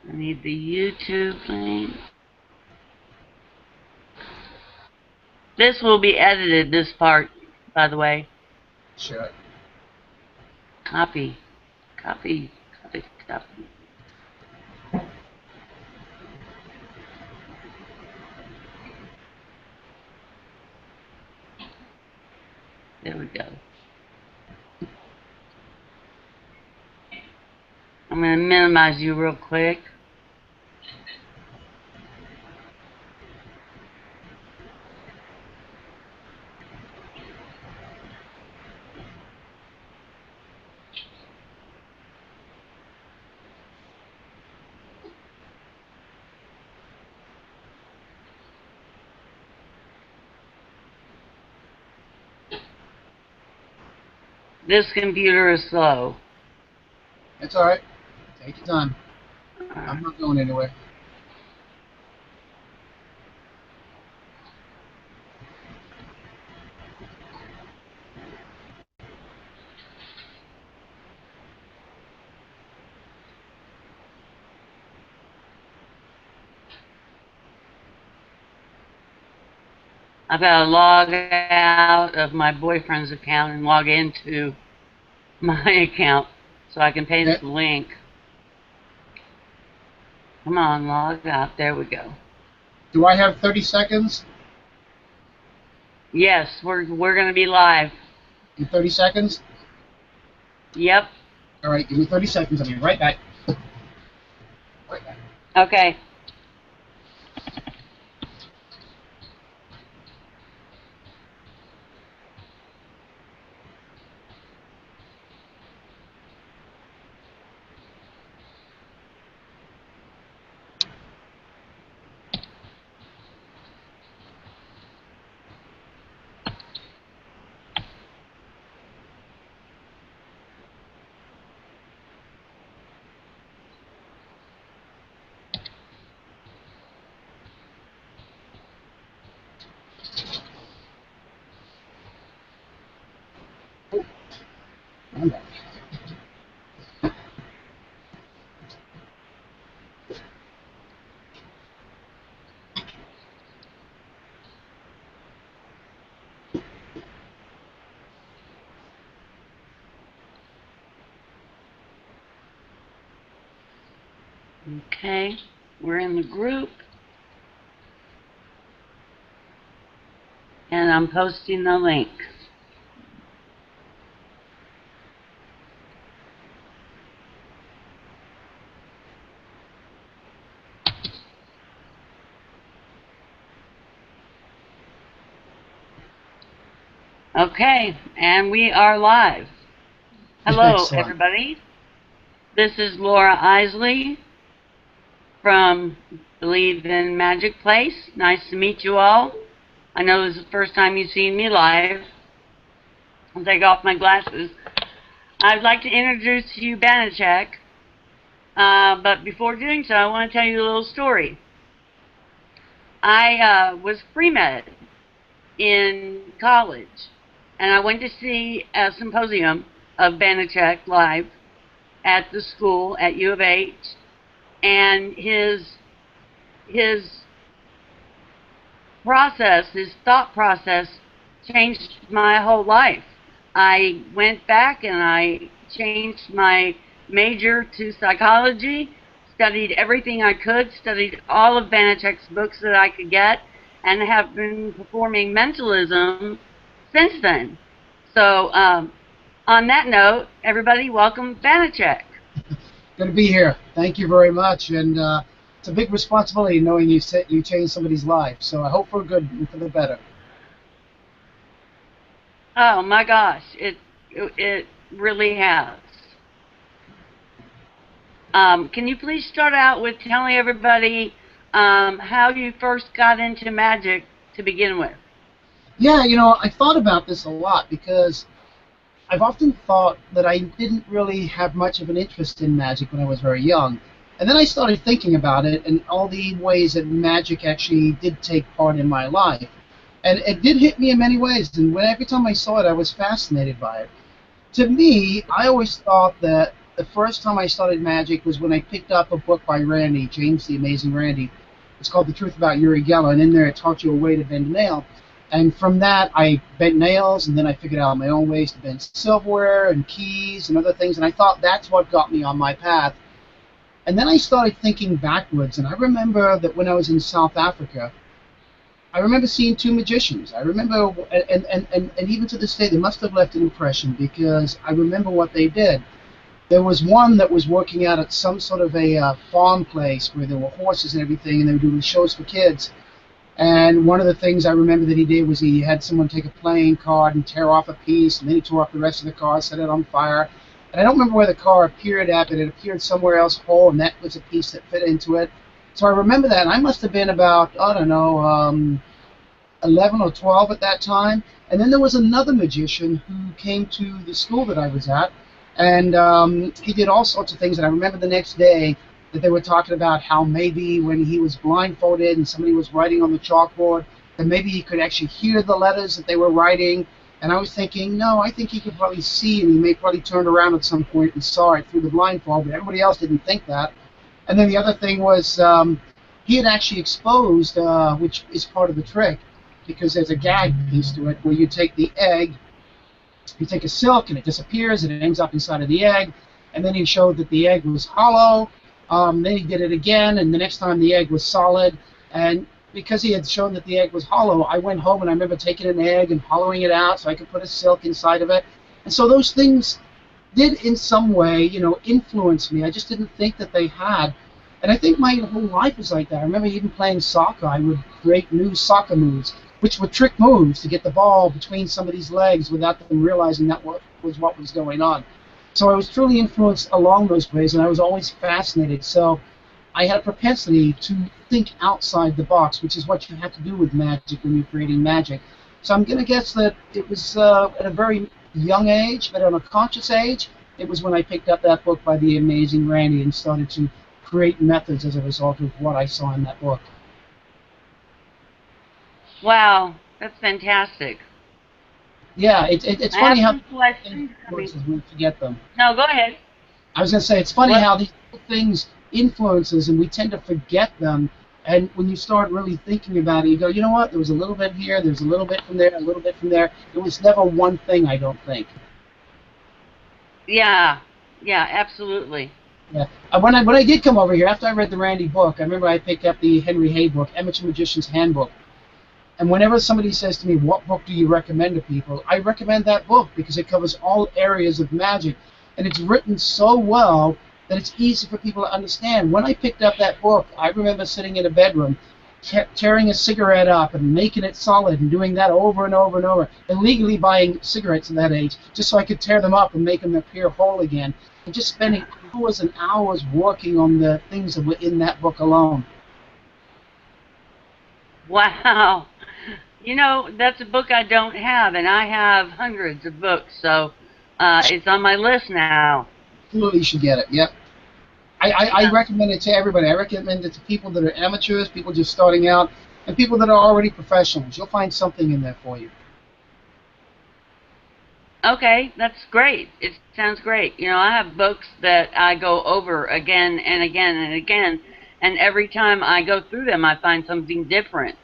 I need the YouTube link. This will be edited, this part, by the way. Sure. Copy. Copy. Copy. Copy. There we go. I'm going to minimize you real quick. This computer is slow. It's all right. Take your time. I'm not going anywhere. I've got to log out of my boyfriend's account and log into my account so I can paste the link. Come on, log out. There we go. Do I have 30 seconds? Yes, we're going to be live. In 30 seconds? Yep. All right, give me 30 seconds. I'll be right back. Right back. Okay. I'm back. Okay, we're in the group. And I'm posting the link. Okay, and we are live. Hello, Excellent. everybody. This is Laura Isley from Believe in Magic Place. Nice to meet you all. I know this is the first time you've seen me live. I'll take off my glasses. I'd like to introduce to you Banachek, but before doing so, I want to tell you a little story. I was pre-med in college, and I went to see a symposium of Banachek live at the school at U of H, and his process, his thought process, changed my whole life. I went back and I changed my major to psychology, studied everything I could, studied all of Banachek's books that I could get, and have been performing mentalism since then. So, on that note, everybody, welcome Banachek. Good to be here. Thank you very much. And it's a big responsibility knowing you changed somebody's life. So I hope for good and for the better. Oh my gosh, it really has. Can you please start out with telling everybody how you first got into magic to begin with? Yeah, you know, I thought about this a lot because I've often thought that I didn't really have much of an interest in magic when I was very young. And then I started thinking about it and all the ways that magic actually did take part in my life. And it did hit me in many ways, and every time I saw it, I was fascinated by it. To me, I always thought that the first time I started magic was when I picked up a book by Randy, James the Amazing Randy. It's called The Truth About Uri Geller, and in there it taught you a way to bend a nail. And from that, I bent nails, and then I figured out my own ways to bend silverware and keys and other things, and I thought that's what got me on my path. And then I started thinking backwards, and I remember that when I was in South Africa, I remember seeing two magicians. I remember, and even to this day, they must have left an impression because I remember what they did. There was one that was working out at some sort of a farm place where there were horses and everything, and they were doing shows for kids. And one of the things I remember that he did was he had someone take a playing card and tear off a piece, and then he tore off the rest of the card, set it on fire. And I don't remember where the card appeared at, but it appeared somewhere else whole, and that was a piece that fit into it. So I remember that, and I must have been about, I don't know, 11 or 12 at that time. And then there was another magician who came to the school that I was at, and he did all sorts of things. And I remember the next day that they were talking about how maybe when he was blindfolded and somebody was writing on the chalkboard, that maybe he could actually hear the letters that they were writing. And I was thinking, no, I think he could probably see, and he may probably turn around at some point and saw it through the blindfold, but everybody else didn't think that. And then the other thing was he had actually exposed, which is part of the trick, because there's a gag piece to it where you take the egg, you take a silk, and it disappears, and it ends up inside of the egg. And then he showed that the egg was hollow. Then he did it again, and the next time the egg was solid. And because he had shown that the egg was hollow, I went home and I remember taking an egg and hollowing it out so I could put a silk inside of it. And so those things did in some way, you know, influence me. I just didn't think that they had. And I think my whole life was like that. I remember even playing soccer. I would create new soccer moves, which were trick moves to get the ball between somebody's legs without them realizing that was what was going on. So I was truly influenced along those ways, and I was always fascinated. So I had a propensity to think outside the box, which is what you have to do with magic when you're creating magic. So I'm going to guess that it was at a very young age, but on a conscious age, it was when I picked up that book by the amazing Randy and started to create methods as a result of what I saw in that book. Wow, that's fantastic. Yeah, it's funny how questions. we forget them. No, go ahead. I was going to say, it's funny how these things influences, and we tend to forget them. And when you start really thinking about it, you go, you know what? There was a little bit here, there's a little bit from there, a little bit from there. It was never one thing, I don't think. Yeah, absolutely. Yeah. When I did come over here, after I read the Randy book, I remember I picked up the Henry Hay book, Amateur Magician's Handbook. And whenever somebody says to me, what book do you recommend to people, I recommend that book because it covers all areas of magic. And it's written so well that it's easy for people to understand. When I picked up that book, I remember sitting in a bedroom, tearing a cigarette up and making it solid and doing that over and over and over, and legally buying cigarettes at that age just so I could tear them up and make them appear whole again. And just spending hours and hours working on the things that were in that book alone. Wow. You know, that's a book I don't have, and I have hundreds of books, so it's on my list now. Absolutely, you should get it, yep. I recommend it to everybody. I recommend it to people that are amateurs, people just starting out, and people that are already professionals. You'll find something in there for you. Okay, that's great. It sounds great. You know, I have books that I go over again and again and again, and every time I go through them, I find something different.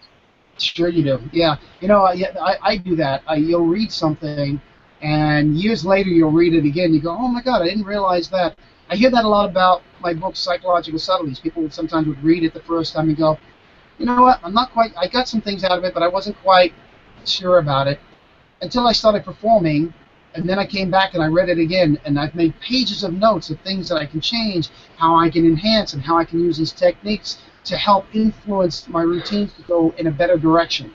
Sure you do. Yeah. You know, I do that. You'll read something, and years later you'll read it again. You go, oh my God, I didn't realize that. I hear that a lot about my book, Psychological Subtleties. People sometimes would read it the first time and go, you know what, I got some things out of it, but I wasn't quite sure about it until I started performing, and then I came back and I read it again, and I've made pages of notes of things that I can change, how I can enhance, and how I can use these techniques to help influence my routines to go in a better direction.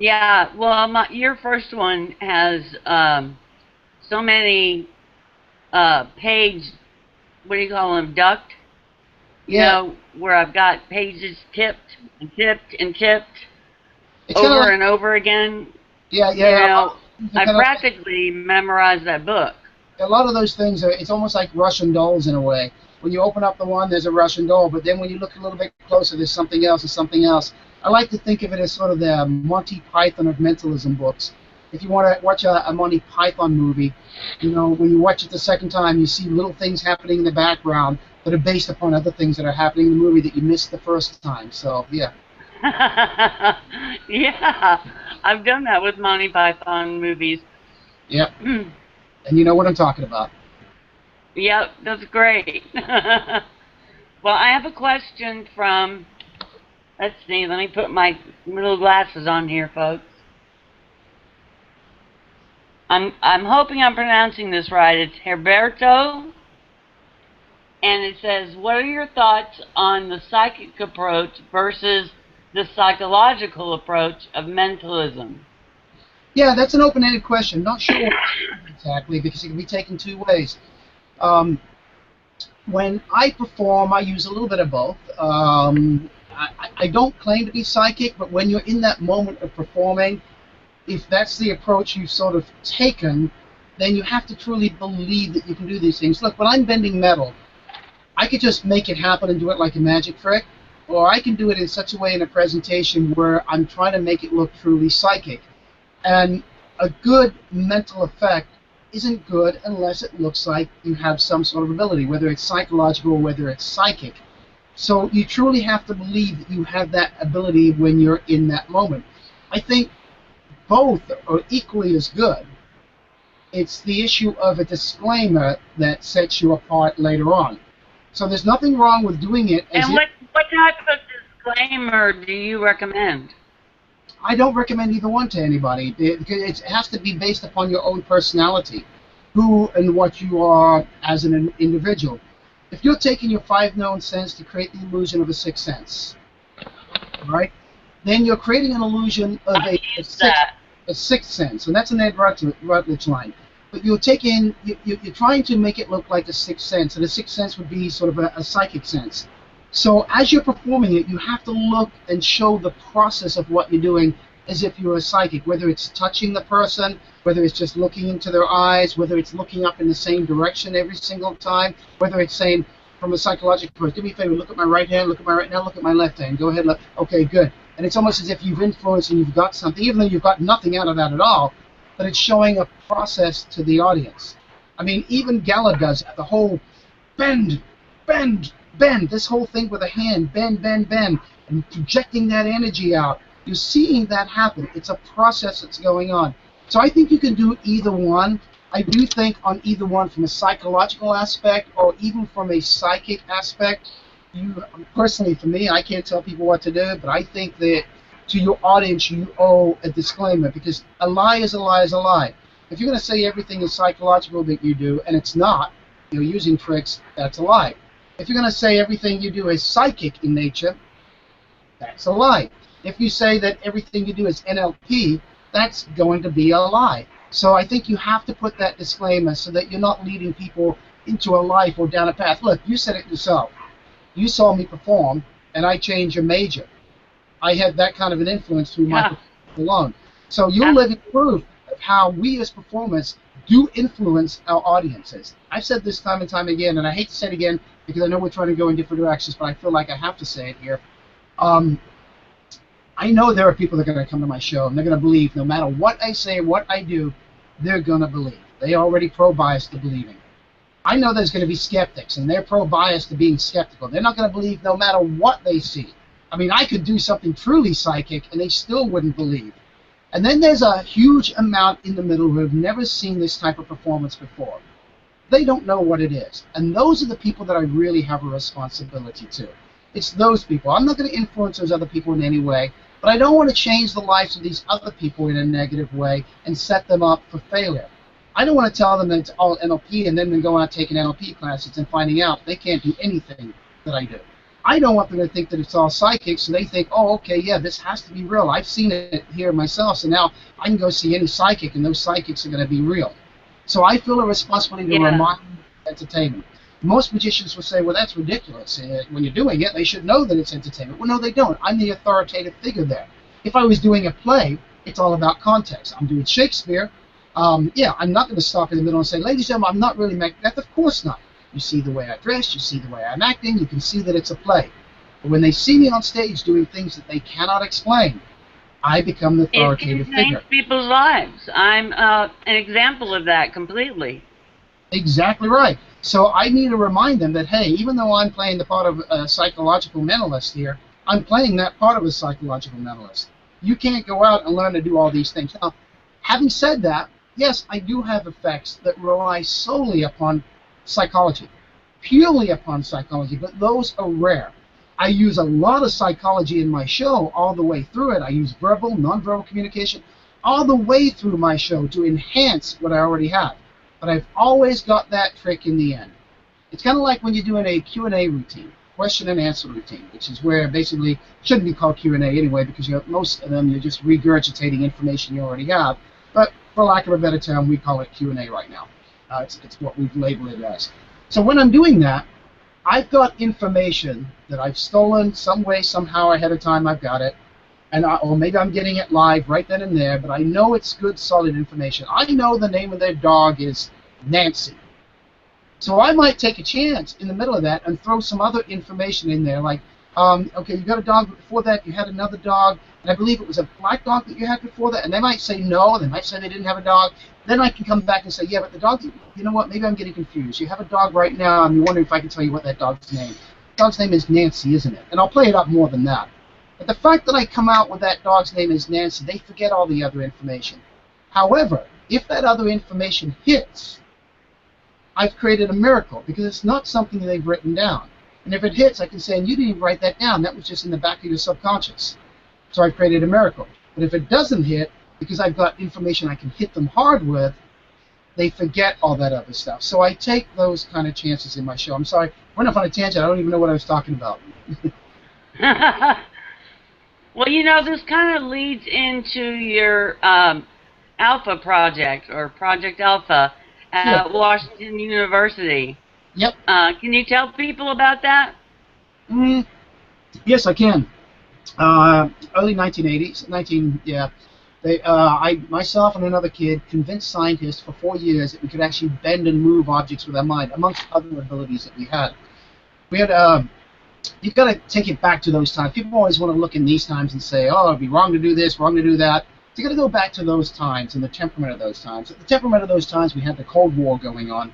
Yeah, well, your first one has so many page, what do you call them, duct? Yeah. You know, where I've got pages tipped and tipped and tipped It's over and over again. Yeah. You know, I practically memorized that book. A lot of those things it's almost like Russian dolls in a way. When you open up the one, there's a Russian doll, but then when you look a little bit closer, there's something else and something else. I like to think of it as sort of the Monty Python of mentalism books. If you want to watch a Monty Python movie, you know, when you watch it the second time, you see little things happening in the background that are based upon other things that are happening in the movie that you missed the first time. So, yeah. Yeah, I've done that with Monty Python movies. Yep. And you know what I'm talking about. Yep, that's great. Well, I have a question from, let's see, let me put my little glasses on here, folks. I'm hoping I'm pronouncing this right. It's Herberto, and it says, what are your thoughts on the psychic approach versus the psychological approach of mentalism? Yeah, that's an open-ended question. Not sure what exactly, because it can be taken two ways. When I perform, I use a little bit of both. I don't claim to be psychic, but when you're in that moment of performing, if that's the approach you've sort of taken, then you have to truly believe that you can do these things. Look, when I'm bending metal, I could just make it happen and do it like a magic trick, or I can do it in such a way in a presentation where I'm trying to make it look truly psychic. And a good mental effect isn't good unless it looks like you have some sort of ability, whether it's psychological or whether it's psychic. So you truly have to believe that you have that ability when you're in that moment. I think both are equally as good. It's the issue of a disclaimer that sets you apart later on. So there's nothing wrong with doing it as And what type of disclaimer do you recommend? I don't recommend either one to anybody. It has to be based upon your own personality, who and what you are as an individual. If you're taking your 5 known sense to create the illusion of a sixth sense, right, then you're creating an illusion of a sixth sense, and that's an Ed Rutledge line. But you're trying to make it look like a sixth sense, and a sixth sense would be sort of a psychic sense. So as you're performing it, you have to look and show the process of what you're doing as if you're a psychic, whether it's touching the person, whether it's just looking into their eyes, whether it's looking up in the same direction every single time, whether it's saying from a psychological approach, do me a favor, look at my right hand, look at my right, now look at my left hand, go ahead, look, okay, good. And it's almost as if you've influenced and you've got something, even though you've got nothing out of that at all, but it's showing a process to the audience. I mean, even Gala does the whole bend, bend, bend, this whole thing with a hand, bend, bend, bend, and projecting that energy out. You're seeing that happen. It's a process that's going on. So I think you can do either one. I do think on either one from a psychological aspect or even from a psychic aspect, personally, for me, I can't tell people what to do, but I think that to your audience, you owe a disclaimer, because a lie is a lie is a lie. If you're going to say everything is psychological that you do, and it's not, you're using tricks, that's a lie. If you're going to say everything you do is psychic in nature, that's a lie. If you say that everything you do is NLP, that's going to be a lie. So I think you have to put that disclaimer so that you're not leading people into a life or down a path. Look, you said it yourself. You saw me perform, and I changed your major. I had that kind of an influence through my performance alone. So you're living proof of how we as performers do influence our audiences. I've said this time and time again, and I hate to say it again because I know we're trying to go in different directions, but I feel like I have to say it here. I know there are people that are going to come to my show, and they're going to believe no matter what I say, what I do, they're going to believe. They already pro-biased to believing. I know there's going to be skeptics, and they're pro-biased to being skeptical. They're not going to believe no matter what they see. I mean, I could do something truly psychic, and they still wouldn't believe. And then there's a huge amount in the middle who have never seen this type of performance before. They don't know what it is. And those are the people that I really have a responsibility to. It's those people. I'm not going to influence those other people in any way, but I don't want to change the lives of these other people in a negative way and set them up for failure. I don't want to tell them that it's all NLP and then go out taking NLP classes and finding out they can't do anything that I do. I don't want them to think that it's all psychic, so they think, oh, okay, yeah, this has to be real. I've seen it here myself, so now I can go see any psychic, and those psychics are going to be real. So I feel a responsibility to remind entertainment. Most magicians will say, well, that's ridiculous. When you're doing it, they should know that it's entertainment. Well, no, they don't. I'm the authoritative figure there. If I was doing a play, it's all about context. I'm doing Shakespeare. Yeah, I'm not going to stop in the middle and say, ladies and gentlemen, I'm not really Macbeth. Of course not. You see the way I dress, you see the way I'm acting, you can see that it's a play. But when they see me on stage doing things that they cannot explain, I become the It can authoritative change figure. people's lives. I'm an example of that completely. Exactly right. So I need to remind them that, hey, even though I'm playing the part of a psychological mentalist here, I'm playing that part of a psychological mentalist. You can't go out and learn to do all these things. Now, having said that, yes, I do have effects that rely solely upon psychology, purely upon psychology, but those are rare. I use a lot of psychology in my show all the way through it. I use verbal, nonverbal communication all the way through my show to enhance what I already have. But I've always got that trick in the end. It's kind of like when you're doing a Q&A routine, question and answer routine, which is where basically shouldn't be called Q&A anyway, because most of them you're just regurgitating information you already have. But for lack of a better term, we call it Q&A right now. It's what we've labeled it as. So when I'm doing that, I've got information that I've stolen some way, somehow ahead of time. I've got it. Or maybe I'm getting it live right then and there, but I know it's good, solid information. I know the name of their dog is Nancy. So I might take a chance in the middle of that and throw some other information in there, like, okay, you got a dog, but before that you had another dog, and I believe it was a black dog that you had before that, and they might say no, they might say they didn't have a dog. Then I can come back and say, yeah, but the dog, you know what, maybe I'm getting confused. You have a dog right now, and you're wondering if I can tell you what that dog's name. The dog's name is Nancy, isn't it? And I'll play it up more than that. But the fact that I come out with that dog's name is Nancy, they forget all the other information. However, if that other information hits, I've created a miracle, because it's not something they've written down. And if it hits, I can say, and you didn't even write that down, that was just in the back of your subconscious. So I've created a miracle. But if it doesn't hit, because I've got information I can hit them hard with, they forget all that other stuff. So I take those kind of chances in my show. I'm sorry, went off on a tangent, I don't even know what I was talking about. Well, you know, this kind of leads into your Alpha project, or Project Alpha, Sure. at Washington University. Yep. Can you tell people about that? Yes, I can. Early 1980s, myself and another kid convinced scientists for 4 years that we could actually bend and move objects with our mind, amongst other abilities that we had. You've got to take it back to those times. People always want to look in these times and say, oh, it'd be wrong to do this, wrong to do that. So you've got to go back to those times and the temperament of those times. At the temperament of those times, we had the Cold War going on.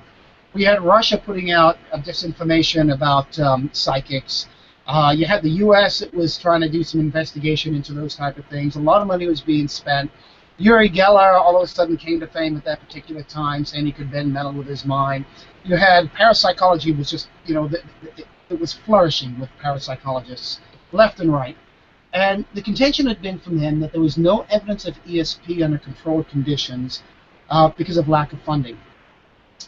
We had Russia putting out disinformation about psychics. You had the U.S. that was trying to do some investigation into those type of things. A lot of money was being spent. Uri Geller all of a sudden came to fame at that particular time, saying he could bend metal with his mind. You had parapsychology was just, it was flourishing with parapsychologists left and right. And the contention had been from them that there was no evidence of ESP under controlled conditions because of lack of funding.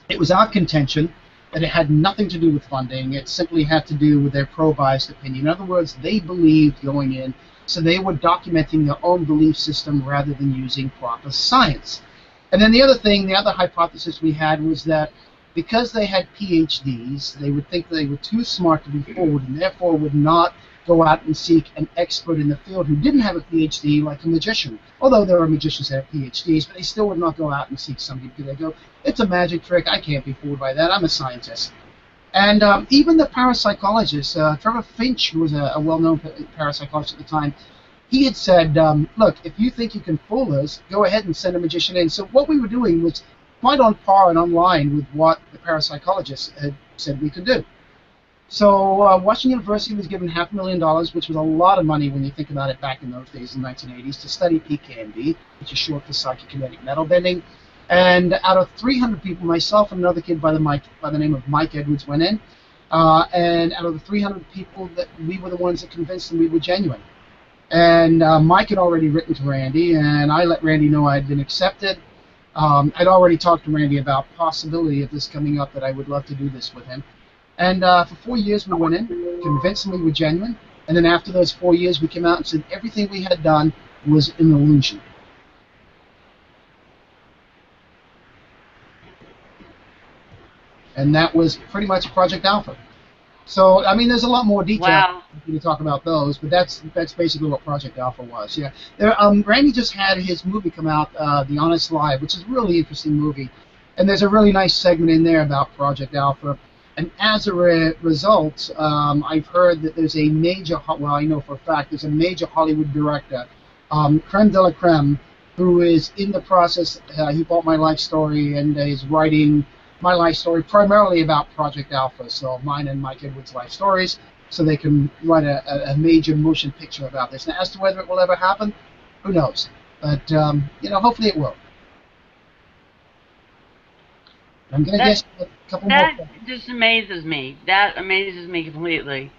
It was our contention that it had nothing to do with funding. It simply had to do with their pro-biased opinion. In other words, they believed going in, so they were documenting their own belief system rather than using proper science. And then the other hypothesis we had was that because they had PhDs, they would think they were too smart to be forward, and therefore would not go out and seek an expert in the field who didn't have a PhD, like a magician. Although there are magicians that have PhDs, but they still would not go out and seek somebody because they go, it's a magic trick, I can't be fooled by that, I'm a scientist. And even the parapsychologist, Trevor Finch, who was a well-known parapsychologist at the time, he had said, look, if you think you can fool us, go ahead and send a magician in. So what we were doing was quite on par and on line with what the parapsychologist had said we could do. So Washington University was given $500,000, which was a lot of money when you think about it back in those days, in the 1980s, to study PKMB, which is short for psychokinetic metal bending. And out of 300 people, myself and another kid by the name of Mike Edwards went in. And out of the 300 people, that we were the ones that convinced them we were genuine. And Mike had already written to Randy, and I let Randy know I had been accepted. I'd already talked to Randy about possibility of this coming up, that I would love to do this with him. And for 4 years we went in, convinced them we were genuine, and then after those 4 years we came out and said everything we had done was an illusion. And that was pretty much Project Alpha. So, I mean, there's a lot more detail to talk about those, but that's basically what Project Alpha was. Yeah, Randy just had his movie come out, The Honest Lie, which is a really interesting movie, and there's a really nice segment in there about Project Alpha. And as a result, I've heard that there's a major, well, I know for a fact, there's a major Hollywood director creme de la creme, who is in the process. He bought my life story and is writing my life story primarily about Project Alpha, so mine and Mike Edwards' life stories, so they can write a major motion picture about this. Now, as to whether it will ever happen, who knows? But, hopefully it will. I'm going to guess a couple more. That just amazes me. That amazes me completely.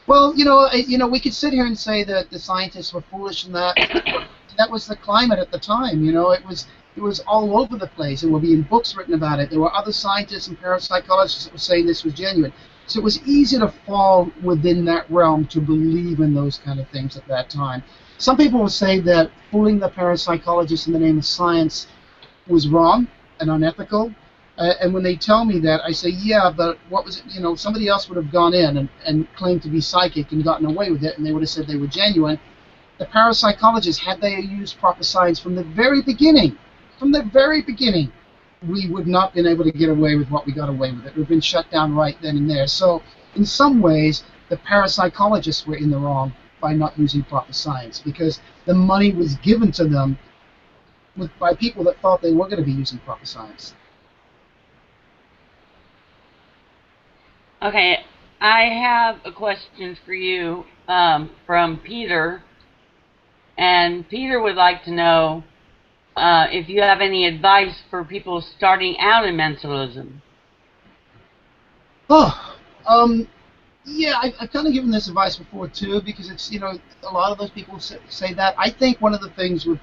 Well, we could sit here and say that the scientists were foolish and that was the climate at the time. It was all over the place. There were being books written about it. There were other scientists and parapsychologists that were saying this was genuine. So it was easy to fall within that realm to believe in those kind of things at that time. Some people will say that fooling the parapsychologists in the name of science was wrong and unethical. And when they tell me that, I say, yeah, but what was it? Somebody else would have gone in and claimed to be psychic and gotten away with it, and they would have said they were genuine. The parapsychologists, had they used proper science from the very beginning, we would not have been able to get away with what we got away with. It would have been shut down right then and there. So in some ways, the parapsychologists were in the wrong by not using proper science, because the money was given to them by people that thought they were going to be using proper science. Okay, I have a question for you from Peter, and Peter would like to know if you have any advice for people starting out in mentalism. Yeah, I've kind of given this advice before too, because it's, a lot of those people say that. I think one of the things I'm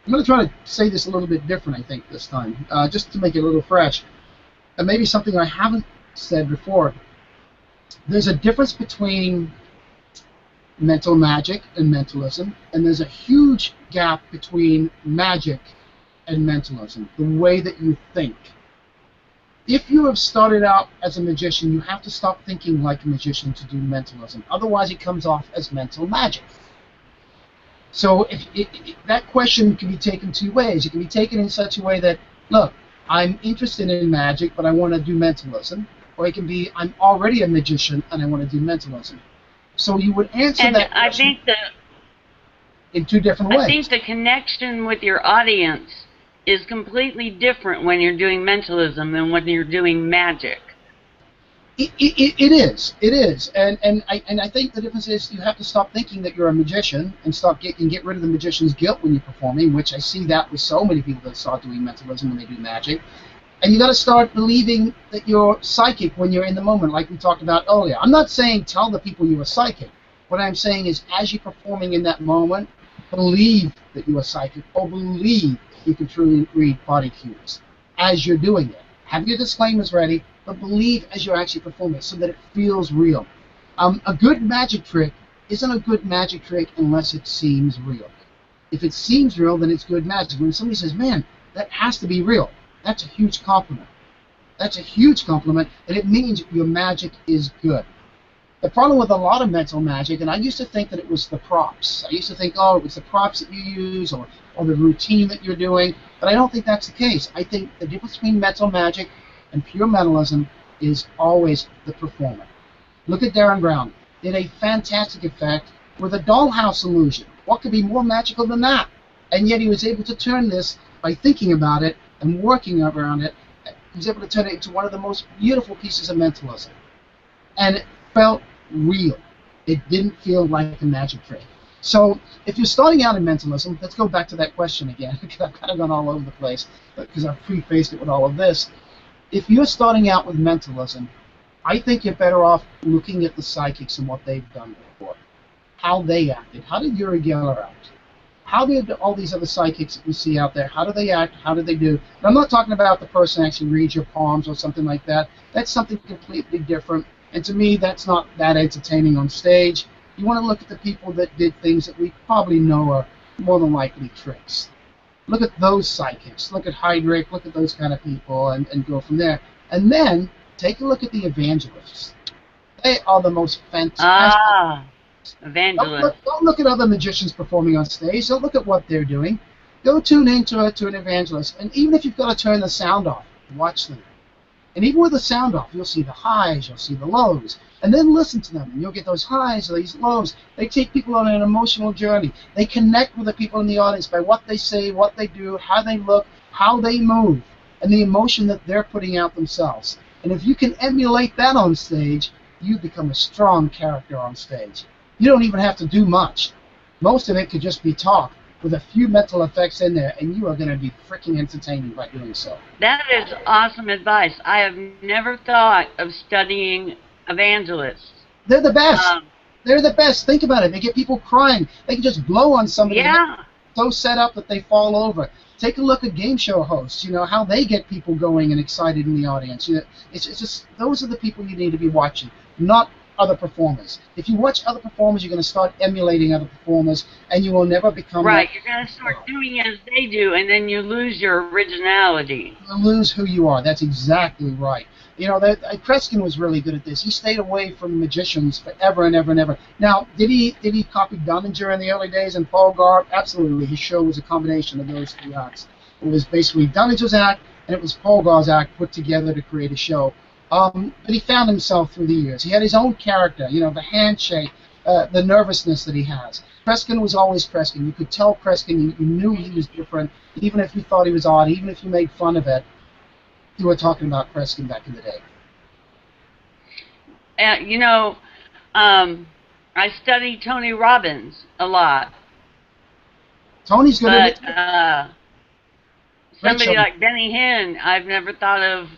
going to try to say this a little bit different, I think, this time, just to make it a little fresh. And maybe something I haven't said before. There's a difference between mental magic and mentalism, and there's a huge gap between magic and mentalism, the way that you think. If you have started out as a magician, you have to stop thinking like a magician to do mentalism. Otherwise, it comes off as mental magic. So that question can be taken two ways. It can be taken in such a way that, look, I'm interested in magic, but I want to do mentalism. Or it can be, I'm already a magician, and I want to do mentalism. So you would answer that question in two different ways. I think the connection with your audience is completely different when you're doing mentalism than when you're doing magic. It is, and I think the difference is you have to stop thinking that you're a magician and get rid of the magician's guilt when you're performing, which I see that with so many people that start doing mentalism when they do magic. And you got to start believing that you're psychic when you're in the moment, like we talked about earlier. I'm not saying tell the people you are psychic. What I'm saying is, as you're performing in that moment, believe that you are psychic, or believe you can truly read body cues as you're doing it. Have your disclaimers ready, but believe as you're actually performing so that it feels real. A good magic trick isn't a good magic trick unless it seems real. If it seems real, then it's good magic. When somebody says, man, that has to be real, that's a huge compliment. That's a huge compliment, and it means your magic is good. The problem with a lot of mental magic, and I used to think that it was the props. I used to think, oh, it was the props that you use or the routine that you're doing, but I don't think that's the case. I think the difference between mental magic and pure mentalism is always the performer. Look at Darren Brown. Did a fantastic effect with a dollhouse illusion. What could be more magical than that? And yet he was able to turn this, by thinking about it and working around it, he was able to turn it into one of the most beautiful pieces of mentalism. And it felt real. It didn't feel like a magic trick. So if you're starting out in mentalism, let's go back to that question again, because I've kind of gone all over the place, because I've prefaced it with all of this. If you're starting out with mentalism, I think you're better off looking at the psychics and what they've done before, how they acted. How did Uri Geller act? How did all these other psychics that we see out there, how do they act? How did they do? And I'm not talking about the person actually reads your palms or something like that. That's something completely different. And to me, that's not that entertaining on stage. You want to look at the people that did things that we probably know are more than likely tricks. Look at those psychics. Look at Heydrich. Look at those kind of people and go from there. And then take a look at the evangelists. They are the most fantastic. Evangelists. Don't look at other magicians performing on stage. Don't look at what they're doing. Go tune in to an evangelist. And even if you've got to turn the sound off, watch them. And even with the sound off, you'll see the highs, you'll see the lows. And then listen to them, and you'll get those highs or these lows. They take people on an emotional journey. They connect with the people in the audience by what they say, what they do, how they look, how they move, and the emotion that they're putting out themselves. And if you can emulate that on stage, you become a strong character on stage. You don't even have to do much. Most of it could just be talk with a few mental effects in there, and you are going to be freaking entertaining by doing so. That is awesome advice. I have never thought of studying evangelists. They're the best. They're the best. Think about it. They get people crying. They can just blow on somebody. Yeah. So set up that they fall over. Take a look at game show hosts. You know how they get people going and excited in the audience. You know, it's just those are the people you need to be watching, not other performers. If you watch other performers, you're going to start emulating other performers, and you will never become right. You're going to start doing as they do, and then you lose your originality. You lose who you are. That's exactly right. You know, Kreskin was really good at this. He stayed away from magicians forever and ever and ever. Now, did he copy Dunninger in the early days and Paul Garb? Absolutely. His show was a combination of those two acts. It was basically Dunninger's act, and it was Paul Garb's act put together to create a show. But he found himself through the years. He had his own character, you know, the handshake, the nervousness that he has. Kreskin was always Kreskin. You could tell Kreskin, you knew he was different, even if you thought he was odd, even if you made fun of it. You were talking about Kreskin back in the day. You know, I studied Tony Robbins a lot. Tony's good at it. Somebody like Benny Hinn, I've never thought of,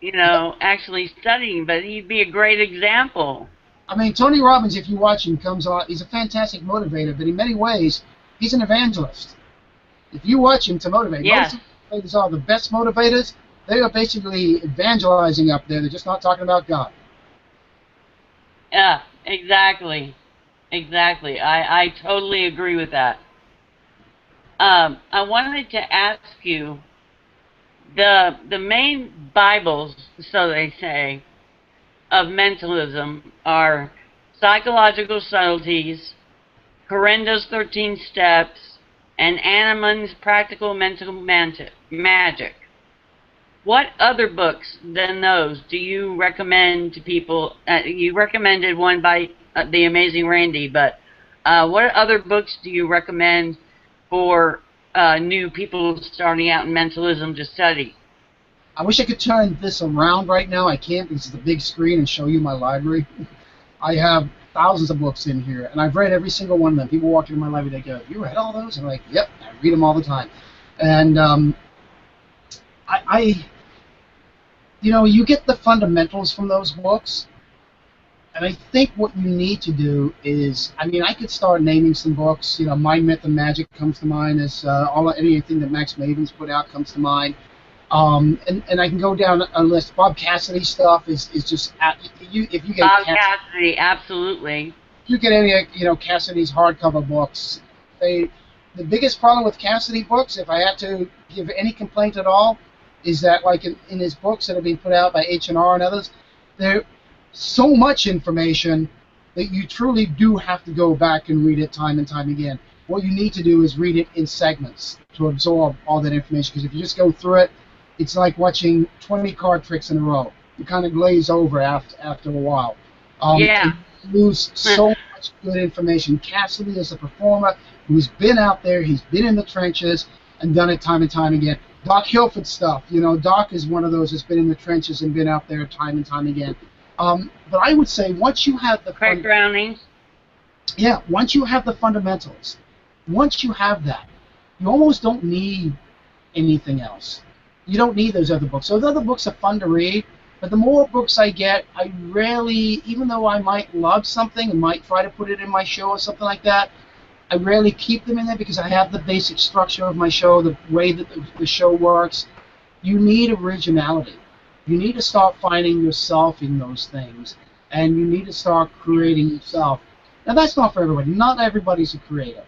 you know, actually studying, but he'd be a great example. I mean, Tony Robbins, if you watch him, comes on. He's a fantastic motivator, but in many ways, he's an evangelist. If you watch him to motivate, most motivators are the best motivators. They are basically evangelizing up there. They're just not talking about God. Yeah, exactly. Exactly. I totally agree with that. I wanted to ask you, the main Bibles, so they say, of mentalism are Psychological Subtleties, Corinda's 13 Steps, and Anneman's Practical Mental Magic. What other books than those do you recommend to people? You recommended one by The Amazing Randy, but what other books do you recommend for new people starting out in mentalism to study? I wish I could turn this around right now. I can't because it's a big screen and show you my library. I have thousands of books in here, and I've read every single one of them. People walk into my library, they go, "You read all those?" I'm like, "Yep, I read them all the time." And you know, you get the fundamentals from those books, and I think what you need to do is, I mean, I could start naming some books. You know, Mind, Myth, and Magic comes to mind. As anything that Max Maven's put out comes to mind. And I can go down a list. Bob Cassidy stuff is just if you get Bob Cassidy, absolutely. If you get any Cassidy's hardcover books, the biggest problem with Cassidy books, if I had to give any complaint at all, is that like in his books that have been put out by H&R and others, there's so much information that you truly do have to go back and read it time and time again. What you need to do is read it in segments to absorb all that information, because if you just go through it, it's like watching 20 card tricks in a row. You kind of glaze over after a while. Yeah. You lose so much good information. Cassidy is a performer who's been out there, he's been in the trenches and done it time and time again. Doc Hilford stuff, you know, Doc is one of those that's been in the trenches and been out there time and time again. But I would say once you have the Craig Browning. Yeah, once you have the fundamentals, once you have that, you almost don't need anything else. You don't need those other books. Those other books are fun to read, but the more books I get, I rarely, even though I might love something and might try to put it in my show or something like that, I rarely keep them in there because I have the basic structure of my show, the way that the show works. You need originality. You need to start finding yourself in those things, and you need to start creating yourself. Now, that's not for everybody. Not everybody's a creator.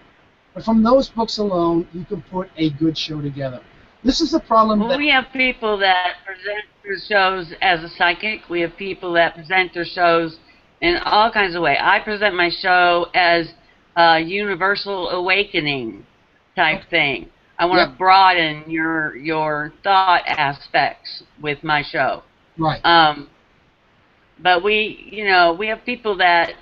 But from those books alone, you can put a good show together. This is the problem. Well, we have people that present their shows as a psychic. We have people that present their shows in all kinds of ways. I present my show as a universal awakening type thing. I want to broaden your thought aspects with my show. Right. But we have people that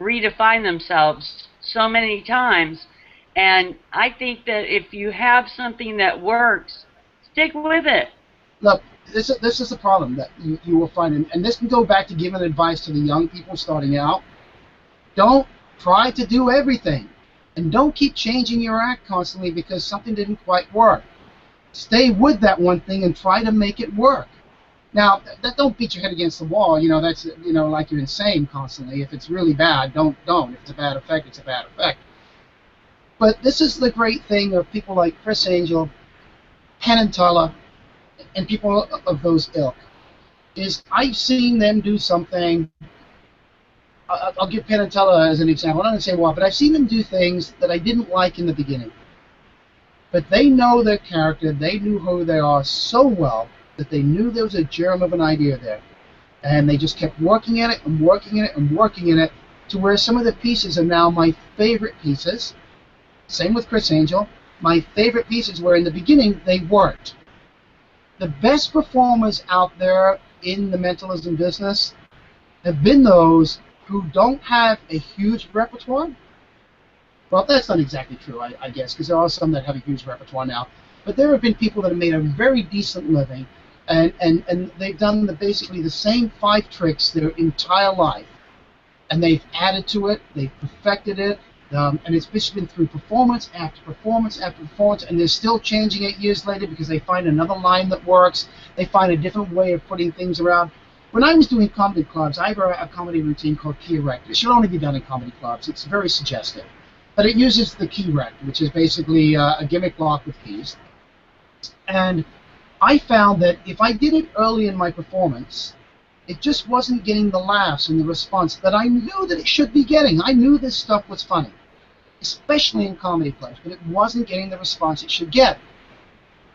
redefine themselves so many times, and I think that if you have something that works, stick with it. Look, this is the problem that you will find, and this can go back to giving advice to the young people starting out. Don't try to do everything, and don't keep changing your act constantly because something didn't quite work. Stay with that one thing and try to make it work. Now, don't beat your head against the wall. That's like you're insane constantly. If it's really bad, don't. If it's a bad effect, it's a bad effect. But this is the great thing of people like Criss Angel, Penn and Teller, and people of those ilk, is I've seen them do something. I'll give Penn and Teller as an example. I'm not going to say why, but I've seen them do things that I didn't like in the beginning. But they know their character, they knew who they are so well that they knew there was a germ of an idea there. And they just kept working at it and working at it and working at it to where some of the pieces are now my favorite pieces. Same with Criss Angel. My favorite pieces where in the beginning they weren't. The best performers out there in the mentalism business have been those who don't have a huge repertoire. Well, that's not exactly true, I guess, because there are some that have a huge repertoire now. But there have been people that have made a very decent living, and they've done basically the same 5 tricks their entire life. And they've added to it, they've perfected it, and it's been through performance after performance after performance, and they're still changing it years later because they find another line that works, they find a different way of putting things around. When I was doing comedy clubs, I have a comedy routine called Key Erect. It should only be done in comedy clubs. It's very suggestive. But it uses the key rect, which is basically a gimmick block with keys. And I found that if I did it early in my performance, it just wasn't getting the laughs and the response that I knew that it should be getting. I knew this stuff was funny, especially in comedy clubs, but it wasn't getting the response it should get.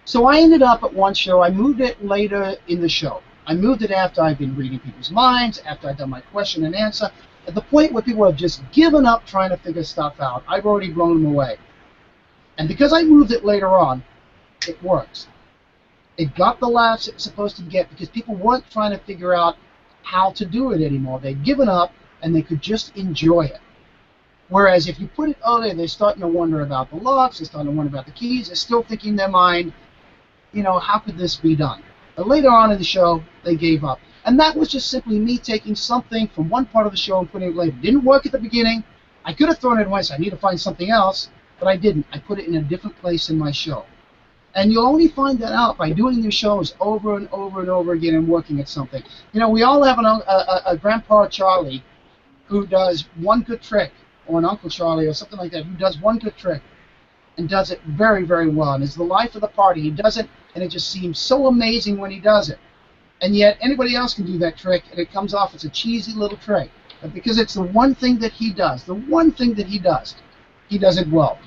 So I ended up at one show, I moved it later in the show. I moved it after I'd been reading people's minds, after I'd done my question and answer, at the point where people have just given up trying to figure stuff out. I've already blown them away. And because I moved it later on, it works. It got the laughs it was supposed to get because people weren't trying to figure out how to do it anymore. They'd given up and they could just enjoy it. Whereas if you put it earlier, they're starting to wonder about the locks, they're starting to wonder about the keys, they're still thinking in their mind, how could this be done? But later on in the show, they gave up. And that was just simply me taking something from one part of the show and putting it later. It didn't work at the beginning. I could have thrown it away, so I need to find something else, but I didn't. I put it in a different place in my show. And you'll only find that out by doing your shows over and over and over again and working at something. We all have a Grandpa Charlie who does one good trick, or an Uncle Charlie or something like that, who does one good trick and does it very, very well. And it's the life of the party. He does it, and it just seems so amazing when he does it. And yet anybody else can do that trick, and it comes off as a cheesy little trick. But because it's the one thing that he does, he does it well.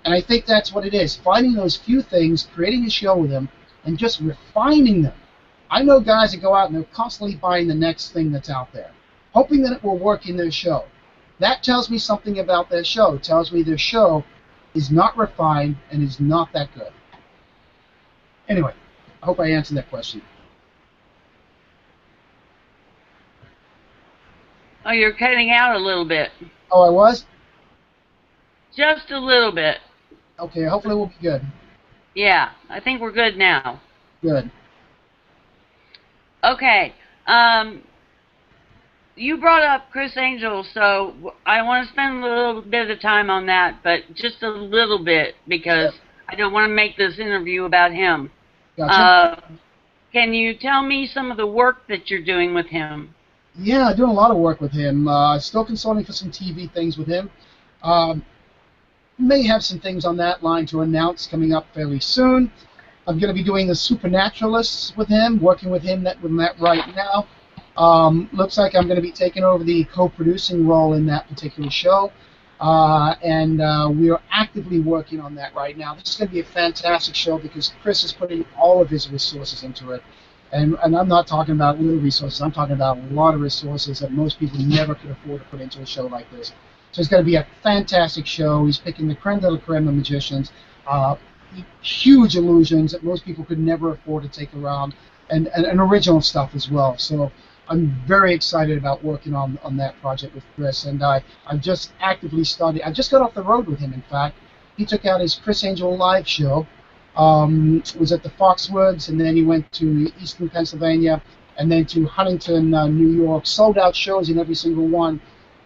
And I think that's what it is, finding those few things, creating a show with them, and just refining them. I know guys that go out and they're constantly buying the next thing that's out there, hoping that it will work in their show. That tells me something about their show. It tells me their show is not refined and is not that good. Anyway, I hope I answered that question. Oh, you're cutting out a little bit. Oh, I was? Just a little bit. Okay, hopefully we'll be good. Yeah, I think we're good now. Good. Okay. You brought up Criss Angel, so I want to spend a little bit of time on that, but just a little bit, because I don't want to make this interview about him. Gotcha. Can you tell me some of the work that you're doing with him? Yeah, doing a lot of work with him. Still consulting for some TV things with him. May have some things on that line to announce coming up fairly soon. I'm going to be doing the Supernaturalists with him, working with him with that right now. Looks like I'm going to be taking over the co-producing role in that particular show. And we are actively working on that right now. This is going to be a fantastic show because Criss is putting all of his resources into it. And I'm not talking about little resources. I'm talking about a lot of resources that most people never could afford to put into a show like this. So it's going to be a fantastic show. He's picking the creme de la creme of magicians, huge illusions that most people could never afford to take around. and original stuff as well. So I'm very excited about working on that project with Criss, and I've just actively started. I just got off the road with him. In fact, he took out his Criss Angel live show. Was at the Foxwoods, and then he went to Eastern Pennsylvania, and then to Huntington, New York. Sold out shows in every single one.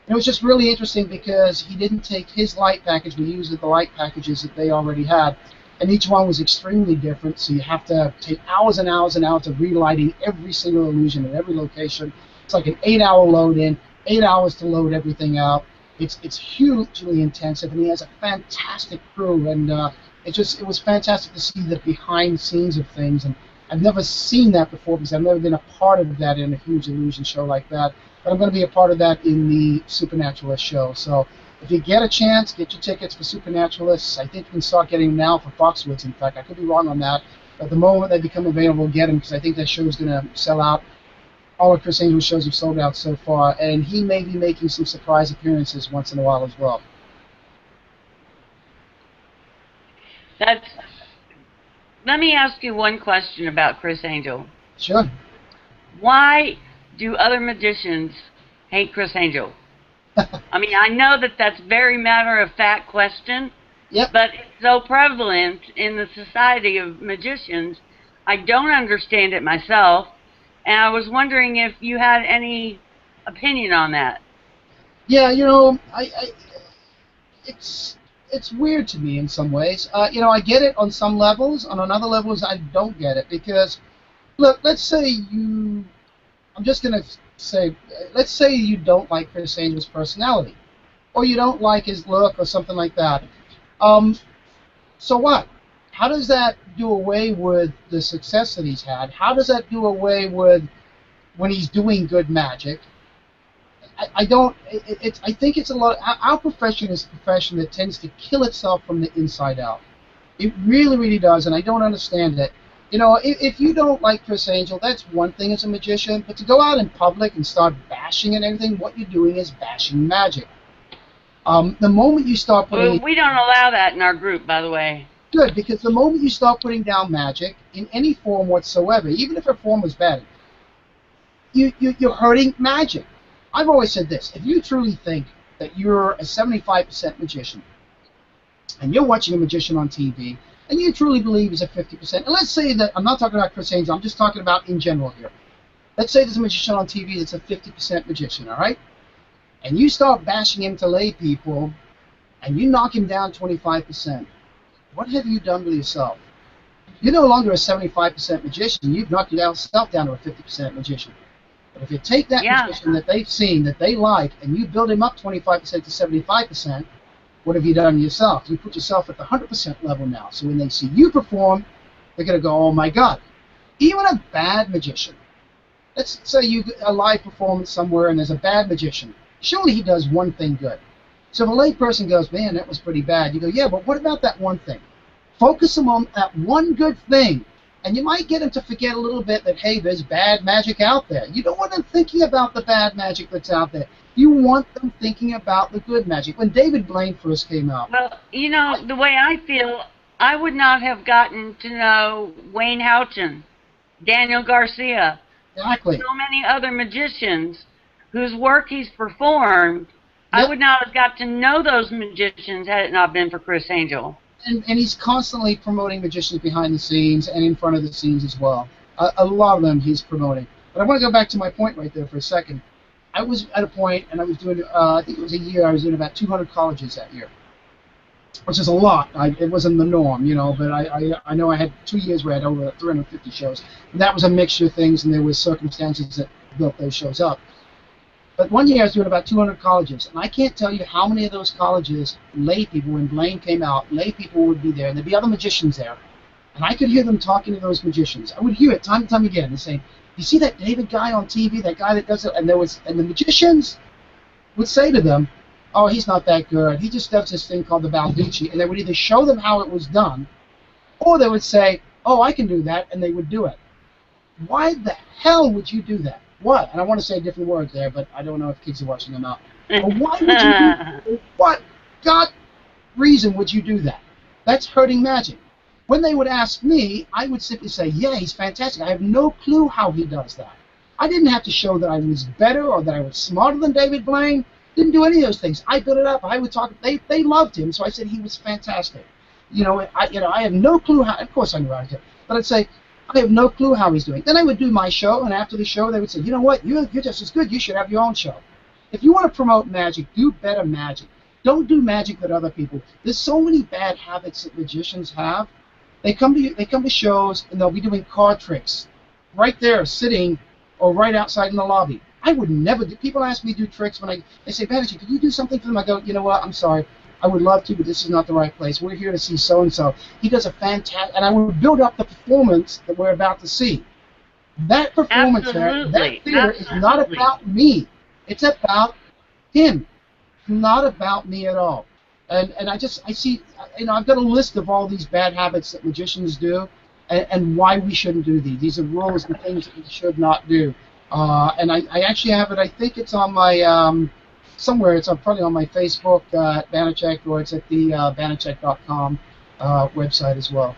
And it was just really interesting because he didn't take his light package. We used the light packages that they already had, and each one was extremely different. So you have to take hours and hours and hours of relighting every single illusion at every location. It's like an 8-hour load in, 8 hours to load everything out. It's hugely intensive, and he has a fantastic crew, and it was fantastic to see the behind the scenes of things. And I've never seen that before because I've never been a part of that in a huge illusion show like that. But I'm going to be a part of that in the Supernaturalist show. So if you get a chance, get your tickets for Supernaturalists. I think you can start getting them now for Foxwoods. In fact, I could be wrong on that. But the moment they become available, get them, because I think that show is going to sell out. All of Criss Angel's shows have sold out so far, and he may be making some surprise appearances once in a while as well. Let me ask you one question about Criss Angel. Sure. Why do other magicians hate Criss Angel? I mean, I know that that's very matter-of-fact question, yep. But it's so prevalent in the society of magicians. I don't understand it myself, and I was wondering if you had any opinion on that. Yeah, you know, it's weird to me in some ways. You know, I get it on some levels. On other levels, I don't get it because, look, let's say I'm just going to say, let's say you don't like Criss Angel's personality, or you don't like his look, or something like that. So what? How does that do away with the success that he's had? How does that do away with when he's doing good magic? I think it's a lot. Our profession is a profession that tends to kill itself from the inside out. It really, really does, and I don't understand it. You know, if you don't like Criss Angel, that's one thing as a magician, but to go out in public and start bashing and everything, what you're doing is bashing magic. The moment you start putting... Well, we don't allow that in our group, by the way. Good, because the moment you start putting down magic in any form whatsoever, even if a form was bad, you're hurting magic. I've always said this: if you truly think that you're a 75% magician, and you're watching a magician on TV, and you truly believe he's a 50%, and let's say that, I'm not talking about Criss Angel, I'm just talking about in general here. Let's say there's a magician on TV that's a 50% magician, all right? And you start bashing him to lay people, and you knock him down 25%. What have you done with yourself? You're no longer a 75% magician. You've knocked yourself down to a 50% magician. But if you take that magician that they've seen, that they like, and you build him up 25% to 75%, what have you done yourself? You put yourself at the 100% level now. So when they see you perform, they're going to go, oh my God. Even a bad magician. Let's say you a live performance somewhere and there's a bad magician. Surely he does one thing good. So if a lay person goes, man, that was pretty bad, you go, yeah, but what about that one thing? Focus them on that one good thing. And you might get them to forget a little bit that, hey, there's bad magic out there. You don't want them thinking about the bad magic that's out there. You want them thinking about the good magic. When David Blaine first came out... Well, you know, the way I feel, I would not have gotten to know Wayne Houchin, Daniel Garcia, exactly. So many other magicians whose work he's performed. Yep. I would not have got to know those magicians had it not been for Criss Angel. And he's constantly promoting magicians behind the scenes and in front of the scenes as well. A lot of them he's promoting. But I want to go back to my point right there for a second. I was at a point, and I was doing, I think it was a year, I was doing about 200 colleges that year, which is a lot. It wasn't the norm, you know, but I know I had 2 years where I had over 350 shows. And that was a mixture of things, and there were circumstances that built those shows up. But one year I was doing about 200 colleges, and I can't tell you how many of those colleges, lay people, when Blaine came out, lay people would be there, and there'd be other magicians there. And I could hear them talking to those magicians. I would hear it time and time again. They're saying, you see that David guy on TV, that guy that does it? And the magicians would say to them, oh, he's not that good. He just does this thing called the Balducci. And they would either show them how it was done, or they would say, oh, I can do that, and they would do it. Why the hell would you do that? What? And I want to say a different word there, but I don't know if kids are watching or not. But why would you do that? What God reason would you do that? That's hurting magic. When they would ask me, I would simply say, yeah, he's fantastic. I have no clue how he does that. I didn't have to show that I was better or that I was smarter than David Blaine. Didn't do any of those things. I built it up. I would talk. They loved him, so I said he was fantastic. I have no clue how. Of course, I knew how to do it, but I'd say I have no clue how he's doing. Then I would do my show, and after the show, they would say, you know what, you're just as good. You should have your own show. If you want to promote magic, do better magic. Don't do magic that other people. There's so many bad habits that magicians have. They come to shows and they'll be doing card tricks right there, sitting, or right outside in the lobby. I would never do. People ask me to do tricks when they say, Banachek, could you do something for them? I go, you know what? I'm sorry. I would love to, but this is not the right place. We're here to see so and so. He does a fantastic, and I would build up the performance that we're about to see. That performance there, that theater is not about me. It's about him. Not about me at all. And I see, I've got a list of all these bad habits that magicians do, and why we shouldn't do these. These are rules and things that we should not do. And I actually have it. I think it's on my somewhere. It's probably on my Facebook at Banachek, or it's at the Banachek.com website as well.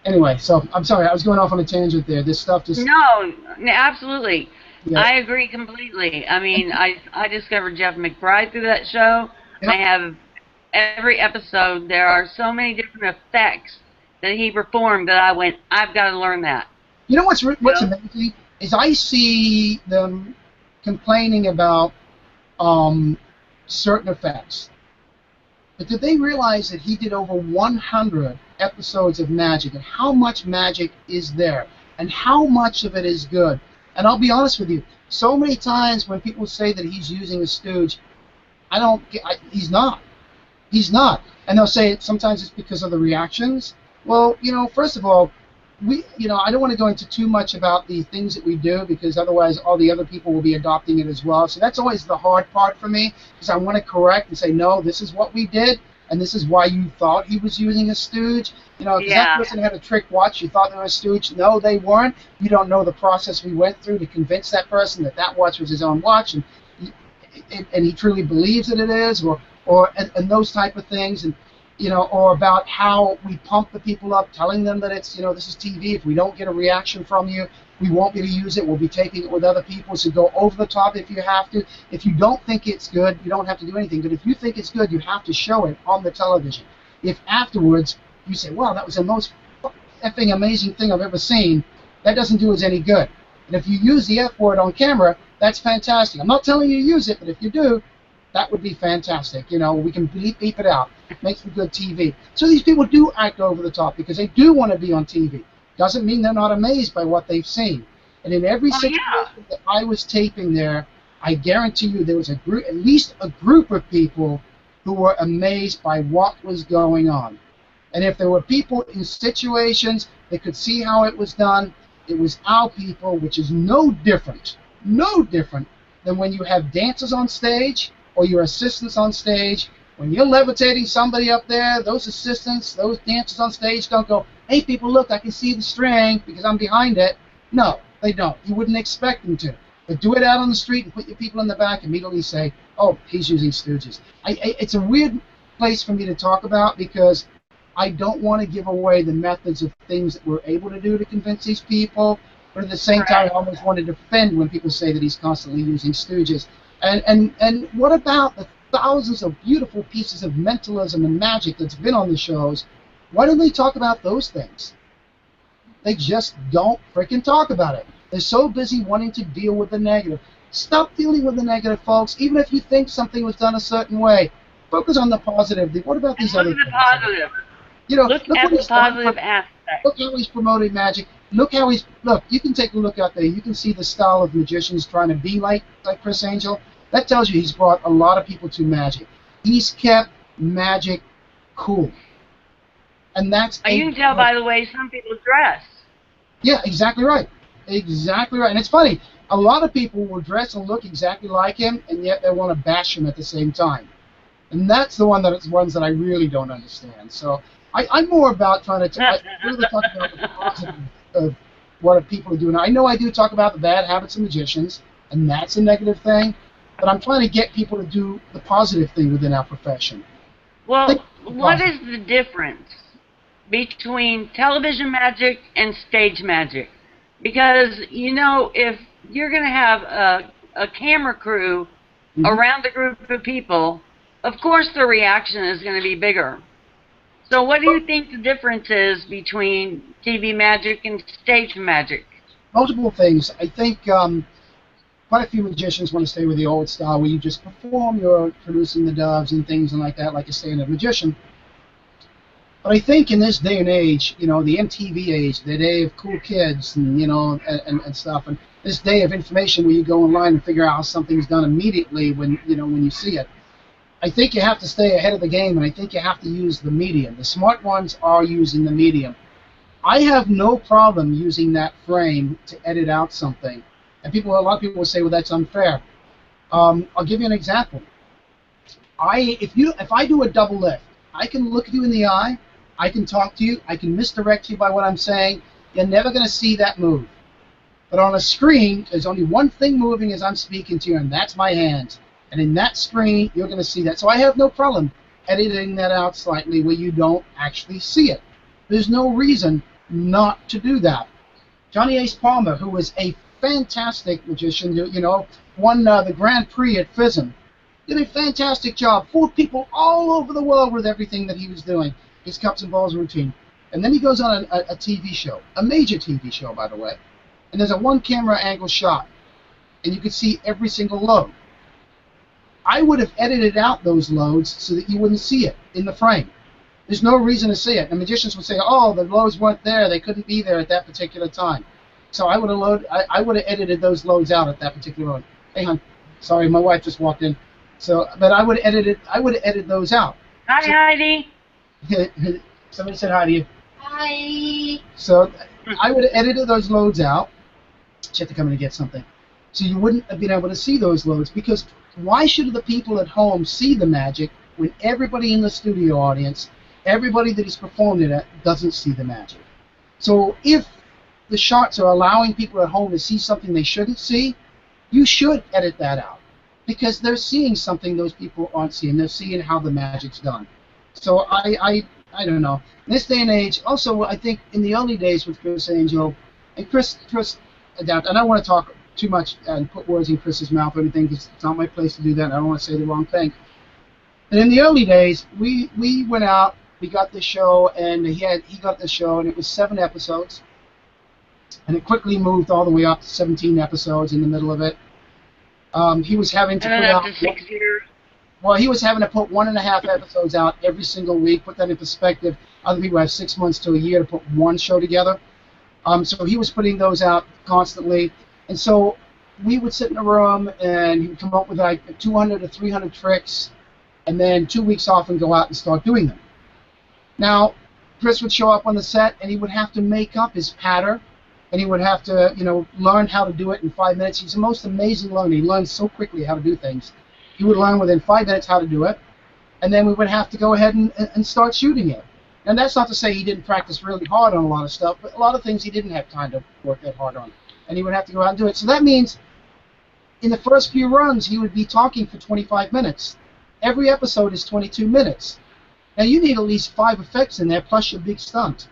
Anyway, so I'm sorry, I was going off on a tangent there. This stuff just... No, absolutely. Yeah. I agree completely. I mean, I discovered Jeff McBride through that show. Yep. I have every episode. There are so many different effects that he performed that I went, I've got to learn that. You know what's amazing is I see them complaining about certain effects. But did they realize that he did over 100 episodes of magic, and how much magic is there, and how much of it is good? And I'll be honest with you, so many times when people say that he's using a stooge, he's not. He's not. And they'll say sometimes it's because of the reactions. Well, first of all, I don't want to go into too much about the things that we do, because otherwise all the other people will be adopting it as well. So that's always the hard part for me, because I want to correct and say, no, this is what we did, and this is why you thought he was using a stooge. Because that person had a trick watch, you thought they were a stooge. No, they weren't. You don't know the process we went through to convince that person that that watch was his own watch, and he truly believes that it is, and those type of things, and or about how we pump the people up, telling them that it's, this is TV. If we don't get a reaction from you, we won't be able to use it. We'll be taping it with other people. So go over the top if you have to. If you don't think it's good, you don't have to do anything. But if you think it's good, you have to show it on the television. If afterwards you say, wow, that was the most effing amazing thing I've ever seen, that doesn't do us any good. And if you use the F word on camera, that's fantastic. I'm not telling you to use it, but if you do, that would be fantastic. We can beep it out. Make some good TV. So these people do act over the top because they do want to be on TV. Doesn't mean they're not amazed by what they've seen. And in every situation that I was taping there, I guarantee you there was at least a group of people who were amazed by what was going on. And if there were people in situations that could see how it was done, it was our people, which is no different than when you have dancers on stage or your assistants on stage. When you're levitating somebody up there, those assistants, those dancers on stage don't go, hey people, look, I can see the string because I'm behind it. No, they don't. You wouldn't expect them to. But do it out on the street and put your people in the back and immediately say, oh, he's using stooges. It's a weird place for me to talk about, because I don't want to give away the methods of things that we're able to do to convince these people, but at the same time, I almost want to defend when people say that he's constantly using stooges. And what about the thousands of beautiful pieces of mentalism and magic that's been on the shows? Why don't they talk about those things? They just don't freaking talk about it. They're so busy wanting to deal with the negative. Stop dealing with the negative, folks. Even if you think something was done a certain way, focus on the positive. What about these other things? Positive. Look at the positive aspect. Look how he's promoting magic. Look, you can take a look out there. You can see the style of magicians trying to be like Criss Angel. That tells you he's brought a lot of people to magic. He's kept magic cool. And that's... You can tell by the way some people dress. Yeah, exactly right. Exactly right. And it's funny, a lot of people will dress and look exactly like him, and yet they want to bash him at the same time. And that's the ones that I really don't understand. So I'm more about trying to really talk about the positive of what people are doing. I know I do talk about the bad habits of magicians, and that's a negative thing, but I'm trying to get people to do the positive thing within our profession. Well, Think the what process. is the difference between television magic and stage magic? Because, you know, if you're going to have a camera crew Mm-hmm. around a group of people, of course the reaction is going to be bigger. So what do you think the difference is between TV magic and stage magic? Multiple things. I think quite a few magicians want to stay with the old style where you just perform, you're producing the doves and things and like that, like a standard magician. But I think in this day and age, you know, the MTV age, the day of cool kids and, you know, and stuff, and this day of information where you go online and figure out how something's done immediately when, you know, when you see it. I think you have to stay ahead of the game, and I think you have to use the medium. The smart ones are using the medium. I have no problem using that frame to edit out something. And a lot of people will say, well, that's unfair. I'll give you an example. If I do a double lift, I can look you in the eye, I can talk to you, I can misdirect you by what I'm saying. You're never going to see that move. But on a screen, there's only one thing moving as I'm speaking to you, and that's my hands. And in that screen, you're going to see that. So I have no problem editing that out slightly where you don't actually see it. There's no reason not to do that. Johnny Ace Palmer, who was a fantastic magician, you know, won the Grand Prix at FISM, did a fantastic job. Fooled people all over the world with everything that he was doing, his cups and balls routine. And then he goes on a TV show, a major TV show, by the way. And there's a one-camera angle shot, and you could see every single load. I would have edited out those loads so that you wouldn't see it in the frame. There's no reason to see it. And magicians would say, oh, the loads weren't there. They couldn't be there at that particular time. So I would have edited those loads out at that particular moment. Hey, hon, sorry, my wife just walked in. So, but I would have edited those out. Hi, So, Heidi. somebody said hi to you. Hi. So I would have edited those loads out. She had to come in and get something. So you wouldn't have been able to see those loads, because why should the people at home see the magic when everybody in the studio audience, everybody that is performing it doesn't see the magic? So if the shots are allowing people at home to see something they shouldn't see, you should edit that out, because they're seeing something those people aren't seeing. They're seeing how the magic's done. So I don't know. In this day and age, also I think in the early days with Criss Angel, and Criss adapt. I don't want to talk too much and put words in Chris's mouth or anything, because it's not my place to do that. I don't want to say the wrong thing. And in the early days, we went out, we got the show, and he got the show, and it was 7 episodes, and it quickly moved all the way up to 17 episodes in the middle of it. He was having to And put then out. after 6 years. Well, he was having to put 1.5 episodes out every single week. Put that in perspective. Other people have 6 months to a year to put one show together. So he was putting those out constantly. And so we would sit in a room, and he would come up with like 200 to 300 tricks, and then 2 weeks off and go out and start doing them. Now, Criss would show up on the set, and he would have to make up his pattern, and he would have to, you know, learn how to do it in 5 minutes. He's the most amazing learner. He learns so quickly how to do things. He would learn within 5 minutes how to do it, and then we would have to go ahead and start shooting it. And that's not to say he didn't practice really hard on a lot of stuff, but a lot of things he didn't have time to work that hard on. And he would have to go out and do it. So that means in the first few runs, he would be talking for 25 minutes. Every episode is 22 minutes. Now, you need at least 5 effects in there, plus your big stunt.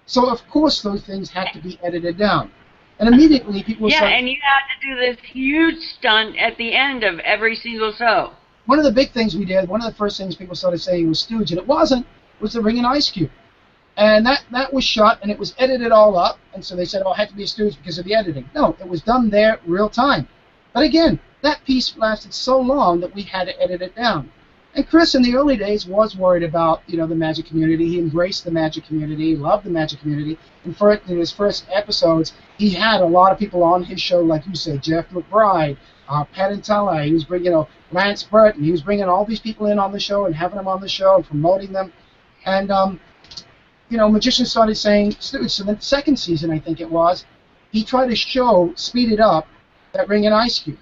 So, of course, those things had to be edited down. And immediately, people Yeah, start... and you had to do this huge stunt at the end of every single show. One of the big things we did, one of the first things people started saying was stooge, and it wasn't, was the ring and ice cube. And that was shot, and it was edited all up, and so they said, oh, it had to be a stooge because of the editing. No, it was done there real time. But again, that piece lasted so long that we had to edit it down. And Criss, in the early days, was worried about, you know, the magic community. He embraced the magic community, loved the magic community. And in his first episodes, he had a lot of people on his show, like you say, Jeff McBride, Pat Intella. He was bringing, you know, Lance Burton. He was bringing all these people in on the show and having them on the show and promoting them. And, you know, magicians started saying, so the second season, I think it was, he tried to speed it up, that ring and ice cube.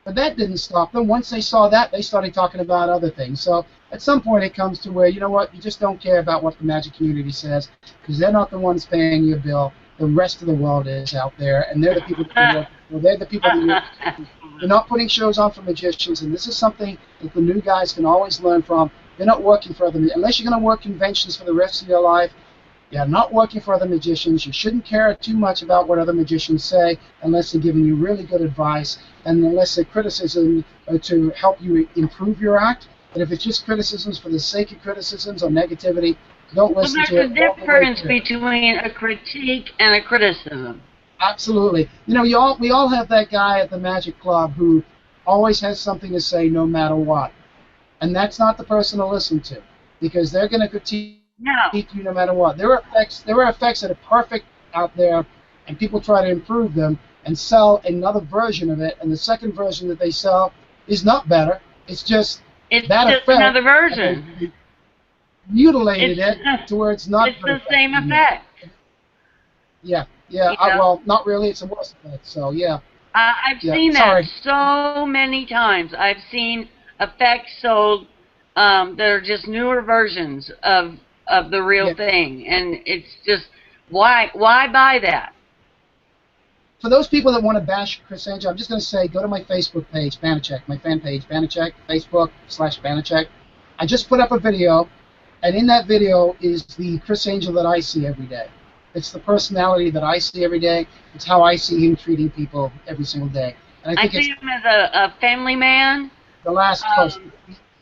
But that didn't stop them. Once they saw that, they started talking about other things. So at some point it comes to where, you know what, you just don't care about what the magic community says, because they're not the ones paying your bill. The rest of the world is out there, and they're the people that you work for. They're the people that you're not putting shows on for magicians, and this is something that the new guys can always learn from. You're not working for other, unless you're going to work conventions for the rest of your life. You're not working for other magicians. You shouldn't care too much about what other magicians say unless they're giving you really good advice and unless they're criticism to help you improve your act. But if it's just criticisms for the sake of criticisms or negativity, don't listen to it. There's a difference between a critique and a criticism. Absolutely. You know, we all have that guy at the Magic Club who always has something to say no matter what. And that's not the person to listen to because they're going to critique you no matter what. There are effects that are perfect out there, and people try to improve them and sell another version of it, and the second version that they sell is not better. It's just another version. Mutilated it to where it's not. It's the same effect. Yeah. Well, not really. It's a worse effect. So yeah. I've seen that so many times. I've seen effects sold that are just newer versions of the real thing, and it's just why buy that? For those people that want to bash Criss Angel, I'm just going to say go to my Facebook page, Banachek, my fan page, Banachek, Facebook/Banachek. I just put up a video, and in that video is the Criss Angel that I see every day. It's the personality that I see every day. It's how I see him treating people every single day. And I think see him as a family man. The last post,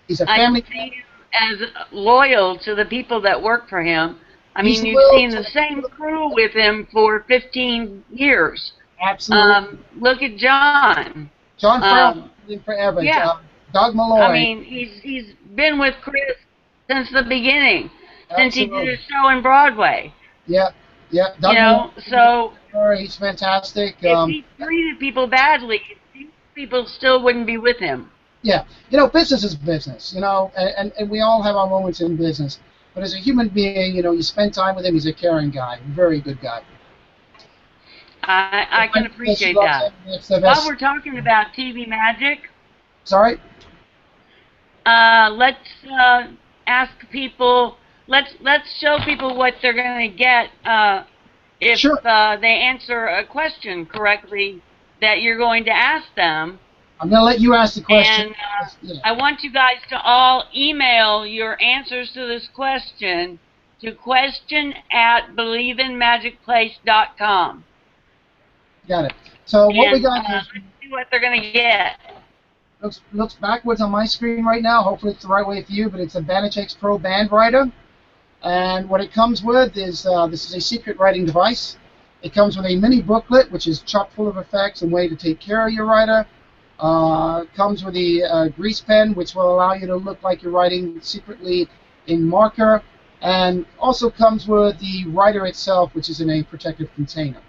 he's a family man. As loyal to the people that work for him. I mean, you've seen the same crew with him for 15 years. Absolutely. Look at John. John forever. Yeah. Doug Malloy. I mean, he's been with Criss since the beginning, since he did a show in Broadway. Yeah. Doug Malloy, he's fantastic. If he treated people badly, people still wouldn't be with him. Yeah, you know, business is business, you know, and we all have our moments in business. But as a human being, you know, you spend time with him, he's a caring guy, very good guy. I can appreciate that. While we're talking about TV magic, sorry? Let's ask people, let's show people what they're going to get if they answer a question correctly that you're going to ask them. I'm going to let you ask the question. And I want you guys to all email your answers to this question to question@believeinmagicplace.com. Got it. So what we got is... let's see what they're going to get. Looks backwards on my screen right now. Hopefully it's the right way for you, but it's a Banachek's Pro Band Writer. And what it comes with is, this is a secret writing device. It comes with a mini booklet, which is chock full of effects and way to take care of your writer. Comes with a grease pen, which will allow you to look like you're writing secretly in marker, and also comes with the writer itself, which is in a protective container.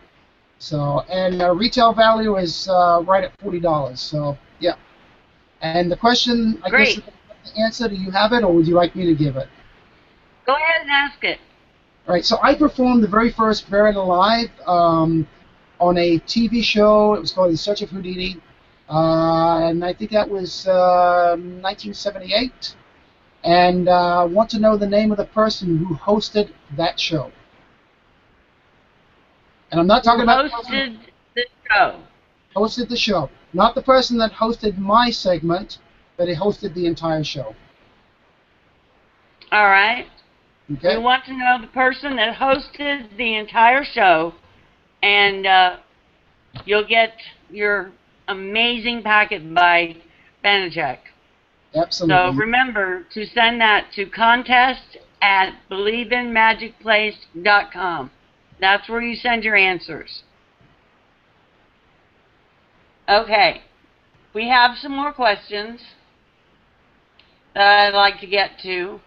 So, and retail value is right at $40. So, yeah. And the question, I guess, the answer, do you have it, or would you like me to give it? Go ahead and ask it. All right. So I performed the very first Buried Alive on a TV show. It was called In Search of Houdini. And I think that was 1978. And I want to know the name of the person who hosted that show. And I'm not talking about hosted the show. Hosted the show. Not the person that hosted my segment, but it hosted the entire show. All right. Okay. We want to know the person that hosted the entire show, and you'll get your amazing packet by Banachek. Absolutely. So remember to send that to contest@believeinmagicplace.com. That's where you send your answers. Okay. We have some more questions that I'd like to get to.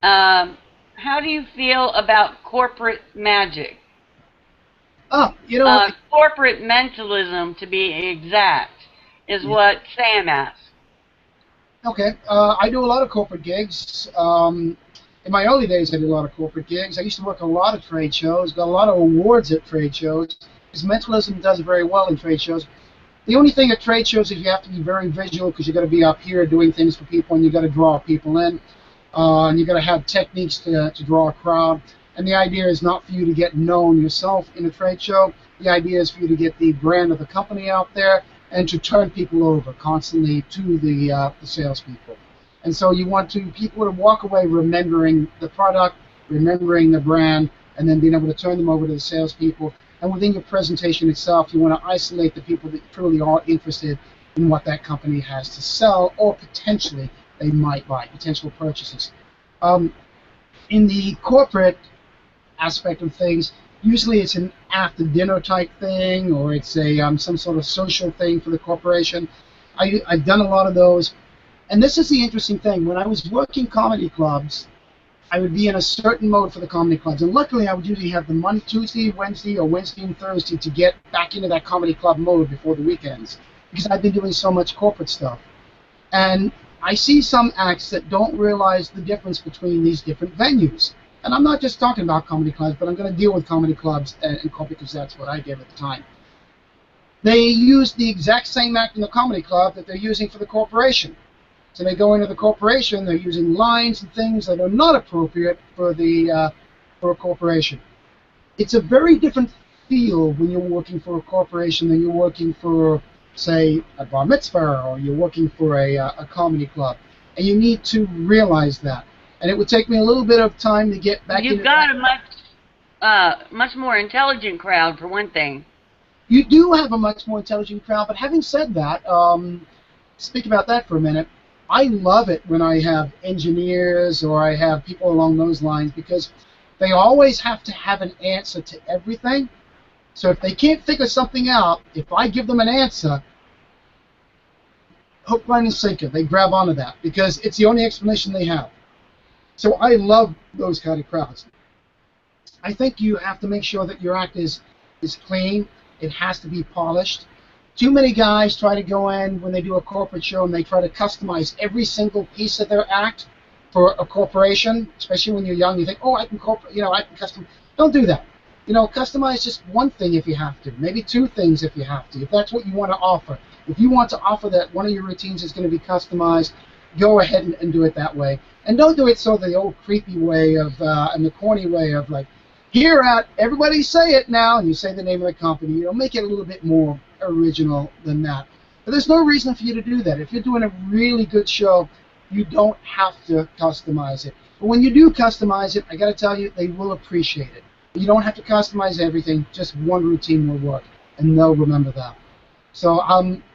How do you feel about corporate magic? Oh, you know, corporate mentalism, to be exact, is what Sam asked. Okay, I do a lot of corporate gigs. In my early days, I did a lot of corporate gigs. I used to work a lot of trade shows, got a lot of awards at trade shows, because mentalism does very well in trade shows. The only thing at trade shows is you have to be very visual, because you've got to be up here doing things for people, and you've got to draw people in. And you've got to have techniques to draw a crowd. And the idea is not for you to get known yourself in a trade show. The idea is for you to get the brand of the company out there and to turn people over constantly to the salespeople. And so you want people to walk away remembering the product, remembering the brand, and then being able to turn them over to the salespeople. And within your presentation itself, you want to isolate the people that truly are interested in what that company has to sell, or potentially they might buy, potential purchases. In the corporate aspect of things, usually it's an after-dinner type thing, or it's a some sort of social thing for the corporation. I've done a lot of those. And this is the interesting thing. When I was working comedy clubs, I would be in a certain mode for the comedy clubs. And luckily, I would usually have the Monday, Tuesday, Wednesday, or Wednesday and Thursday to get back into that comedy club mode before the weekends, because I've been doing so much corporate stuff. And I see some acts that don't realize the difference between these different venues. And I'm not just talking about comedy clubs, but I'm going to deal with comedy clubs and corporate because that's what I did at the time. They use the exact same act in the comedy club that they're using for the corporation. So they go into the corporation, they're using lines and things that are not appropriate for a corporation. It's a very different feel when you're working for a corporation than you're working for, say, a bar mitzvah, or you're working for a comedy club. And you need to realize that. And it would take me a little bit of time to get back into that. You've got a much more intelligent crowd, for one thing. You do have a much more intelligent crowd, but having said that, speak about that for a minute. I love it when I have engineers or I have people along those lines, because they always have to have an answer to everything. So if they can't figure something out, if I give them an answer, hook, line, and sinker, they grab onto that because it's the only explanation they have. So I love those kind of crowds. I think you have to make sure that your act is clean. It has to be polished. Too many guys try to go in when they do a corporate show and they try to customize every single piece of their act for a corporation, especially when you're young. You think, oh, I can custom. Don't do that. Customize just one thing if you have to, maybe two things if you have to, if that's what you want to offer. If you want to offer that one of your routines is going to be customized, go ahead and do it that way. And don't do it so the old creepy way of, and the corny way of like, here at everybody say it now, and you say the name of the company. Make it a little bit more original than that. But there's no reason for you to do that. If you're doing a really good show, you don't have to customize it. But when you do customize it, I got to tell you, they will appreciate it. You don't have to customize everything. Just one routine will work, and they'll remember that. So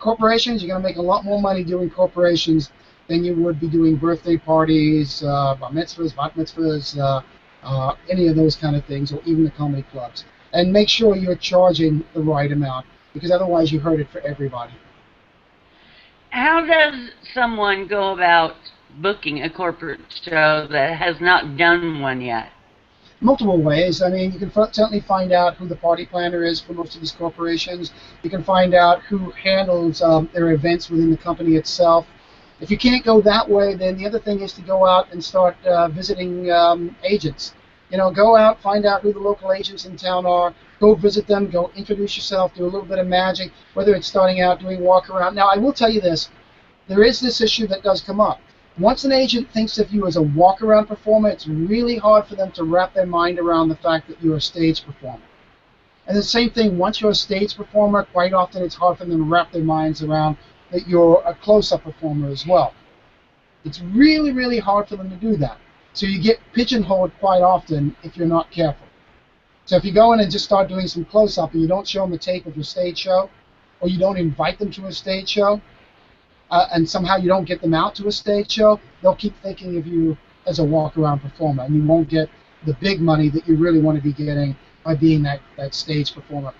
corporations, you're going to make a lot more money doing corporations than you would be doing birthday parties, bar mitzvahs, bat mitzvahs, any of those kind of things, or even the comedy clubs. And make sure you're charging the right amount, because otherwise you hurt it for everybody. How does someone go about booking a corporate show that has not done one yet? Multiple ways. I mean, you can certainly find out who the party planner is for most of these corporations. You can find out who handles their events within the company itself. If you can't go that way, then the other thing is to go out and start visiting agents. Go out, find out who the local agents in town are, go visit them, go introduce yourself, do a little bit of magic, whether it's starting out doing walk around. Now, I will tell you this, there is this issue that does come up. Once an agent thinks of you as a walk around performer, it's really hard for them to wrap their mind around the fact that you're a stage performer. And the same thing, once you're a stage performer, quite often it's hard for them to wrap their minds around that you're a close-up performer as well. It's really, really hard for them to do that. So you get pigeonholed quite often if you're not careful. So if you go in and just start doing some close-up and you don't show them the tape of your stage show, or you don't invite them to a stage show, and somehow you don't get them out to a stage show, they'll keep thinking of you as a walk-around performer, and you won't get the big money that you really want to be getting by being that stage performer.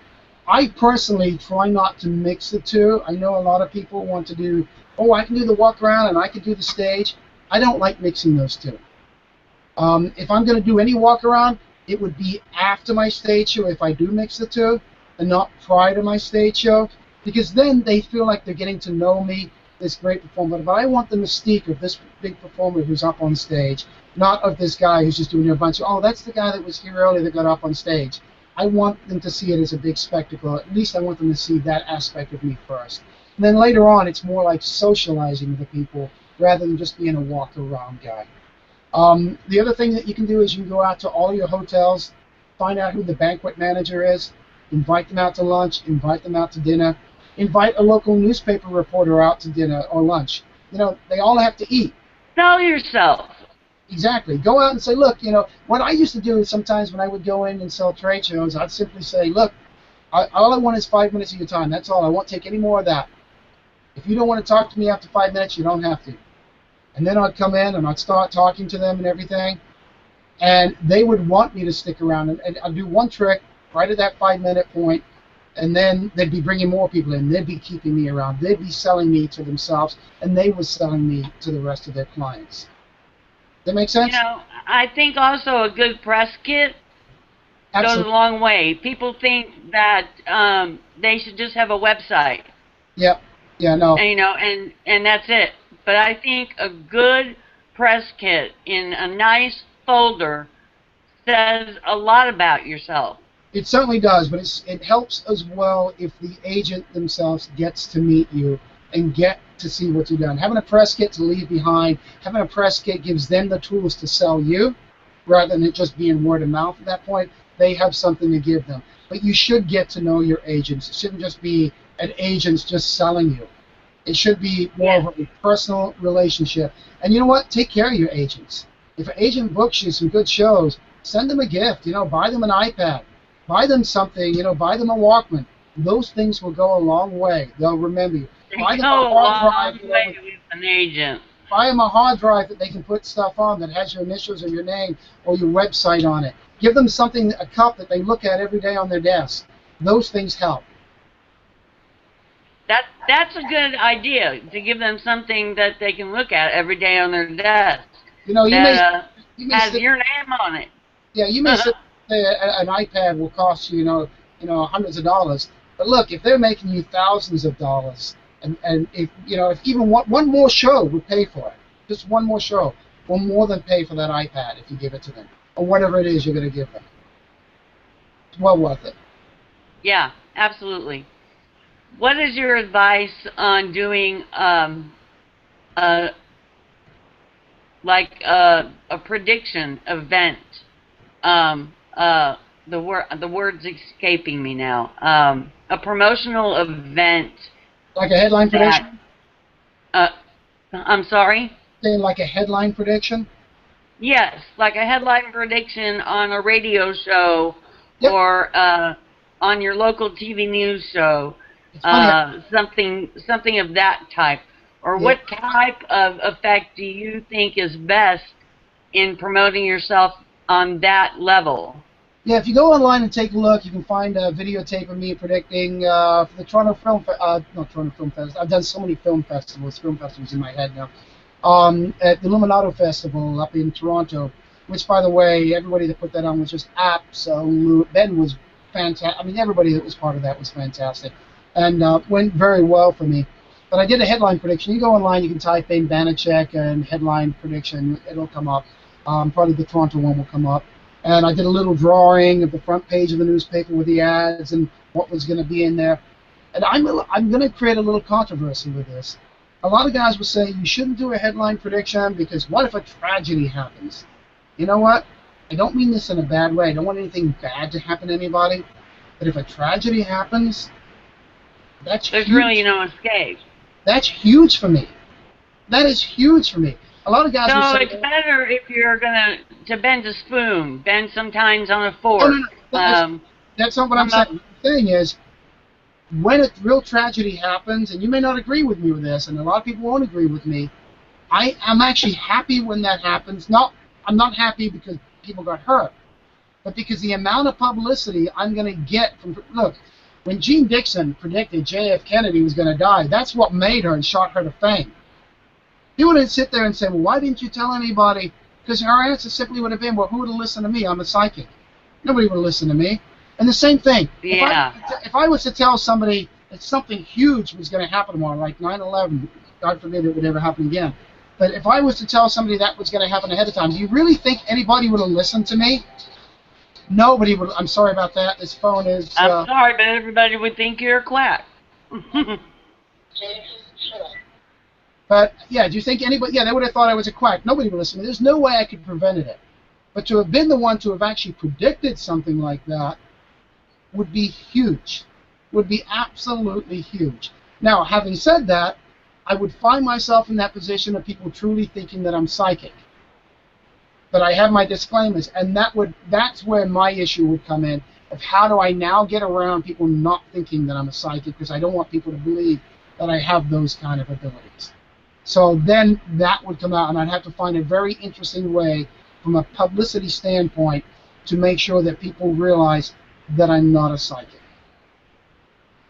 I personally try not to mix the two. I know a lot of people want to do, oh, I can do the walk-around and I can do the stage. I don't like mixing those two. If I'm going to do any walk-around, it would be after my stage show if I do mix the two, and not prior to my stage show, because then they feel like they're getting to know me, this great performer. But I want the mystique of this big performer who's up on stage, not of this guy who's just doing a bunch of, oh, that's the guy that was here earlier that got up on stage. I want them to see it as a big spectacle. At least I want them to see that aspect of me first. And then later on, it's more like socializing with the people rather than just being a walk-around guy. The other thing that you can do is you can go out to all your hotels, find out who the banquet manager is, invite them out to lunch, invite them out to dinner. Invite a local newspaper reporter out to dinner or lunch. You know, they all have to eat. Sell yourself. Exactly. Go out and say, look, you know, what I used to do is sometimes when I would go in and sell trade shows, I'd simply say, look, all I want is 5 minutes of your time. That's all. I won't take any more of that. If you don't want to talk to me after 5 minutes, you don't have to. And then I'd come in and I'd start talking to them and everything. And they would want me to stick around. And I'd do one trick right at that 5 minute point, and then they'd be bringing more people in. They'd be keeping me around. They'd be selling me to themselves, and they were selling me to the rest of their clients. That make sense? You know, I think also a good press kit goes a long way. People think that they should just have a website. Yep. Yeah, no. And, you know, and that's it. But I think a good press kit in a nice folder says a lot about yourself. It certainly does, but it helps as well if the agent themselves gets to meet you and get to see what you've done. Having a press kit to leave behind, having a press kit gives them the tools to sell you, rather than it just being word of mouth at that point. They have something to give them. But you should get to know your agents. It shouldn't just be an agent's just selling you. It should be more of a personal relationship. And you know what? Take care of your agents. If an agent books you some good shows, send them a gift. You know, buy them an iPad. Buy them something. You know, buy them a Walkman. Those things will go a long way. They'll remember you. Buy them a hard drive. You know, with an agent. Buy them a hard drive that they can put stuff on that has your initials or your name or your website on it. Give them something, a cup that they look at every day on their desk. Those things help. That's a good idea, to give them something that they can look at every day on their desk. You know, you may has your name on it. Yeah, you may say an iPad will cost you, you know, hundreds of dollars. But look, if they're making you thousands of dollars, and if you know, if even one more show would pay for it, just one more show will more than pay for that iPad if you give it to them, or whatever it is you're going to give them. It's well worth it. Yeah, absolutely. What is your advice on doing like a prediction event? The word's escaping me now. A promotional event. Like a headline prediction? I'm sorry? Saying like a headline prediction? Yes, like a headline prediction on a radio show, yep. Or on your local TV news show. Something of that type. Or yep. What type of effect do you think is best in promoting yourself on that level? Yeah, if you go online and take a look, you can find a videotape of me predicting for the Toronto Film Festival. I've done so many film festivals in my head now. At the Illuminato Festival up in Toronto, which, by the way, everybody that put that on was just absolute. Ben was fantastic. I mean, everybody that was part of that was fantastic. And went very well for me. But I did a headline prediction. You go online, you can type in Banachek and headline prediction. It'll come up. Probably the Toronto one will come up. And I did a little drawing of the front page of the newspaper with the ads and what was going to be in there. And I'm going to create a little controversy with this. A lot of guys will say you shouldn't do a headline prediction because what if a tragedy happens? You know what? I don't mean this in a bad way. I don't want anything bad to happen to anybody. But if a tragedy happens, that's There's huge. really no escape. That's huge for me. That is huge for me. A lot of guys will say, it's better if you're going to bend a spoon, bend sometimes on a fork. No. That's not what I'm saying. The thing is, when a real tragedy happens, and you may not agree with me with this, and a lot of people won't agree with me, I'm actually happy when that happens. I'm not happy because people got hurt, but because the amount of publicity I'm going to get from, look, when Jean Dixon predicted J.F. Kennedy was going to die, that's what made her and shot her to fame. He wouldn't sit there and say, well, why didn't you tell anybody? Because her answer simply would have been, well, who would have listened to me? I'm a psychic. Nobody would have listened to me. And the same thing. Yeah. If I was to tell somebody that something huge was going to happen tomorrow, like 9/11, God forbid it would ever happen again. But if I was to tell somebody that was going to happen ahead of time, do you really think anybody would have listened to me? Nobody would. I'm sorry about that. This phone is... I'm sorry, but everybody would think you're a quack. But, yeah, do you think anybody... Yeah, they would have thought I was a quack. Nobody would listen to me. There's no way I could have prevented it. But to have been the one to have actually predicted something like that would be huge. would be absolutely huge. Now, having said that, I would find myself in that position of people truly thinking that I'm psychic. But I have my disclaimers, and that's where my issue would come in, of how do I now get around people not thinking that I'm a psychic, because I don't want people to believe that I have those kind of abilities. So then that would come out, and I'd have to find a very interesting way from a publicity standpoint to make sure that people realize that I'm not a psychic.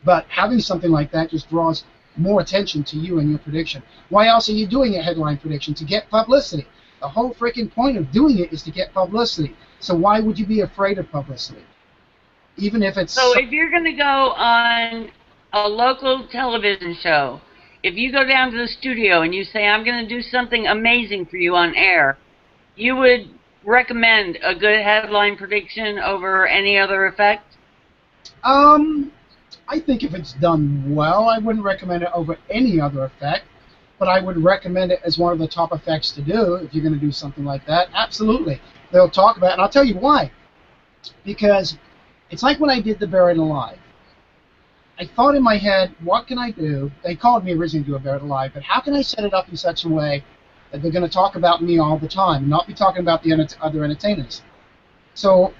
But having something like that just draws more attention to you and your prediction. Why else are you doing a headline prediction? To get publicity. The whole freaking point of doing it is to get publicity. So why would you be afraid of publicity? Even if it's... So if you're going to go on a local television show, if you go down to the studio and you say, I'm going to do something amazing for you on air, you would recommend a good headline prediction over any other effect? I think if it's done well, I wouldn't recommend it over any other effect, but I would recommend it as one of the top effects to do if you're going to do something like that. Absolutely. They'll talk about it, and I'll tell you why. Because it's like when I did the Buried Alive. I thought in my head, what can I do? They called me originally to do a Buried Alive, but how can I set it up in such a way that they're going to talk about me all the time, not be talking about the other entertainers? So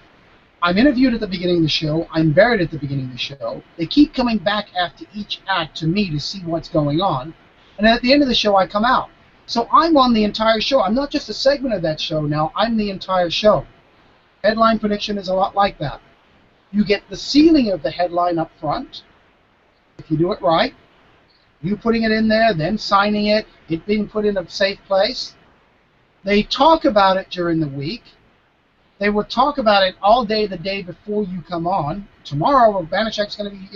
I'm interviewed at the beginning of the show. I'm buried at the beginning of the show. They keep coming back after each act to me to see what's going on. And at the end of the show, I come out. So I'm on the entire show. I'm not just a segment of that show now. I'm the entire show. Headline prediction is a lot like that. You get the ceiling of the headline up front, if you do it right. You putting it in there, then signing it, it being put in a safe place. They talk about it during the week. They will talk about it all day the day before you come on. Tomorrow, Banachek's going to be,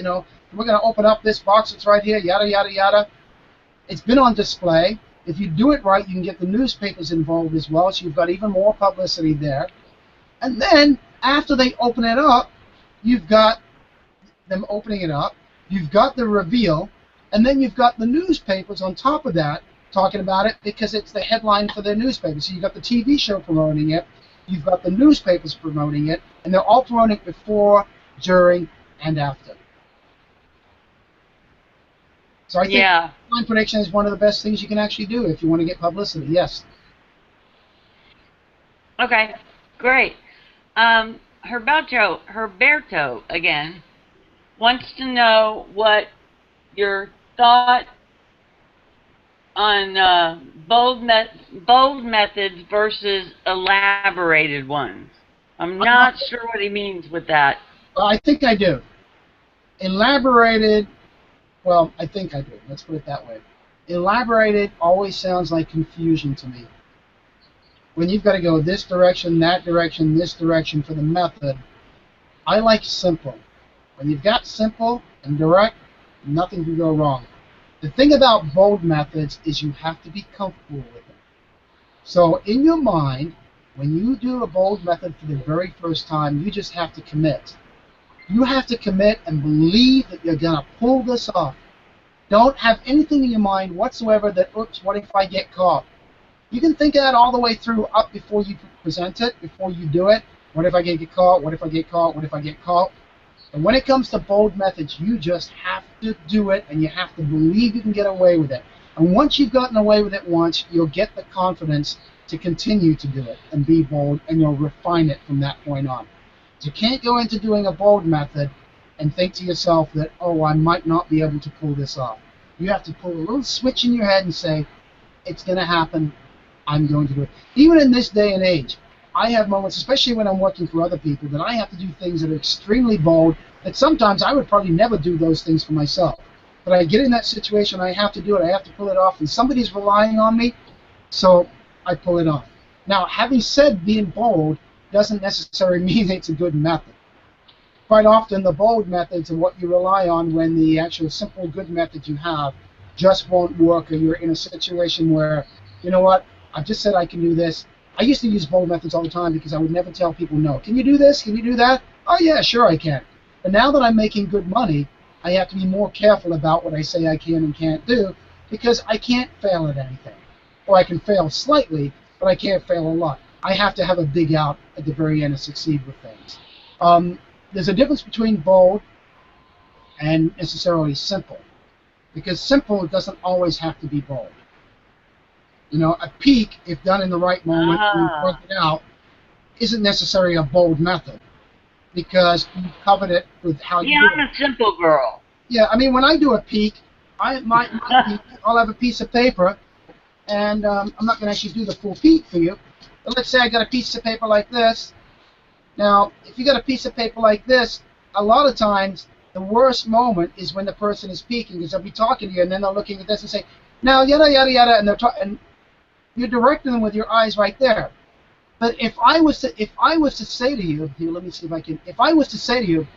we're going to open up this box that's right here, yada, yada, yada. It's been on display. If you do it right, you can get the newspapers involved as well, so you've got even more publicity there. And then, after they open it up, you've got them opening it up, you've got the reveal, and then you've got the newspapers on top of that talking about it because it's the headline for their newspaper. So you've got the TV show promoting it, you've got the newspapers promoting it, and they're all promoting it before, during, and after. So I think headline prediction is one of the best things you can actually do if you want to get publicity, yes. Okay, great. Herberto, again, wants to know what your thought on bold methods versus elaborated ones. I'm not sure what he means with that. Well, I think I do. Elaborated, well, I think I do. Let's put it that way. Elaborated always sounds like confusion to me. When you've got to go this direction, that direction, this direction for the method, I like simple. When you've got simple and direct, nothing can go wrong. The thing about bold methods is you have to be comfortable with them. So in your mind, when you do a bold method for the very first time, you just have to commit. You have to commit and believe that you're going to pull this off. Don't have anything in your mind whatsoever that, oops, what if I get caught? You can think of that all the way through up before you present it, before you do it. What if I get caught? What if I get caught? What if I get caught? And when it comes to bold methods, you just have to do it, and you have to believe you can get away with it. And once you've gotten away with it once, you'll get the confidence to continue to do it and be bold, and you'll refine it from that point on. You can't go into doing a bold method and think to yourself that, oh, I might not be able to pull this off. You have to pull a little switch in your head and say, it's going to happen. I'm going to do it. Even in this day and age, I have moments, especially when I'm working for other people, that I have to do things that are extremely bold, that sometimes I would probably never do those things for myself. But I get in that situation, I have to do it, I have to pull it off, and somebody's relying on me, so I pull it off. Now, having said being bold doesn't necessarily mean it's a good method. Quite often, the bold methods are what you rely on when the actual simple good method you have just won't work, or you're in a situation where, you know what, I've just said I can do this. I used to use bold methods all the time because I would never tell people no. Can you do this? Can you do that? Oh, yeah, sure I can. But now that I'm making good money, I have to be more careful about what I say I can and can't do because I can't fail at anything. Or I can fail slightly, but I can't fail a lot. I have to have a big out at the very end to succeed with things. There's a difference between bold and necessarily simple. Because simple doesn't always have to be bold. You know, a peek, if done in the right moment and work it out, isn't necessarily a bold method because you covered it with how you do it. I'm a simple girl. Yeah, I mean, when I do a peek, my peek, I'll have a piece of paper, and I'm not going to actually do the full peek for you. But let's say I got a piece of paper like this. Now, if you got a piece of paper like this, a lot of times the worst moment is when the person is peeking, because they'll be talking to you, and then they're looking at this and say, now, yada, yada, yada, and and you're directing them with your eyes right there. But if I was to say to you, here, let me see if I can. If I was to say to you,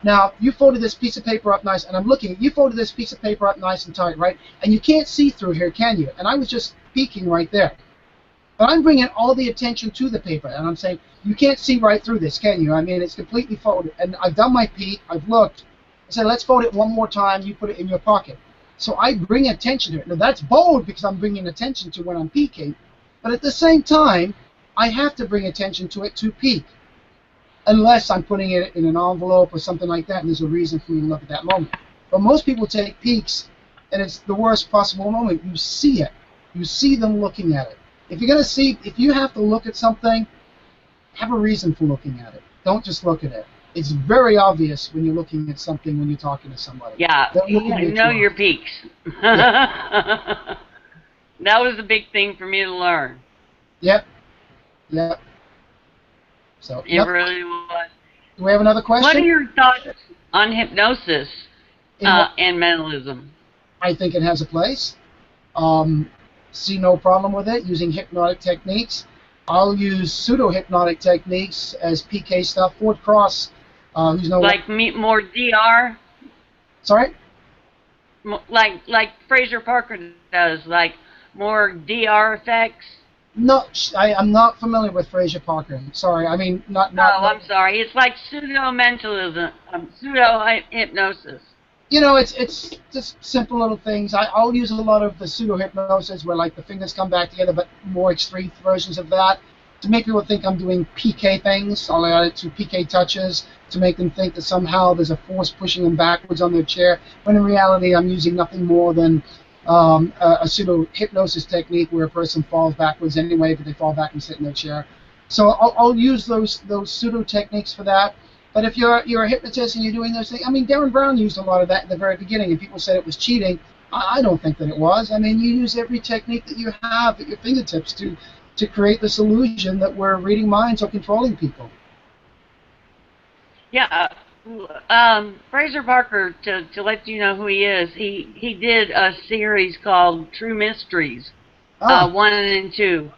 now you folded this piece of paper up nice, and I'm looking. You folded this piece of paper up nice and tight, right? And you can't see through here, can you? And I was just peeking right there. But I'm bringing all the attention to the paper, and I'm saying you can't see right through this, can you? I mean, it's completely folded. And I've done my peek. I've looked. I said, let's fold it one more time. You put it in your pocket. So I bring attention to it. Now that's bold because I'm bringing attention to when I'm peeking. But at the same time, I have to bring attention to it to peek, unless I'm putting it in an envelope or something like that, and there's a reason for me to look at that moment. But most people take peeks, and it's the worst possible moment. You see it. You see them looking at it. If you're gonna see, if you have to look at something, have a reason for looking at it. Don't just look at it. It's very obvious when you're looking at something when you're talking to somebody. Yeah, know your peaks. Yeah. That was a big thing for me to learn. Yep. Yep. So It really was. Do we have another question? What are your thoughts on hypnosis and mentalism? I think it has a place. See no problem with it using hypnotic techniques. I'll use pseudo-hypnotic techniques as PK stuff. Ford Cross, who's no like more DR. Sorry. Like Fraser Parker does, like more DR effects. No, I'm not familiar with Fraser Parker. Sorry, I mean not. Oh, I'm sorry. It's like pseudo-mentalism, pseudo-hypnosis. You know, it's just simple little things. I'll use a lot of the pseudo-hypnosis where like the fingers come back together, but more extreme versions of that to make people think I'm doing PK things. I'll add it to PK touches to make them think that somehow there's a force pushing them backwards on their chair, when in reality I'm using nothing more than a pseudo-hypnosis technique where a person falls backwards anyway, but they fall back and sit in their chair. So I'll use those pseudo-techniques for that. But if you're a hypnotist and you're doing those things, I mean, Darren Brown used a lot of that at the very beginning, and people said it was cheating. I don't think that it was. I mean, you use every technique that you have at your fingertips to create this illusion that we're reading minds or controlling people. Yeah. Fraser Parker, to let you know who he is, he did a series called True Mysteries, 1 and 2,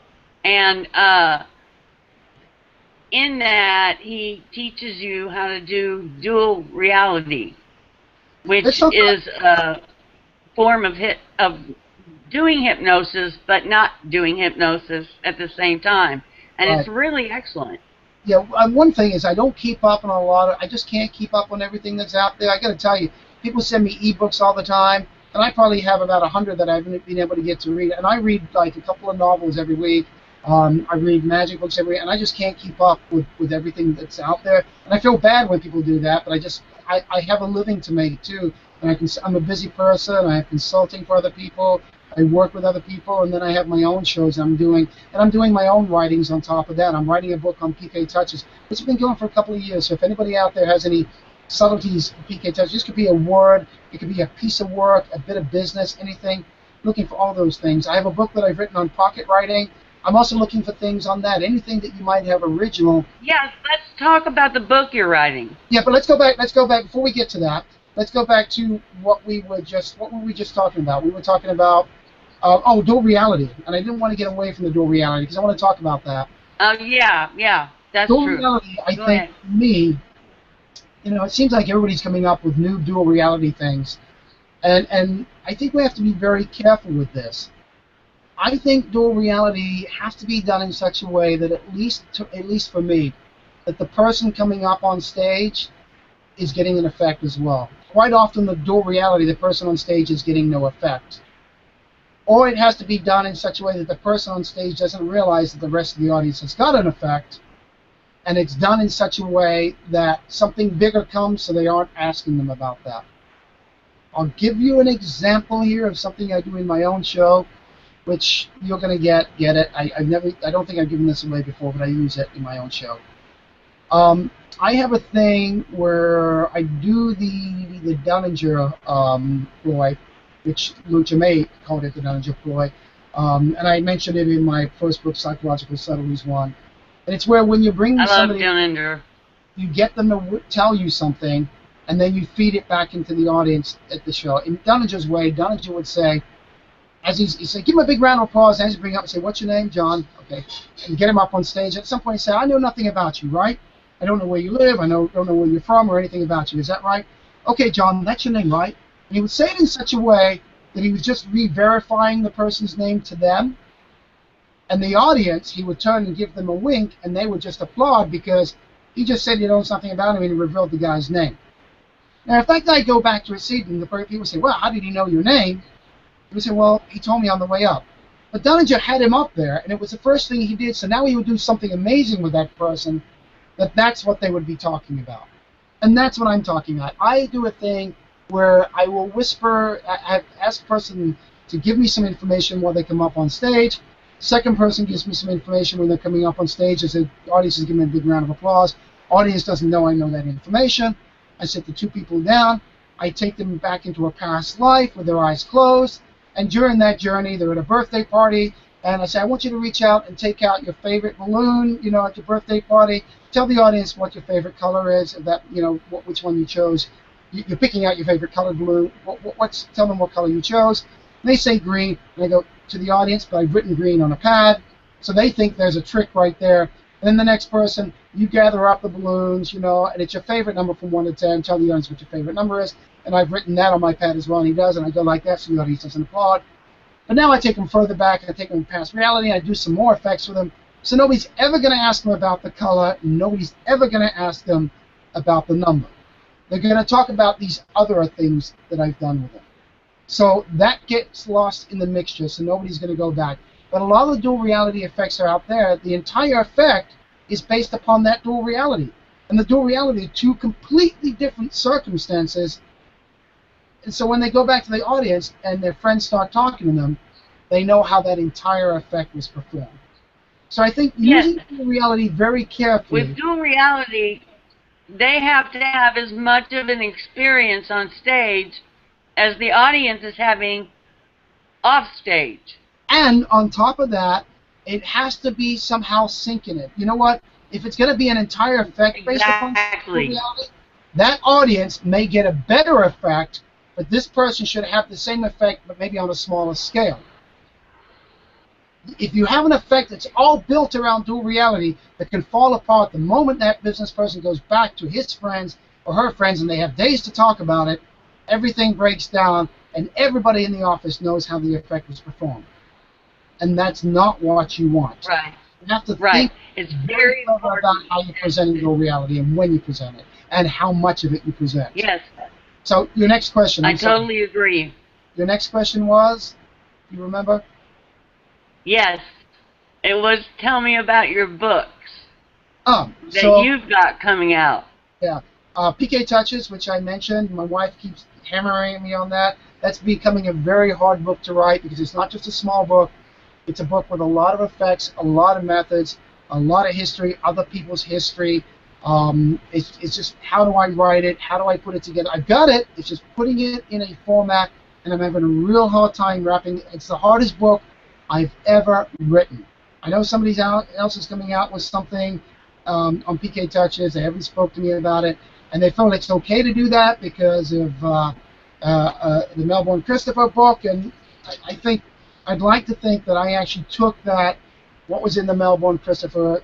and in that he teaches you how to do dual reality, which is a form of doing hypnosis but not doing hypnosis at the same time, and It's really excellent. Yeah, one thing is I don't keep up on a lot of. I just can't keep up on everything that's out there. I got to tell you, people send me ebooks all the time, and I probably have about 100 that I haven't been able to get to read. And I read like a couple of novels every week. I read magic books every week, and I just can't keep up with everything that's out there. And I feel bad when people do that, but I have a living to make too, and I'm a busy person. I have consulting for other people. I work with other people, and then I have my own shows I'm doing, and I'm doing my own writings on top of that. I'm writing a book on PK touches. It's been going for a couple of years, so if anybody out there has any subtleties of PK touches, this could be a word, it could be a piece of work, a bit of business, anything, looking for all those things. I have a book that I've written on pocket writing. I'm also looking for things on that, anything that you might have original. Yes, let's talk about the book you're writing. Yeah, but let's go back before we get to that. Let's go back to what we were just talking about. We were talking about dual reality, and I didn't want to get away from the dual reality because I want to talk about that. Oh yeah, that's dual true. Dual reality, I think, for me, you know, it seems like everybody's coming up with new dual reality things, and I think we have to be very careful with this. I think dual reality has to be done in such a way that at least for me, that the person coming up on stage is getting an effect as well. Quite often the dual reality, the person on stage is getting no effect. Or it has to be done in such a way that the person on stage doesn't realize that the rest of the audience has got an effect, and it's done in such a way that something bigger comes so they aren't asking them about that. I'll give you an example here of something I do in my own show, which you're gonna get it. I don't think I've given this away before, but I use it in my own show. I have a thing where I do the Dunninger ploy, which Lucha May called it the Dunninger ploy, and I mentioned it in my first book, Psychological Subtleties 1. And it's where when you bring somebody, Dunninger. You get them to tell you something, and then you feed it back into the audience at the show. In Dunninger's way, Dunninger would say, as he'd say, give him a big round of applause, and he'd bring up and say, what's your name? John. Okay. And get him up on stage. At some point, he'd say, I know nothing about you, right? I don't know where you live. I don't know where you're from or anything about you. Is that right? Okay, John, that's your name, right? And he would say it in such a way that he was just re-verifying the person's name to them. And the audience, he would turn and give them a wink, and they would just applaud because he just said you know something about him and he revealed the guy's name. Now, if that guy go back to his seat and the people say, well, how did he know your name? He would say, well, he told me on the way up. But Dunninger had him up there, and it was the first thing he did, so now he would do something amazing with that person, that's what they would be talking about. And that's what I'm talking about. I do a thing where I will whisper, ask a person to give me some information while they come up on stage. Second person gives me some information when they're coming up on stage as the audience is giving a big round of applause. Audience doesn't know I know that information. I sit the two people down. I take them back into a past life with their eyes closed. And during that journey, they're at a birthday party. And I say, I want you to reach out and take out your favorite balloon, you know, at your birthday party. Tell the audience what your favorite color is, that, you know, which one you chose. You're picking out your favorite colored balloon. Tell them what color you chose. And they say green. And I go to the audience, but I've written green on a pad. So they think there's a trick right there. And then the next person, you gather up the balloons, you know, and it's your favorite number from 1 to 10. Tell the audience what your favorite number is. And I've written that on my pad as well, and he does, and I go like that so the audience doesn't applaud. But now I take them further back, and I take them past reality, and I do some more effects with them. So nobody's ever going to ask them about the color, and nobody's ever going to ask them about the number. They're going to talk about these other things that I've done with them. So that gets lost in the mixture, so nobody's going to go back. But a lot of the dual reality effects are out there. The entire effect is based upon that dual reality. And the dual reality are two completely different circumstances. And so when they go back to the audience and their friends start talking to them, they know how that entire effect was performed. So I think using dual reality very carefully. With dual reality, they have to have as much of an experience on stage as the audience is having off stage. And on top of that, it has to be somehow syncing it. You know what? If it's going to be an entire effect based upon reality, that audience may get a better effect, but this person should have the same effect, but maybe on a smaller scale. If you have an effect that's all built around dual reality that can fall apart the moment that business person goes back to his friends or her friends and they have days to talk about it, everything breaks down and everybody in the office knows how the effect was performed. And that's not what you want. Right. You have to think it's very important about how you present dual reality and when you present it and how much of it you present. Yes. So your next question. I totally agree. Your next question was, you remember? Yes. It was tell me about your books that you've got coming out. Yeah. PK Touches, which I mentioned, my wife keeps hammering me on that. That's becoming a very hard book to write because it's not just a small book. It's a book with a lot of effects, a lot of methods, a lot of history, other people's history. It's just how do I write it? How do I put it together? I've got it. It's just putting it in a format, and I'm having a real hard time wrapping it. It's the hardest book I've ever written. I know somebody else is coming out with something on PK Touches. They haven't spoke to me about it, and they felt it's okay to do that because of the Melbourne Christopher book, and I'd like to think that I actually took that, what was in the Melbourne Christopher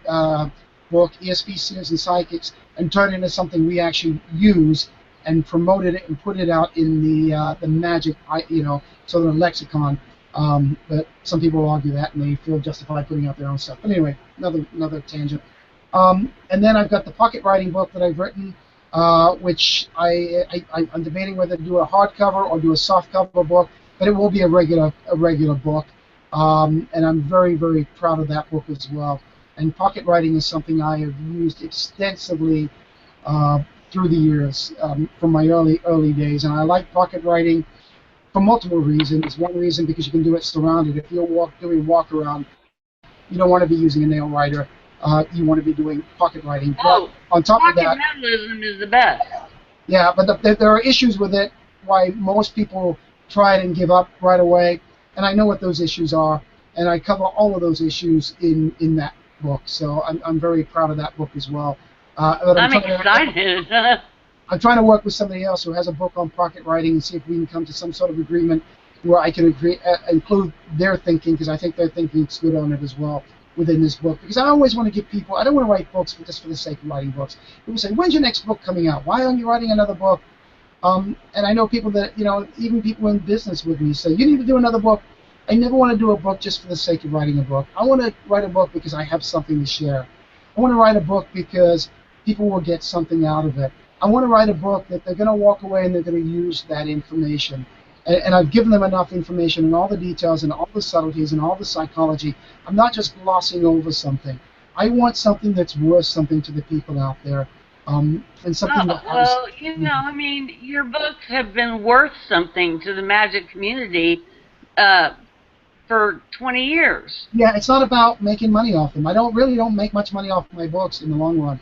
book, ESP Seers and Psychics, and turned it into something we actually use and promoted it and put it out in the magic, sort of lexicon. But some people argue that and they feel justified putting out their own stuff. But anyway, another tangent. And then I've got the pocket writing book that I've written, which I'm debating whether to do a hardcover or do a softcover book, but it will be a regular book. And I'm very, very proud of that book as well. And pocket writing is something I have used extensively through the years from my early days, and I like pocket writing for multiple reasons. One reason because you can do it surrounded. If you're doing walk around, you don't want to be using a nail writer. You want to be doing pocket writing. But Oh, on top of pocket that, mentalism is the best. yeah, but there are issues with it. Why most people try it and give up right away, and I know what those issues are, and I cover all of those issues in that book. So I'm very proud of that book as well. But I'm excited. I'm trying to work with somebody else who has a book on pocket writing and see if we can come to some sort of agreement where I can include their thinking, because I think their thinking is good on it as well within this book. Because I always want to give people, I don't want to write books just for the sake of writing books. People say, when's your next book coming out? Why aren't you writing another book? And I know people that, even people in business with me say, you need to do another book. I never want to do a book just for the sake of writing a book. I want to write a book because I have something to share. I want to write a book because people will get something out of it. I want to write a book that they're going to walk away and they're going to use that information. And I've given them enough information and all the details and all the subtleties and all the psychology. I'm not just glossing over something. I want something that's worth something to the people out there. And something that has, well, I mean, your books have been worth something to the magic community for 20 years. Yeah, it's not about making money off them. I don't make much money off my books in the long run.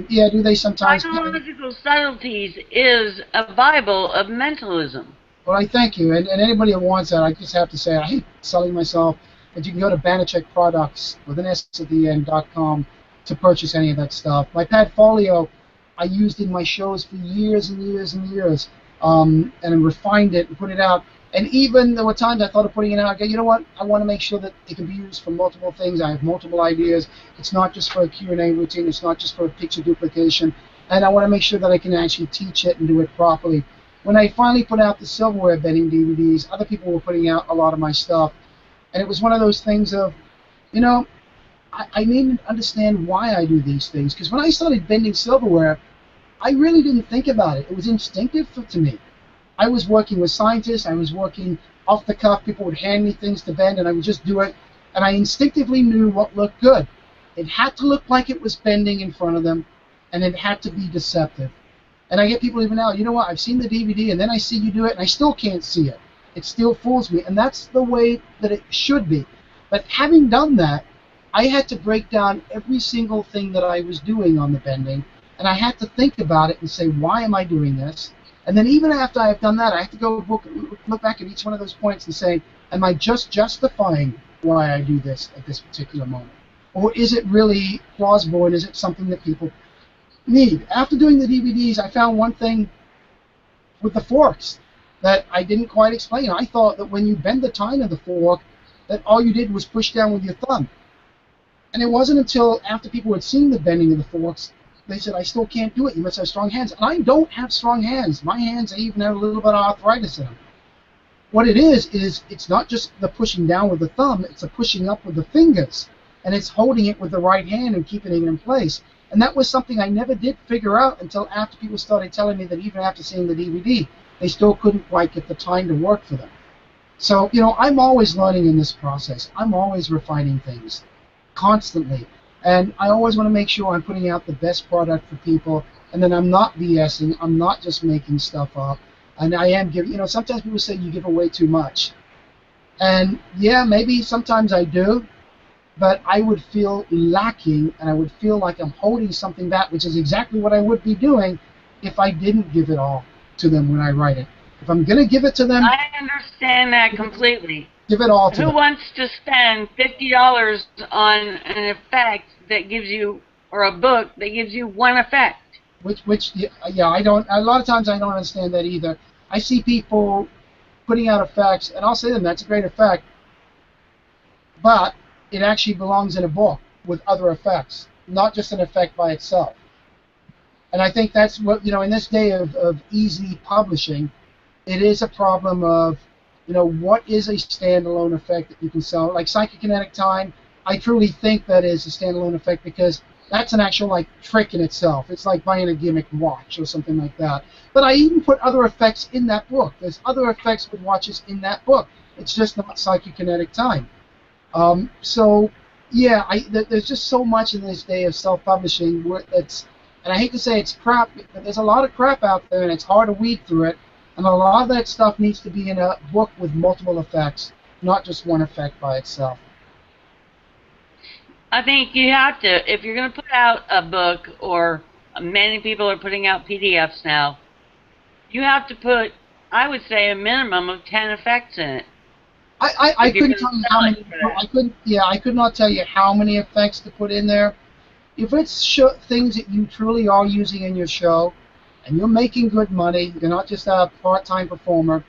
Yeah, do they sometimes? Psychological Subtleties is a Bible of mentalism. Well, I thank you. And anybody that wants that, I just have to say I hate selling myself, but you can go to Banachek Products with an S at the end.com to purchase any of that stuff. My Padfolio, I used in my shows for years and years and years, and I refined it and put it out. And even there were times I thought of putting it out, I go, you know what? I want to make sure that it can be used for multiple things. I have multiple ideas. It's not just for a Q&A routine. It's not just for a picture duplication. And I want to make sure that I can actually teach it and do it properly. When I finally put out the silverware bending DVDs, other people were putting out a lot of my stuff. And it was one of those things of, I need to understand why I do these things. Because when I started bending silverware, I really didn't think about it. It was instinctive to me. I was working with scientists. I was working off the cuff. People would hand me things to bend, and I would just do it. And I instinctively knew what looked good. It had to look like it was bending in front of them, and it had to be deceptive. And I get people even now, you know what, I've seen the DVD, and then I see you do it, and I still can't see it. It still fools me, and that's the way that it should be. But having done that, I had to break down every single thing that I was doing on the bending, and I had to think about it and say, why am I doing this? And then even after I've done that, I have to go look back at each one of those points and say, am I just justifying why I do this at this particular moment? Or is it really plausible, and is it something that people need? After doing the DVDs, I found one thing with the forks that I didn't quite explain. I thought that when you bend the tine of the fork, that all you did was push down with your thumb. And it wasn't until after people had seen the bending of the forks, they said, I still can't do it. You must have strong hands. And I don't have strong hands. My hands, I even have a little bit of arthritis in them. What it is it's not just the pushing down with the thumb, it's the pushing up with the fingers. And it's holding it with the right hand and keeping it in place. And that was something I never did figure out until after people started telling me that even after seeing the DVD, they still couldn't quite get the time to work for them. So, I'm always learning in this process. I'm always refining things, constantly. And I always want to make sure I'm putting out the best product for people, and then I'm not BSing, I'm not just making stuff up. And I am giving, sometimes people say you give away too much. And yeah, maybe sometimes I do, but I would feel lacking, and I would feel like I'm holding something back, which is exactly what I would be doing if I didn't give it all to them when I write it. If I'm going to give it to them... I understand that completely. Give it all to them. Who wants to spend $50 on an effect that gives you, or a book that gives you one effect? Yeah, I don't, a lot of times I don't understand that either. I see people putting out effects, and I'll say to them, that's a great effect, but it actually belongs in a book with other effects, not just an effect by itself. And I think that's what, in this day of easy publishing, it is a problem of, what is a standalone effect that you can sell? Like Psychokinetic Time, I truly think that is a standalone effect because that's an actual trick in itself. It's like buying a gimmick watch or something like that. But I even put other effects in that book. There's other effects with watches in that book. It's just not Psychokinetic Time. So yeah, there's just so much in this day of self-publishing where it's And I hate to say it's crap, but there's a lot of crap out there, and it's hard to weed through it. And a lot of that stuff needs to be in a book with multiple effects, not just one effect by itself. I think you have to, if you're going to put out a book, or many people are putting out PDFs now, you have to put, I would say, a minimum of 10 effects in it. I couldn't tell you how many. I could not tell you how many effects to put in there. If it's things that you truly are using in your show, and you're making good money, you're not just a part-time performer,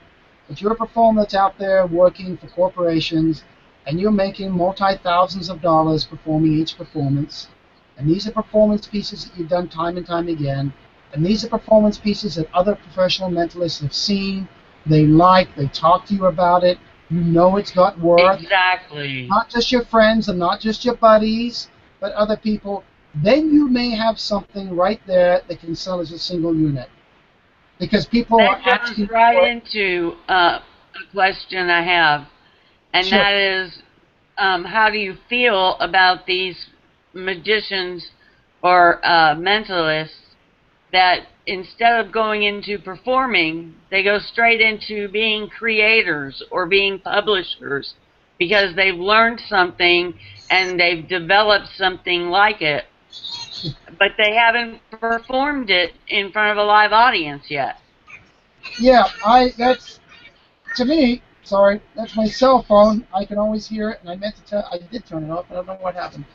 but you're a performer that's out there working for corporations, and you're making multi-thousands of dollars performing each performance, and these are performance pieces that you've done time and time again, and these are performance pieces that other professional mentalists have seen, they like, they talk to you about it, you know it's got worth. Exactly. Not just your friends and not just your buddies, but other people. Then you may have something right there that can sell as a single unit. Because people that are asking goes right into a question I have, and Sure. that is, how do you feel about these magicians or mentalists that instead of going into performing, they go straight into being creators or being publishers because they've learned something and they've developed something like it, but they haven't performed it in front of a live audience yet? Yeah, that's, to me, sorry, that's my cell phone. I can always hear it, and I meant to I did turn it off, I don't know what happened.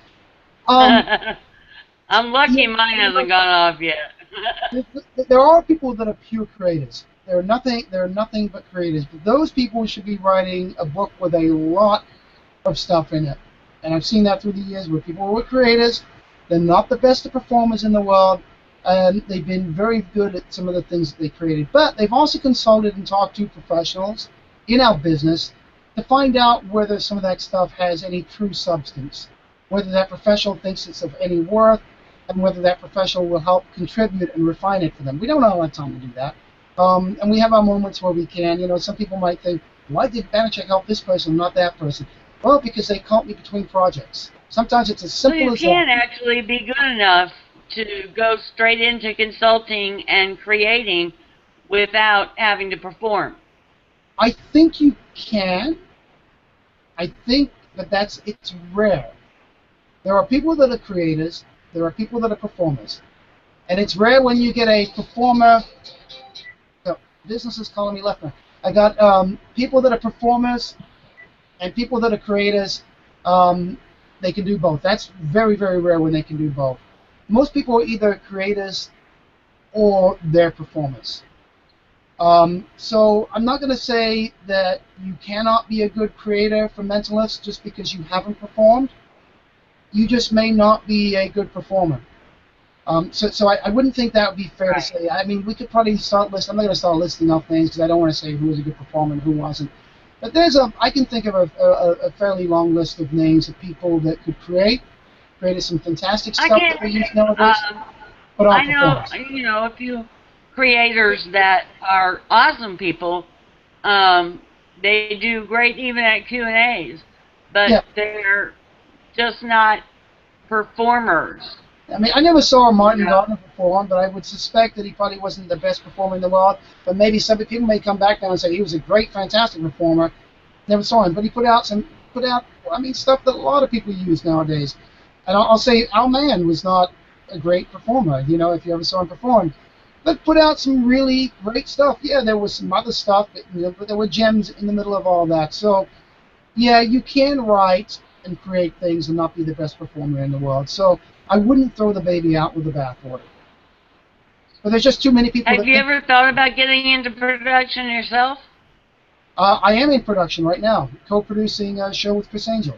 I'm lucky Yeah, mine hasn't gone off yet. there are people that are pure creators. They're nothing but creators. But those people should be writing a book with a lot of stuff in it. And I've seen that through the years where people were creators. They're not the best of performers in the world, and they've been very good at some of the things that they created. But they've also consulted and talked to professionals in our business to find out whether some of that stuff has any true substance, whether that professional thinks it's of any worth, and whether that professional will help contribute and refine it for them. We don't have a lot of time to do that. And we have our moments where we can. You know, some people might think, why did Banachek help this person, not that person? Well, because they caught me between projects. Sometimes it's as simple as that. You can actually be good enough to go straight into consulting and creating without having to perform. I think you can. I think that it's rare. There are people that are creators. There are people that are performers. And it's rare when you get a performer. Oh, business is calling me left now. I got people that are performers and people that are creators. They can do both. That's very, very rare when they can do both. Most people are either creators or they're performers. So I'm not going to say that you cannot be a good creator for mentalists just because you haven't performed. You just may not be a good performer. So I wouldn't think that would be fair to say. I mean, we could probably start listing. I'm not going to start listing off names because I don't want to say who was a good performer and who wasn't. But I can think of a fairly long list of names of people that could created some fantastic stuff that we use nowadays. But I know, you know, a few creators that are awesome people. They do great even at Q&As, but they're just not performers. I mean, I never saw Martin Gardner perform, but I would suspect that he probably wasn't the best performer in the world. But maybe some people may come back now and say he was a great, fantastic performer. Never saw him, but he put out stuff that a lot of people use nowadays. And I'll say Al Mann was not a great performer, you know, if you ever saw him perform. But put out some really great stuff. Yeah, there was some other stuff, but there were gems in the middle of all that. So, yeah, you can write and create things and not be the best performer in the world. So I wouldn't throw the baby out with the bathwater. But there's just too many people. Have you ever thought about getting into production yourself? I am in production right now, co-producing a show with Criss Angel.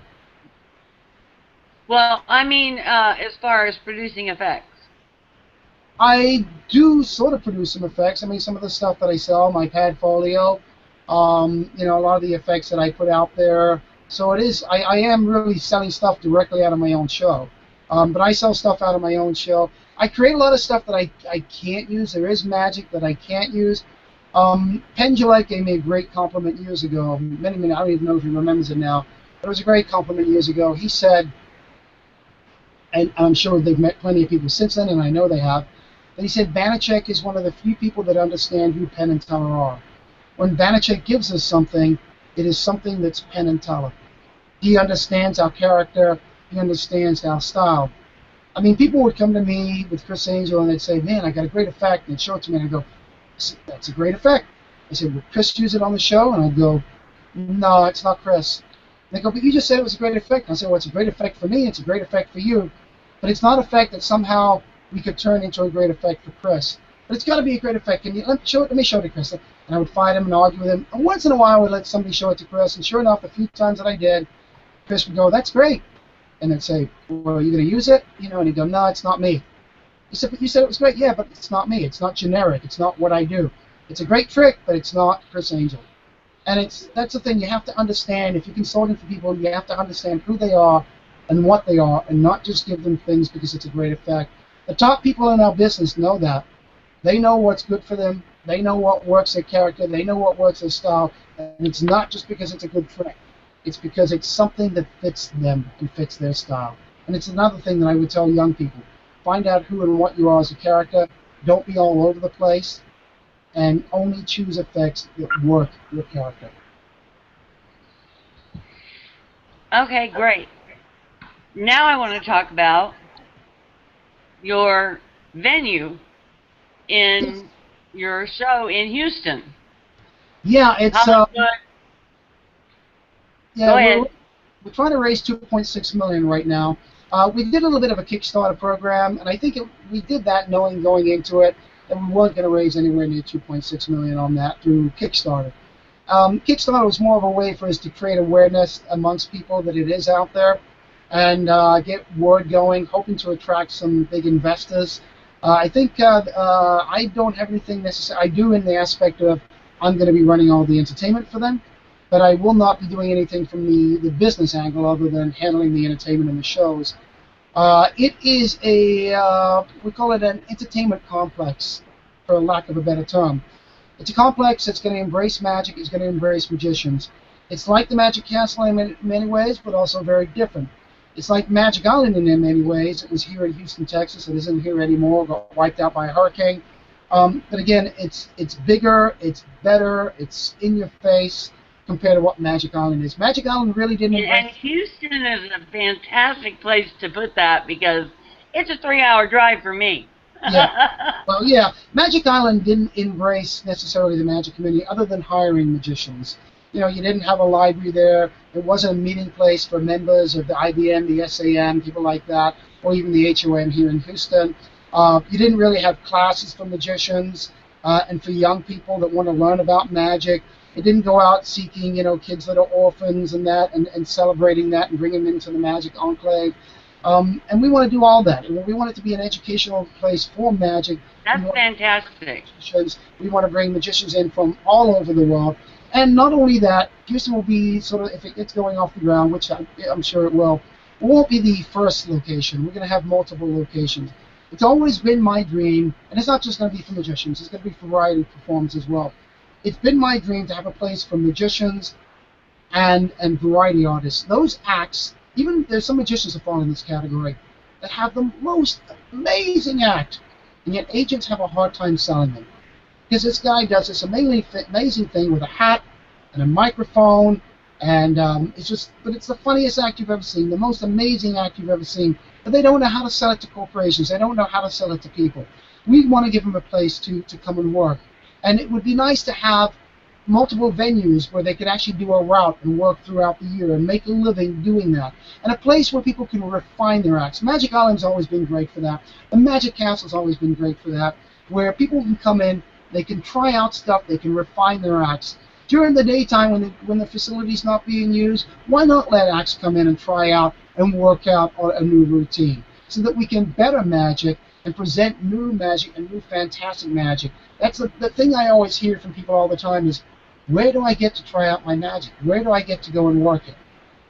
Well, I mean, as far as producing effects. I do sort of produce some effects. I mean, some of the stuff that I sell, my Padfolio, you know, a lot of the effects that I put out there. So it is, I am really selling stuff directly out of my own show. But I sell stuff out of my own show. I create a lot of stuff that I can't use. There is magic that I can't use. Penn Jillette gave me a great compliment years ago. Many, I don't even know if he remembers it now. But it was a great compliment years ago. He said, and I'm sure they've met plenty of people since then, and I know they have. But he said Banachek is one of the few people that understand who Penn and Teller are. When Banachek gives us something, it is something that's Penn and Teller. He understands our character. He understands our style. I mean, people would come to me with Criss Angel and they'd say, man, I got a great effect, and they'd show it to me, and I'd go, that's a great effect. I said, would Criss use it on the show? And I'd go, no, it's not Criss. They go, but you just said it was a great effect. I said, well, it's a great effect for me, it's a great effect for you, but it's not an effect that somehow we could turn into a great effect for Criss. But it's got to be a great effect. Can you let me show it to Criss? And I would fight him and argue with him. And once in a while, I would let somebody show it to Criss, and sure enough, a few times that I did, Criss would go, that's great. And they'd say, well, are you going to use it? You know, and he'd go, no, it's not me. He said, but you said it was great. Yeah, but it's not me. It's not generic. It's not what I do. It's a great trick, but it's not Criss Angel. And that's the thing. You have to understand, if you're consulting for people, you have to understand who they are and what they are, and not just give them things because it's a great effect. The top people in our business know that. They know what's good for them. They know what works their character. They know what works their style. And it's not just because it's a good trick. It's because it's something that fits them and fits their style. And it's another thing that I would tell young people. Find out who and what you are as a character. Don't be all over the place. And only choose effects that work your character. Okay, great. Now I want to talk about your venue in your show in Houston. Yeah, it's Go ahead. We're trying to raise $2.6 million right now. We did a little bit of a Kickstarter program, and I think we did that knowing going into it that we weren't going to raise anywhere near $2.6 million on that through Kickstarter. Kickstarter was more of a way for us to create awareness amongst people that it is out there, and get word going, hoping to attract some big investors. I think I don't have anything necessary. I do in the aspect of I'm going to be running all the entertainment for them, but I will not be doing anything from the business angle other than handling the entertainment and the shows. It is we call it an entertainment complex, for lack of a better term. It's a complex that's going to embrace magic, it's going to embrace magicians. It's like the Magic Castle in many ways, but also very different. It's like Magic Island in many ways. It was here in Houston, Texas. It isn't here anymore. It got wiped out by a hurricane. But again, it's bigger, it's better, it's in your face compared to what Magic Island is. Magic Island really didn't. And Houston is a fantastic place to put that because it's a 3-hour drive for me. Yeah. Well, yeah. Magic Island didn't embrace necessarily the magic community other than hiring magicians. You know, you didn't have a library there. It wasn't a meeting place for members of the IBM, the SAM, people like that, or even the HOM here in Houston. You didn't really have classes for magicians and for young people that want to learn about magic. It didn't go out seeking, you know, kids that are orphans and that, and celebrating that and bringing them into the magic enclave. And we want to do all that. And we want it to be an educational place for magic. That's fantastic. We want to bring magicians in from all over the world. And not only that, Houston will be sort of, if it gets going off the ground, which I'm sure it will, it won't be the first location. We're going to have multiple locations. It's always been my dream, and it's not just going to be for magicians, it's going to be for variety performers as well. It's been my dream to have a place for magicians and variety artists. Those acts, even there's some magicians that fall in this category, that have the most amazing act, and yet agents have a hard time selling them. Because this guy does this amazing thing with a hat and a microphone, and but it's the funniest act you've ever seen, the most amazing act you've ever seen, but they don't know how to sell it to corporations, they don't know how to sell it to people. We want to give them a place to come and work, and it would be nice to have multiple venues where they could actually do a route and work throughout the year and make a living doing that, and a place where people can refine their acts. Magic Island's always been great for that. The Magic Castle's always been great for that, where people can come in, they can try out stuff, they can refine their acts. During the daytime when the facility's not being used, why not let acts come in and try out and work out a new routine so that we can better magic and present new magic and new fantastic magic. That's the thing I always hear from people all the time is, where do I get to try out my magic? Where do I get to go and work it?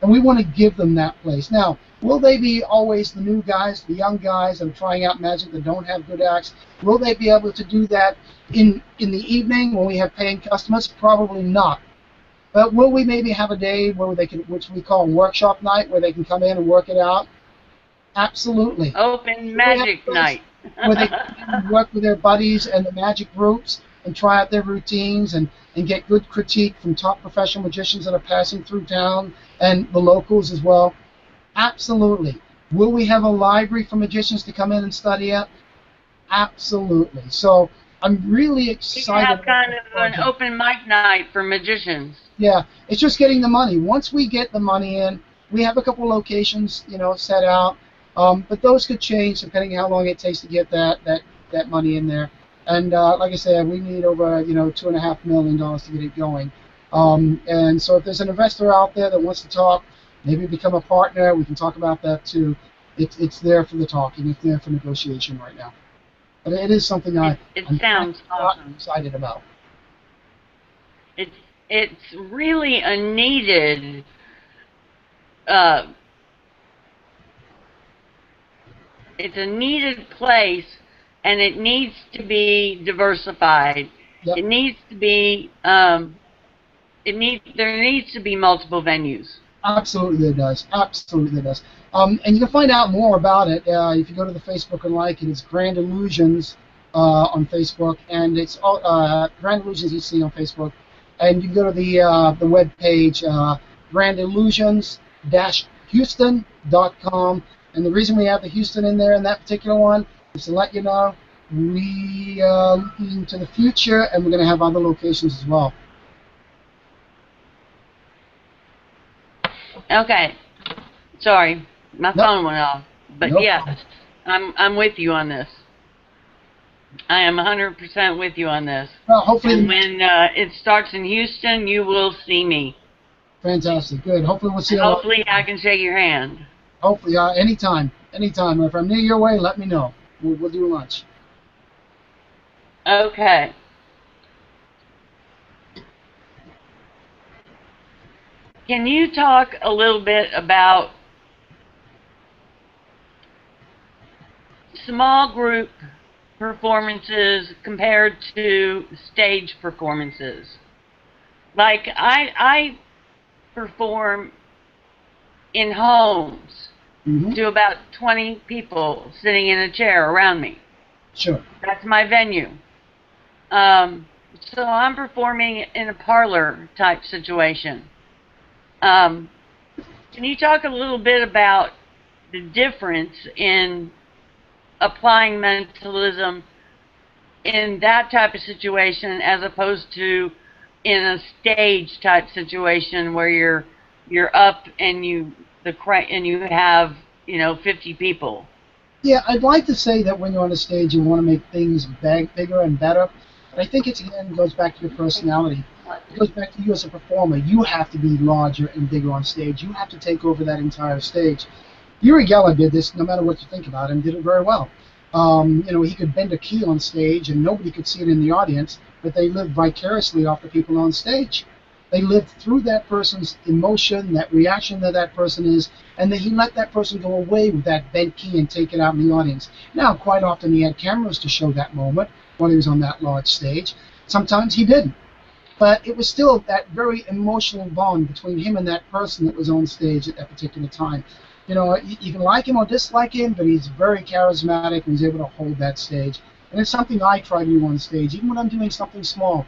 And we want to give them that place. Now, will they be always the new guys, the young guys that are trying out magic that don't have good acts? Will they be able to do that in the evening when we have paying customers? Probably not. But will we maybe have a day where they can, which we call workshop night, where they can come in and work it out? Absolutely. Open We have magic a place night. where they can work with their buddies and the magic groups and try out their routines and get good critique from top professional magicians that are passing through town and the locals as well. Absolutely. Will we have a library for magicians to come in and study at? Absolutely. So I'm really We excited have about kind this of an project. open mic night for magicians. Yeah, it's just getting the money. Once we get the money in, we have a couple locations, set out. But those could change depending on how long it takes to get that money in there. And like I said, we need over $2.5 million to get it going. And so if there's an investor out there that wants to talk, maybe become a partner, we can talk about that too. It's there for the talking. It's there for negotiation right now. But it is something It I'm sounds awesome. excited about. It's really a needed uh, it's a needed place, and it needs to be diversified. Yep. It needs to be there needs to be multiple venues. Absolutely, it does. Absolutely, it does. And you can find out more about it if you go to the Facebook and like it. It's Grand Illusions on Facebook, and it's Grand Illusions EC on Facebook. And you can go to the web page grandillusions-houston.com. And the reason we have the Houston in there in that particular one is to let you know we are looking to the future, and we're going to have other locations as well. Okay, sorry, my phone went off. But No yeah, problem. I'm with you on this. I am 100% with you on this. Well, hopefully, And when it starts in Houston, you will see me. fantastic, good. Hopefully, we'll see And you. hopefully, I can shake your hand. Hopefully, anytime. If I'm near your way, let me know. We'll do lunch. Okay. Can you talk a little bit about small group performances compared to stage performances? Like I perform in homes to about 20 people sitting in a chair around me. Sure. That's my venue. So I'm performing in a parlor type situation. Can you talk a little bit about the difference in applying mentalism in that type of situation as opposed to in a stage type situation where you're up and you have 50 people? Yeah, I'd like to say that when you're on the stage, you want to make things bigger and better. But I think it again goes back to your personality. It goes back to you as a performer. You have to be larger and bigger on stage. You have to take over that entire stage. Uri Geller did this, no matter what you think about him, did it very well. He could bend a key on stage and nobody could see it in the audience, but they lived vicariously off the people on stage. They lived through that person's emotion, that reaction that person is, and then he let that person go away with that bent key and take it out in the audience. Now, quite often he had cameras to show that moment when he was on that large stage. Sometimes he didn't. But it was still that very emotional bond between him and that person that was on stage at that particular time. You can like him or dislike him, but he's very charismatic and he's able to hold that stage. And it's something I try to do on stage. Even when I'm doing something small,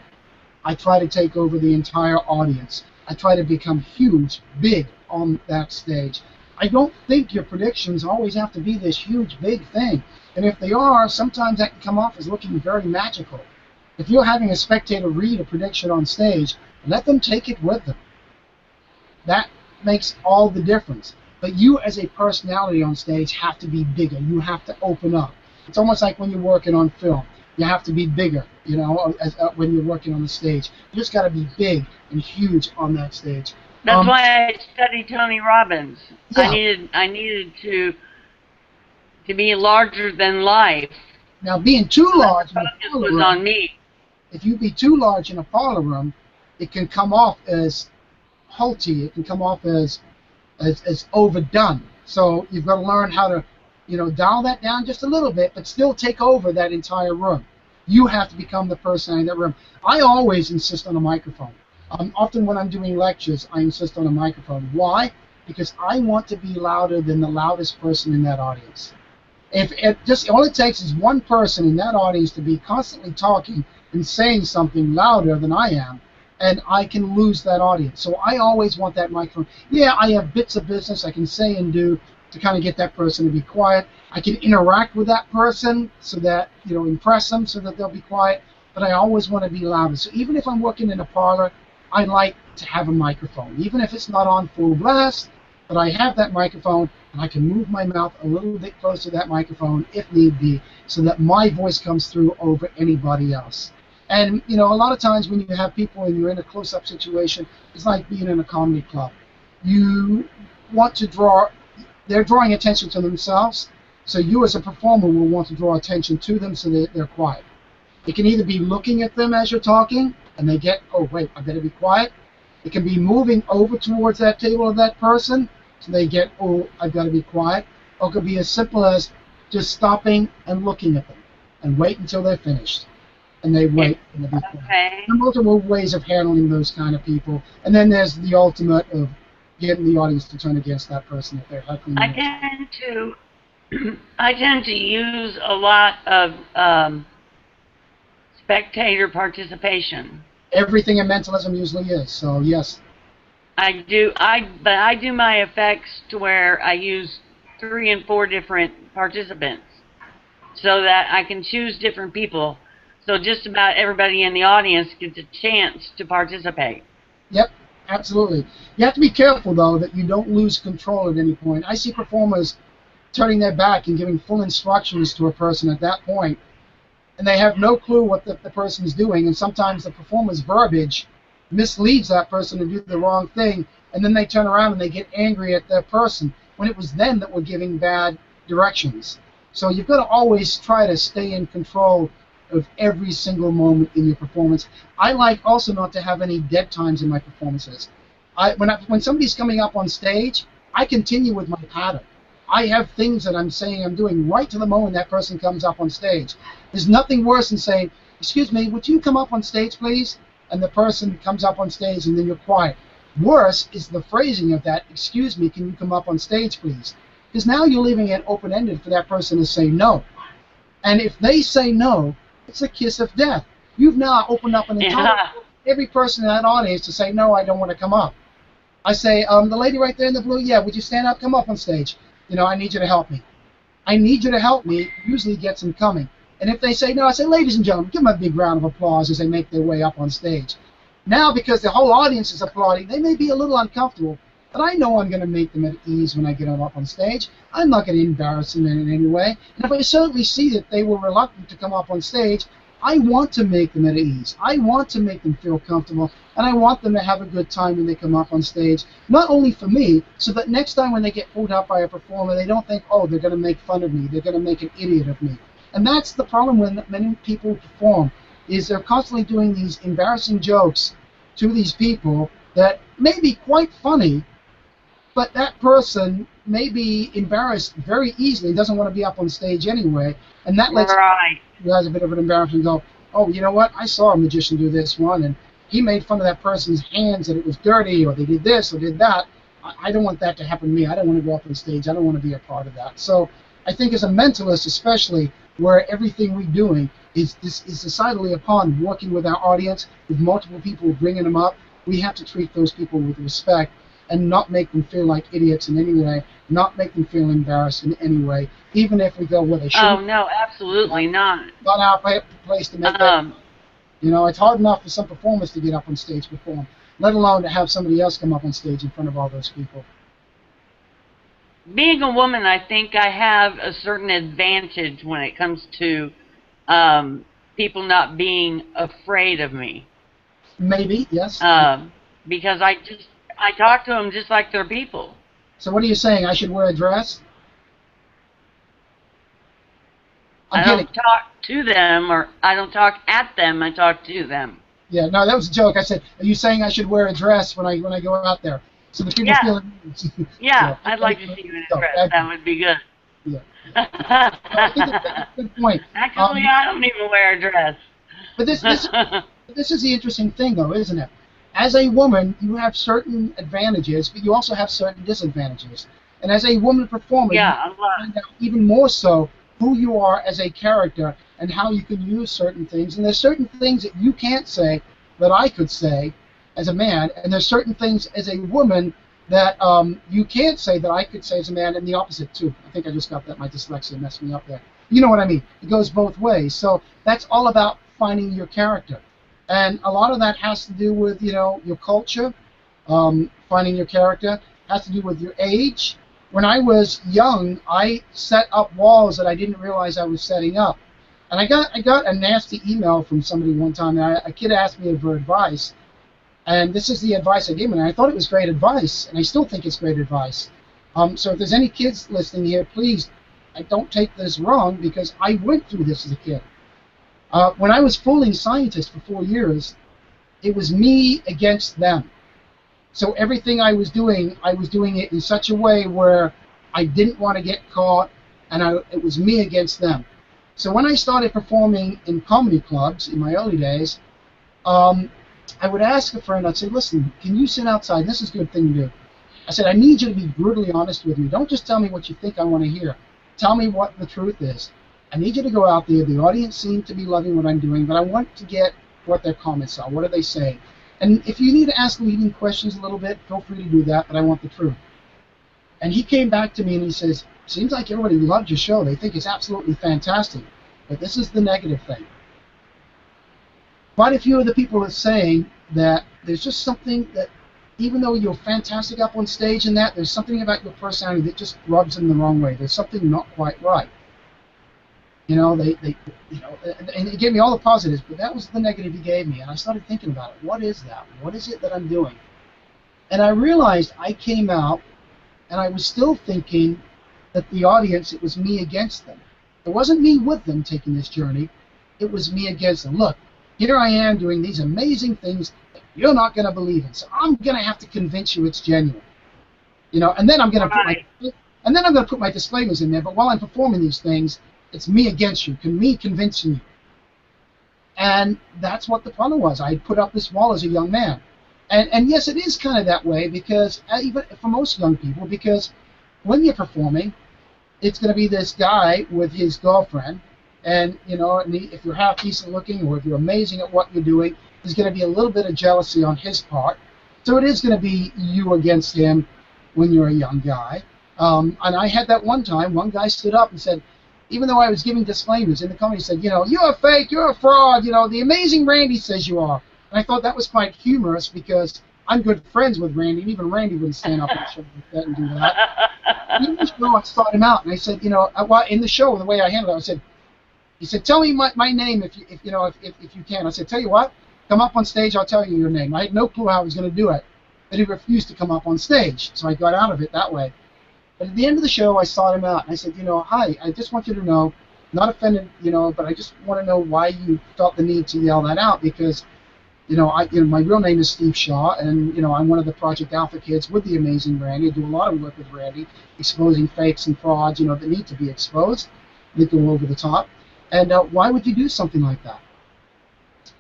I try to take over the entire audience. I try to become huge, big on that stage. I don't think your predictions always have to be this huge, big thing. And if they are, sometimes that can come off as looking very magical. If you're having a spectator read a prediction on stage, let them take it with them. That makes all the difference. But you as a personality on stage have to be bigger. You have to open up. It's almost like when you're working on film. You have to be bigger, when you're working on the stage. You just got to be big and huge on that stage. That's why I studied Tony Robbins. Yeah. I needed to be larger than life. Now, being too large in a Focus parlor was room, on me. if you be too large in a parlor room, it can come off as halty. It can come off as overdone. So you've got to learn how to, dial that down just a little bit, but still take over that entire room. You have to become the person in that room. I always insist on a microphone. Often when I'm doing lectures, I insist on a microphone. Why? because I want to be louder than the loudest person in that audience. If it just all it takes is one person in that audience to be constantly talking and saying something louder than I am, and I can lose that audience. So I always want that microphone. Yeah, I have bits of business I can say and do to kind of get that person to be quiet. I can interact with that person so that, impress them so that they'll be quiet, but I always want to be louder. So even if I'm working in a parlor, I like to have a microphone, even if it's not on full blast, but I have that microphone and I can move my mouth a little bit closer to that microphone if need be so that my voice comes through over anybody else. And, a lot of times when you have people and you're in a close-up situation, it's like being in a comedy club. You want to they're drawing attention to themselves, so you as a performer will want to draw attention to them so that they're quiet. It can either be looking at them as you're talking, and they get, oh, wait, I better be quiet. It can be moving over towards that table of that person, so they get, oh, I've got to be quiet. Or it could be as simple as just stopping and looking at them and wait until they're finished. And they wait and they be quiet. Okay. There are multiple ways of handling those kind of people. And then there's the ultimate of getting the audience to turn against that person if they're heckling. I tend to use a lot of spectator participation. Everything in mentalism usually is, so yes. I do my effects to where I use 3 and 4 different participants so that I can choose different people. So just about everybody in the audience gets a chance to participate. Yep, absolutely. You have to be careful, though, that you don't lose control at any point. I see performers turning their back and giving full instructions to a person at that point, and they have no clue what the person's doing, and sometimes the performer's verbiage misleads that person to do the wrong thing, and then they turn around and they get angry at that person when it was them that were giving bad directions. So you've got to always try to stay in control of every single moment in your performance. I like also not to have any dead times in my performances. When somebody's coming up on stage, I continue with my pattern. I have things that I'm saying I'm doing right to the moment that person comes up on stage. There's nothing worse than saying, excuse me, would you come up on stage, please? And the person comes up on stage and then you're quiet. Worse is the phrasing of that, excuse me, can you come up on stage, please? Because now you're leaving it open-ended for that person to say no. And if they say no, it's a kiss of death. You've now opened up an entire every person in that audience to say, no, I don't want to come up. I say, the lady right there in the blue, yeah, would you stand up, come up on stage? I need you to help me. I need you to help me usually gets them coming. And if they say no, I say, ladies and gentlemen, give them a big round of applause as they make their way up on stage. Now, because the whole audience is applauding, they may be a little uncomfortable, but I know I'm going to make them at ease when I get them up on stage. I'm not going to embarrass them in any way. And if I certainly see that they were reluctant to come up on stage, I want to make them at ease. I want to make them feel comfortable, and I want them to have a good time when they come up on stage, not only for me, so that next time when they get pulled up by a performer, they don't think, oh, they're going to make fun of me, they're going to make an idiot of me. And that's the problem when many people perform, is they're constantly doing these embarrassing jokes to these people that may be quite funny, but that person may be embarrassed very easily, doesn't want to be up on stage anyway, and that lets who has a bit of an embarrassment go, oh, you know what, I saw a magician do this one, and he made fun of that person's hands that it was dirty, or they did this or did that. I don't want that to happen to me. I don't want to go up on stage. I don't want to be a part of that. So I think as a mentalist especially, where everything we're doing is decidedly upon working with our audience, with multiple people bringing them up, we have to treat those people with respect and not make them feel like idiots in any way, not make them feel embarrassed in any way, even if we go where they shouldn't. Oh, no, absolutely not. Not our place to make that. It's hard enough for some performers to get up on stage to perform, let alone to have somebody else come up on stage in front of all those people. Being a woman, I think I have a certain advantage when it comes to people not being afraid of me. Maybe, yes. Because I talk to them just like they're people. So what are you saying? I should wear a dress? I don't talk to them, or I don't talk at them. I talk to them. Yeah, no, that was a joke. I said, are you saying I should wear a dress when I go out there? So the people feel it. Yeah, I'd like to see you in a dress. That would be good. Yeah. I think that's a good point. Actually, I don't even wear a dress. But this is the interesting thing, though, isn't it? as a woman, you have certain advantages, but you also have certain disadvantages. And as a woman performer, you Yeah, a lot. find out even more so who you are as a character and how you can use certain things. And there's certain things that you can't say that I could say as a man, and there's certain things as a woman that you can't say that I could say as a man, and the opposite too. I think I just got that. My dyslexia messed me up there. You know what I mean? It goes both ways. So that's all about finding your character. And a lot of that has to do with, you know, your culture, finding your character, has to do with your age. When I was young, I set up walls that I didn't realize I was setting up. And I got a nasty email from somebody one time. A kid asked me for advice, and this is the advice I gave him. And I thought it was great advice, and I still think it's great advice. So if there's any kids listening here, please, don't take this wrong, because I went through this as a kid. When I was fooling scientists for 4 years, it was me against them. So everything I was doing it in such a way where I didn't want to get caught, and it was me against them. So when I started performing in comedy clubs in my early days, I would ask a friend, I'd say, listen, can you sit outside? This is a good thing to do. I said, I need you to be brutally honest with me. Don't just tell me what you think I want to hear. Tell me what the truth is. I need you to go out there. The audience seemed to be loving what I'm doing, but I want to get what their comments are. What are they saying? And if you need to ask leading questions a little bit, feel free to do that, but I want the truth. And he came back to me and he says, seems like everybody loved your show. They think it's absolutely fantastic. But this is the negative thing. Quite a few of the people are saying that there's just something that, even though you're fantastic up on stage and that, there's something about your personality that just rubs them the wrong way. There's something not quite right. You know, and he gave me all the positives, but that was the negative he gave me. And I started thinking about it. What is that? What is it that I'm doing? And I realized I came out and I was still thinking that the audience, it was me against them. It wasn't me with them taking this journey. It was me against them. Look, here I am doing these amazing things that you're not going to believe in. So I'm going to have to convince you it's genuine. You know, and then I'm going to put my disclaimers in there. But while I'm performing these things, it's me against you, me convincing you. And that's what the problem was. I put up this wall as a young man. And yes, it is kind of that way, because even for most young people, because when you're performing, it's going to be this guy with his girlfriend, and you know, if you're half decent looking or if you're amazing at what you're doing, there's going to be a little bit of jealousy on his part. So it is going to be you against him when you're a young guy. And I had that one time, one guy stood up and said, even though I was giving disclaimers in the comedy, said, you know, you're a fake, you're a fraud, you know, the amazing Randy says you are. And I thought that was quite humorous, because I'm good friends with Randy, and even Randy wouldn't stand up in the show like that and do that. In the show, I sought him out, and I said, you know, in the show, the way I handled it, I said, he said, tell me my name if you can. I said, tell you what, come up on stage, I'll tell you your name. I had no clue how I was going to do it, but he refused to come up on stage, so I got out of it that way. But at the end of the show, I sought him out, and I said, you know, hi, I just want you to know, not offended, you know, but I just want to know why you felt the need to yell that out, because, you know, my real name is Steve Shaw, and, you know, I'm one of the Project Alpha kids with the amazing Randy. I do a lot of work with Randy, exposing fakes and frauds, you know, that need to be exposed. They go over the top. And why would you do something like that?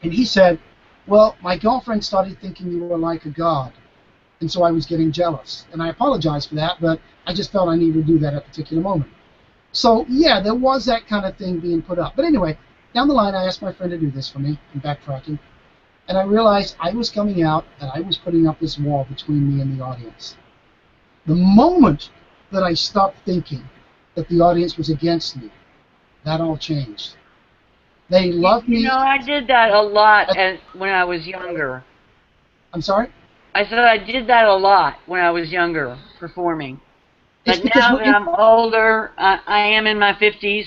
And he said, well, my girlfriend started thinking you were like a god, and so I was getting jealous. And I apologize for that, but I just felt I needed to do that at a particular moment. So, yeah, there was that kind of thing being put up. But anyway, down the line, I asked my friend to do this for me, I'm backtracking, and I realized I was coming out and I was putting up this wall between me and the audience. The moment that I stopped thinking that the audience was against me, that all changed. They loved me. You know, I did that a lot when I was younger. I'm sorry? I said I did that a lot when I was younger, performing. It's But now that I'm older, I am in my 50s.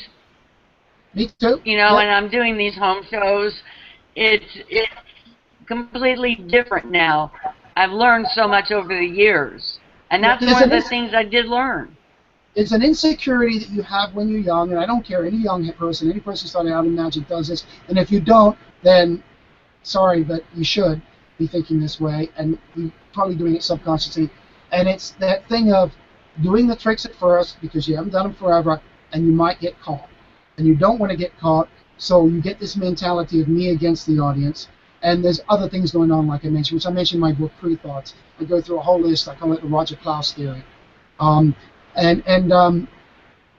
Me too. You know, Yep. and I'm doing these home shows. It's completely different now. I've learned so much over the years. And that's one of the things I did learn. It's an insecurity that you have when you're young, and I don't care, any young person, any person starting out in magic does this, and if you don't, then sorry, but you should be thinking this way, and you're probably doing it subconsciously. And it's that thing of doing the tricks at first because you haven't done them forever, and you might get caught. And you don't want to get caught, so you get this mentality of me against the audience. And there's other things going on, like I mentioned, which I mentioned in my book, Pre-Thoughts. I go through a whole list. I call it the Roger Klaus theory. Um, and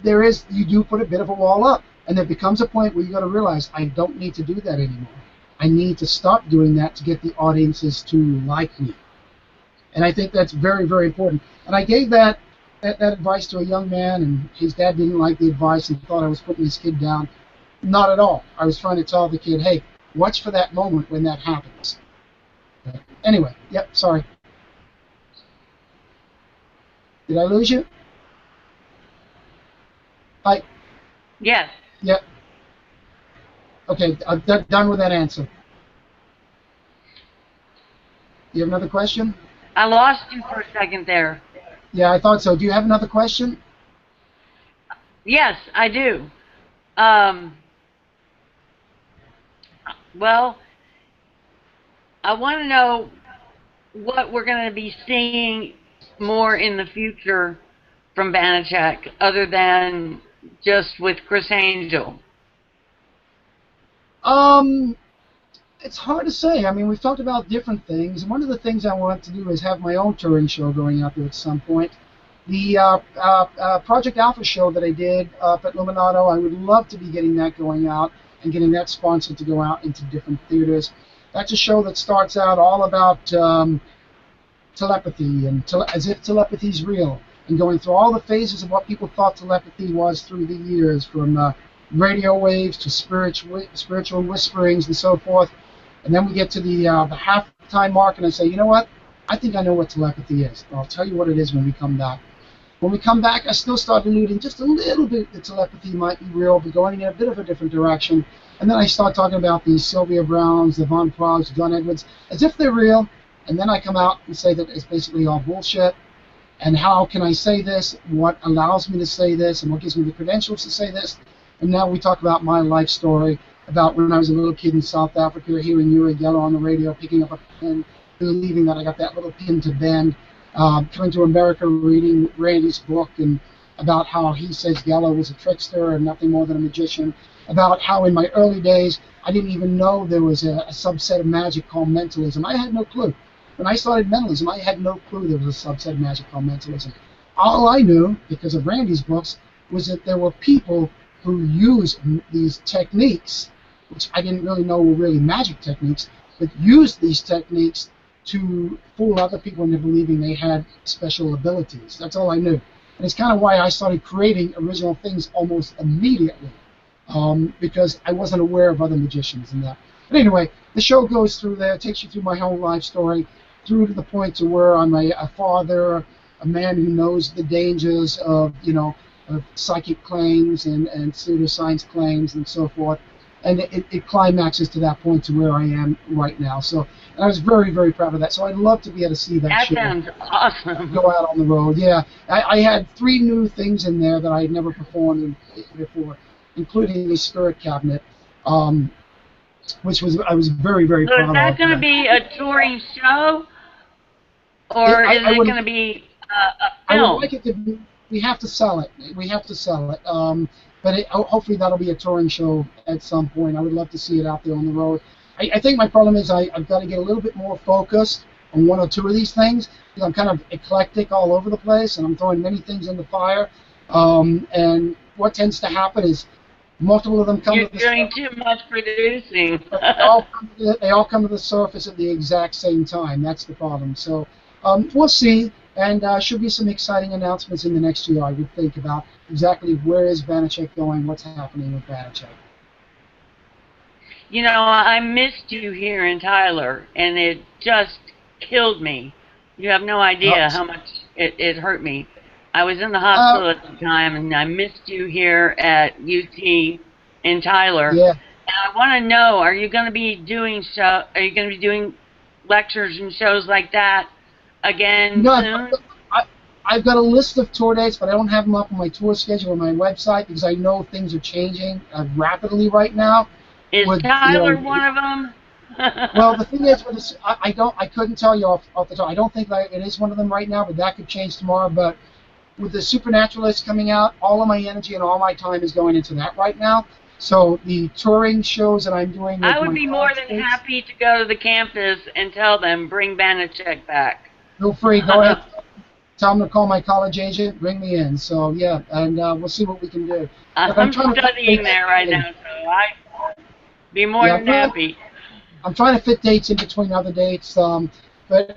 there is, you do put a bit of a wall up. And there becomes a point where you got to realize, I don't need to do that anymore. I need to stop doing that to get the audiences to like me. And I think that's very, very important. And I gave that advice to a young man, and his dad didn't like the advice and thought I was putting his kid down. Not at all. I was trying to tell the kid, hey, watch for that moment when that happens. But anyway, yep, sorry. Did I lose you? Hi. Yes. Yep. Okay, I'm done with that answer. You have another question? I lost you for a second there. Yeah, I thought so. Do you have another question? Yes, I do. Well, I want to know what we're going to be seeing more in the future from Banachek, other than just with Criss Angel. It's hard to say. I mean, we've talked about different things, and one of the things I want to do is have my own touring show going out there at some point. The Project Alpha show that I did up at Luminato, I would love to be getting that going out and getting that sponsored to go out into different theaters. That's a show that starts out all about telepathy, and as if telepathy is real, and going through all the phases of what people thought telepathy was through the years, from radio waves to spiritual whisperings and so forth. And then we get to the half-time mark, and I say, you know what? I think I know what telepathy is. I'll tell you what it is when we come back. When we come back, I still start alluding just a little bit that telepathy might be real, but going in a bit of a different direction. And then I start talking about the Sylvia Browns, the Von Praugs, John Edwards, as if they're real. And then I come out and say that it's basically all bullshit. And how can I say this? What allows me to say this? And what gives me the credentials to say this? And now we talk about my life story, about when I was a little kid in South Africa, hearing Uri Geller on the radio, picking up a pen, believing that I got that little pin to bend, coming to America, reading Randy's book, and about how he says Geller was a trickster and nothing more than a magician, about how in my early days I didn't even know there was a subset of magic called mentalism. I had no clue. When I started mentalism, I had no clue there was a subset of magic called mentalism. All I knew, because of Randy's books, was that there were people who use these techniques, which I didn't really know were really magic techniques, but used these techniques to fool other people into believing they had special abilities. That's all I knew. And it's kind of why I started creating original things almost immediately, because I wasn't aware of other magicians and that. But anyway, the show goes through there, takes you through my whole life story, through to the point to where I'm a father, a man who knows the dangers of, of psychic claims and pseudoscience claims and so forth. And it climaxes to that point to where I am right now. So I was very, very proud of that. So I'd love to be able to see that show. That sounds awesome. Go out on the road. Yeah, I had 3 new things in there that I had never performed before, including the Spirit Cabinet, which I was very, very proud of. So is that going to be a touring show, or is it going to be a film? I would like it to be. We have to sell it. We have to sell it. But hopefully that'll be a touring show at some point. I would love to see it out there on the road. I think my problem is I've got to get a little bit more focused on 1 or 2 of these things. I'm kind of eclectic all over the place, and I'm throwing many things in the fire. And what tends to happen is multiple of them come You're to the doing too much producing. they all come to the surface at the exact same time. That's the problem. So we'll see. And should be some exciting announcements in the next year, I would think, about exactly where is Banachek going, what's happening with Banachek. You know, I missed you here in Tyler, and it just killed me. You have no idea how much it hurt me. I was in the hospital at the time, and I missed you here at UT in Tyler. Yeah. And I want to know, are you going to be doing lectures and shows like that again soon? I've got a list of tour dates, but I don't have them up on my tour schedule on my website because I know things are changing rapidly right now. Is Tyler one of them? Well, the thing is, I couldn't tell you off the top. I don't think that it is one of them right now, but that could change tomorrow. But with the Supernaturalists coming out, all of my energy and all my time is going into that right now. So the touring shows that I'm doing with I would my be more than classmates, happy to go to the campus and tell them, bring Banachek back. feel free, go ahead. Tell them to call my college agent, bring me in. So yeah, and we'll see what we can do. But I'm I'm trying to fit studying dates there right in. now, so I'd be more Yeah, than happy. I'm trying to fit dates in between other dates. But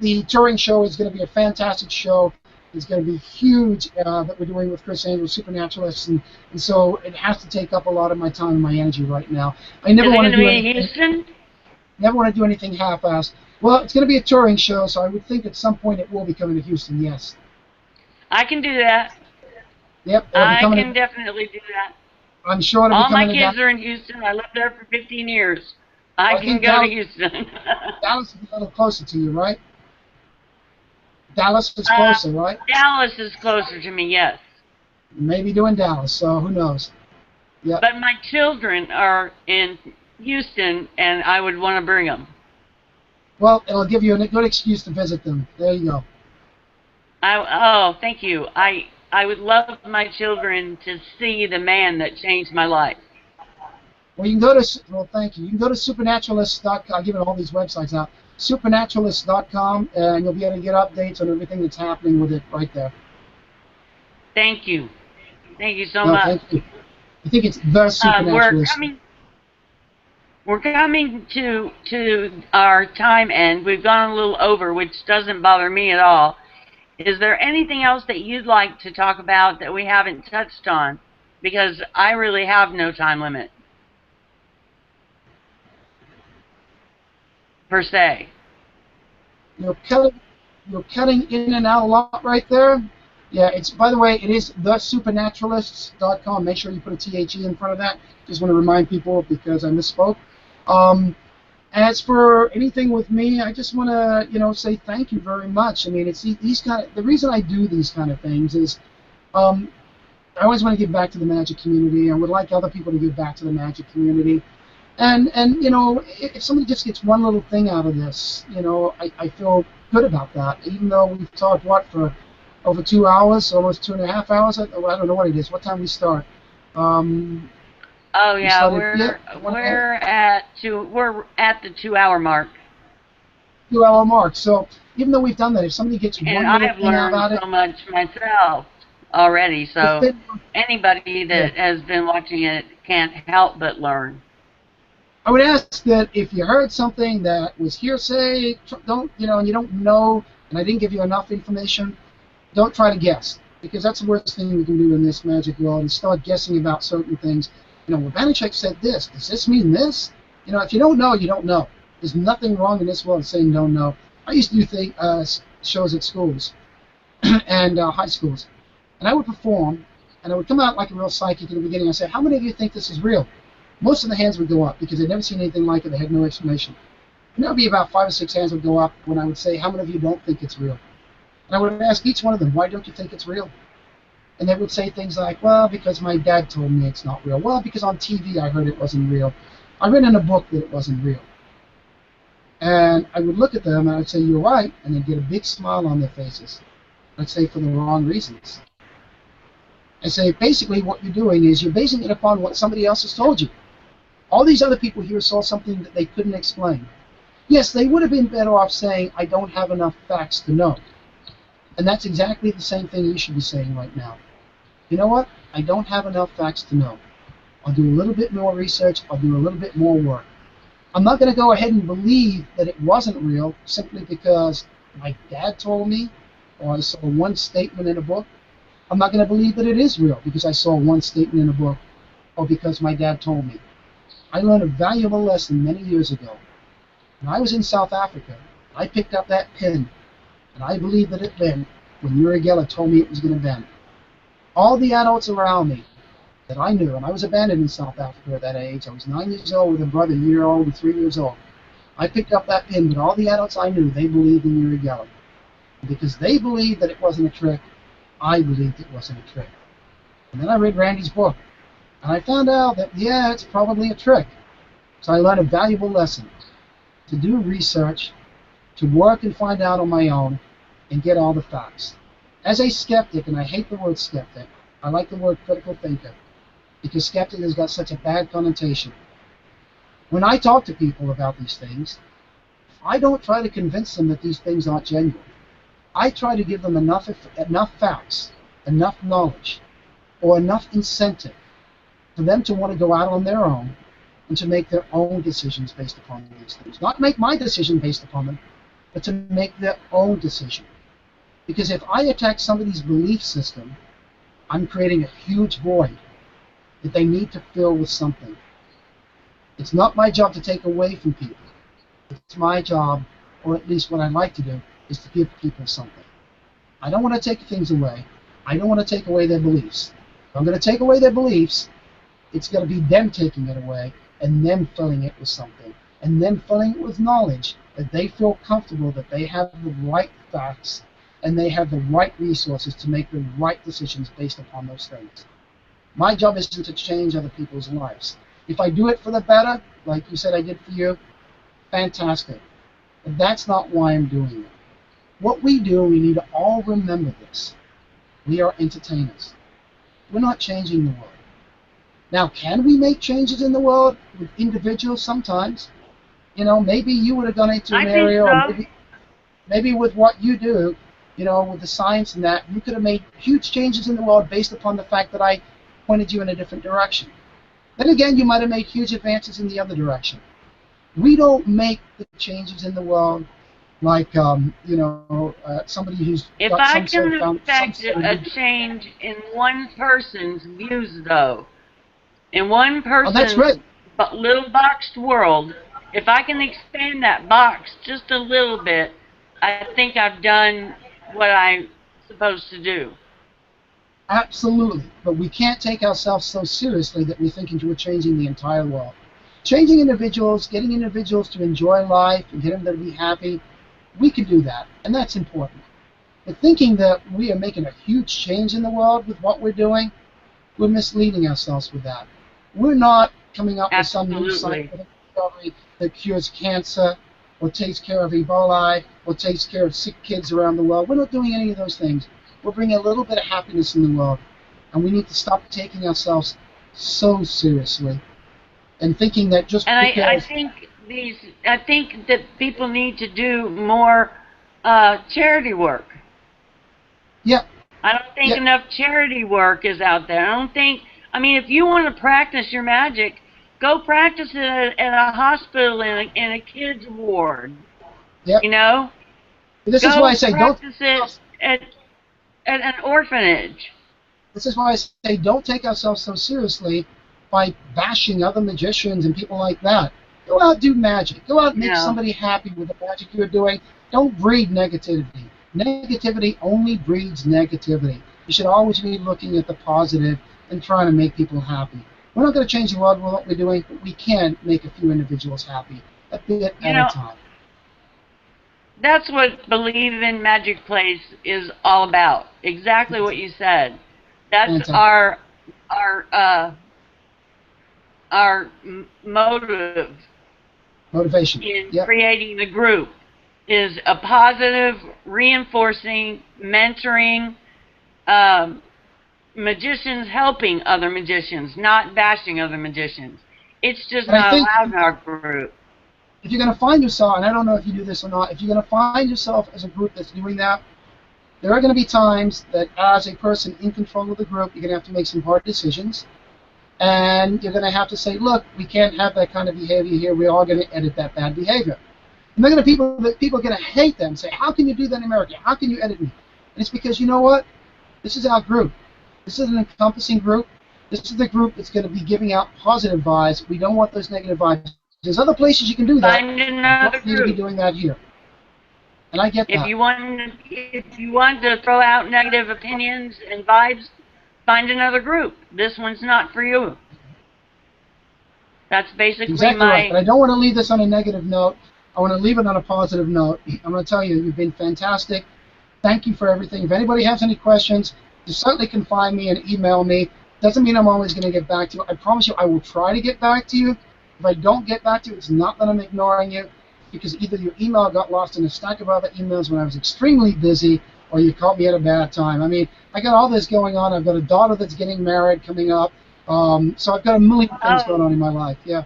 the touring show is going to be a fantastic show. It's going to be huge that we're doing with Criss Angel, Supernaturalists, and so it has to take up a lot of my time and my energy right now. I Is never it want going to to do be in anything. Houston? Never want to do anything half-assed. Well, it's going to be a touring show, so I would think at some point it will be coming to Houston. Yes. I can do that. Yep, it'll be I coming. can definitely do that. I'm sure it'll be All my coming to kids Dallas. are in Houston. I lived there for 15 years. I I can think go to Houston. Dallas is a little closer to you, right? Dallas is closer, right? Dallas is closer to me, yes. Maybe doing Dallas, so who knows? Yep. But my children are in Houston, and I would want to bring them. Well, it'll give you a good excuse to visit them. There you go. Oh, thank you. I would love my children to see the man that changed my life. Well, you can go to, well, thank you. You can go to supernaturalists.com. I'm giving all these websites out. Supernaturalists.com, and you'll be able to get updates on everything that's happening with it right there. Thank you. Thank you so No, much. thank you. I think it's the Supernaturalist. We're coming to our time end. We've gone a little over, which doesn't bother me at all. Is there anything else that you'd like to talk about that we haven't touched on? Because I really have no time limit, per se. You're cutting in and out a lot right there. Yeah, it's, by the way, it is thesupernaturalists.com. Make sure you put a THE in front of that. Just want to remind people because I misspoke. As for anything with me, I just want to, say thank you very much. I mean, it's these kind of, the reason I do these kind of things is, I always want to give back to the magic community. I would like other people to give back to the magic community. And if somebody just gets one little thing out of this, I feel good about that. Even though we've talked, for over 2 hours, almost 2.5 hours. I don't know what it is. What time we start? Oh yeah, we're at the 2 hour mark. 2 hour mark. So even though we've done that, if somebody gets one little thing out about it, I've learned so much myself already. So anybody that has been watching it can't help but learn. I would ask that if you heard something that was hearsay, and you don't know, and I didn't give you enough information, don't try to guess, because that's the worst thing we can do in this magic world, is start guessing about certain things. Well, Banachek said this. Does this mean this? If you don't know, you don't know. There's nothing wrong in this world saying don't know. I used to do shows at schools and high schools, and I would perform, and I would come out like a real psychic in the beginning. I say, how many of you think this is real? Most of the hands would go up because they'd never seen anything like it. They had no explanation. And there would be about 5 or 6 hands would go up when I would say, how many of you don't think it's real? And I would ask each one of them, why don't you think it's real? And they would say things like, well, because my dad told me it's not real. Well, because on TV I heard it wasn't real. I read in a book that it wasn't real. And I would look at them and I'd say, you're right, and they'd get a big smile on their faces. I'd say, for the wrong reasons. I say, basically what you're doing is you're basing it upon what somebody else has told you. All these other people here saw something that they couldn't explain. Yes, they would have been better off saying, I don't have enough facts to know. And that's exactly the same thing you should be saying right now. You know what? I don't have enough facts to know. I'll do a little bit more research. I'll do a little bit more work. I'm not going to go ahead and believe that it wasn't real simply because my dad told me or I saw one statement in a book. I'm not going to believe that it is real because I saw one statement in a book or because my dad told me. I learned a valuable lesson many years ago. When I was in South Africa, I picked up that pin, and I believed that it bent when Uri Geller told me it was going to bend. All the adults around me that I knew, and I was abandoned in South Africa at that age. I was 9 years old with a brother, a year old and 3 years old. I picked up that pin, but all the adults I knew, they believed in Uri Geller. And because they believed that it wasn't a trick, I believed it wasn't a trick. And then I read Randy's book, and I found out that, yeah, it's probably a trick. So I learned a valuable lesson. To do research, to work and find out on my own, and get all the facts. As a skeptic, and I hate the word skeptic, I like the word critical thinker. because skeptic has got such a bad connotation. When I talk to people about these things, I don't try to convince them that these things aren't genuine. I try to give them enough facts, enough knowledge, or enough incentive for them to want to go out on their own and to make their own decisions based upon these things. Not make my decision based upon them, but to make their own decision. Because if I attack somebody's belief system, I'm creating a huge void that they need to fill with something. It's not my job to take away from people. It's my job, or at least what I like to do, is to give people something. I don't want to take things away. I don't want to take away their beliefs. If I'm going to take away their beliefs, it's going to be them taking it away and them filling it with something. And them filling it with knowledge that they feel comfortable that they have the right facts and they have the right resources to make the right decisions based upon those things. My job isn't to change other people's lives. If I do it for the better, like you said I did for you, fantastic. But that's not why I'm doing it. What we do, we need to all remember this. We are entertainers. We're not changing the world. Now, can we make changes in the world with individuals sometimes? You know, maybe you would have gone into an area, or maybe with what you do, you know, with the science and that, you could have made huge changes in the world based upon the fact that I pointed you in a different direction. Then again, you might have made huge advances in the other direction. We don't make the changes in the world like, you know, somebody who's if got I some sort can of affect a change in one person's views, though, in one Oh, that's person's right. little boxed world, if I can expand that box just a little bit, I think I've done what I'm supposed to do. Absolutely. But we can't take ourselves so seriously that we think we're changing the entire world. Changing individuals, getting individuals to enjoy life and get them to be happy, we can do that, and that's important. But thinking that we are making a huge change in the world with what we're doing, we're misleading ourselves with that. We're not coming up with some new scientific discovery that cures cancer, or takes care of Ebola, or takes care of sick kids around the world. We're not doing any of those things. We're bringing a little bit of happiness in the world, and we need to stop taking ourselves so seriously and thinking that just and because... I think that people need to do more charity work. Yeah. I don't think enough charity work is out there. I don't think, I mean, if you want to practice your magic, go practice it at a hospital in a kid's ward. Yep. You know? This is why I say don't practice it at an orphanage. This is why I say don't take ourselves so seriously by bashing other magicians and people like that. Go out and do magic. Go out and make somebody happy with the magic you're doing. Don't breed negativity. Negativity only breeds negativity. You should always be looking at the positive and trying to make people happy. We're not going to change the world with what we're doing, but we can make a few individuals happy, a bit at a time. That's what Believe in Magic Place is all about. Exactly what you said. That's our motivation in creating the group is a positive, reinforcing, mentoring, magicians helping other magicians, not bashing other magicians. It's just not allowed in our group. If you're going to find yourself, and I don't know if you do this or not, if you're going to find yourself as a group that's doing that, there are going to be times that as a person in control of the group, you're going to have to make some hard decisions. And you're going to have to say, look, we can't have that kind of behavior here. We're all going to edit that bad behavior. And they're going to people are going to hate them, say, how can you do that in America? How can you edit me? And it's because, you know what? This is our group. This is an encompassing group. This is the group that's going to be giving out positive vibes. We don't want those negative vibes. There's other places you can do that. Find another group. You need to be doing that here. And I get that. If you want to throw out negative opinions and vibes, find another group. This one's not for you. That's basically exactly right. But I don't want to leave this on a negative note. I want to leave it on a positive note. I'm going to tell you, you've been fantastic. Thank you for everything. If anybody has any questions, you certainly can find me and email me. Doesn't mean I'm always going to get back to you. I promise you I will try to get back to you. If I don't get back to you, it's not that I'm ignoring you, because either your email got lost in a stack of other emails when I was extremely busy, or you caught me at a bad time. I mean, I got all this going on. I've got a daughter that's getting married coming up. So I've got a million things going Oh, on in my life. Yeah,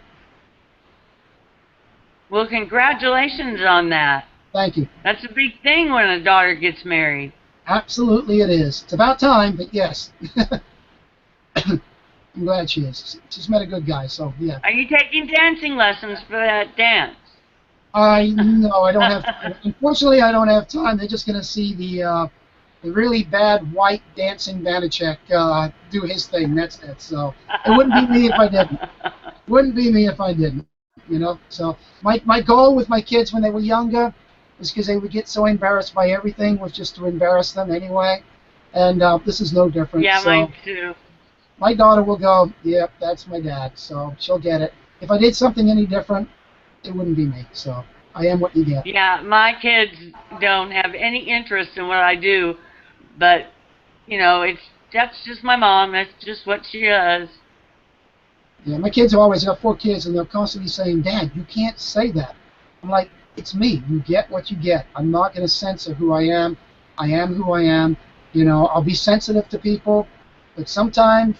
well, congratulations on that. thank you. That's a big thing when a daughter gets married. Absolutely, it is. It's about time, but yes, I'm glad she is. She's met a good guy, so yeah. Are you taking dancing lessons for that dance? I no, I don't have time. Unfortunately, I don't have time. They're just going to see the really bad white dancing Banachek do his thing. That's it. So it wouldn't be me if I didn't. Wouldn't be me if I didn't. You know. So my goal with my kids when they were younger was because they would get so embarrassed by everything was just to embarrass them anyway. And this is no different. Yeah, So mine too. my daughter will go, yep, that's my dad. So she'll get it. If I did something any different, it wouldn't be me. So I am what you get. Yeah, my kids don't have any interest in what I do, but that's just my mom. That's just what she does. Yeah, my kids have always got 4 kids, and they're constantly saying, "Dad, you can't say that." I'm like, "It's me. You get what you get. I'm not going to censor who I am. I am who I am. You know, I'll be sensitive to people, but sometimes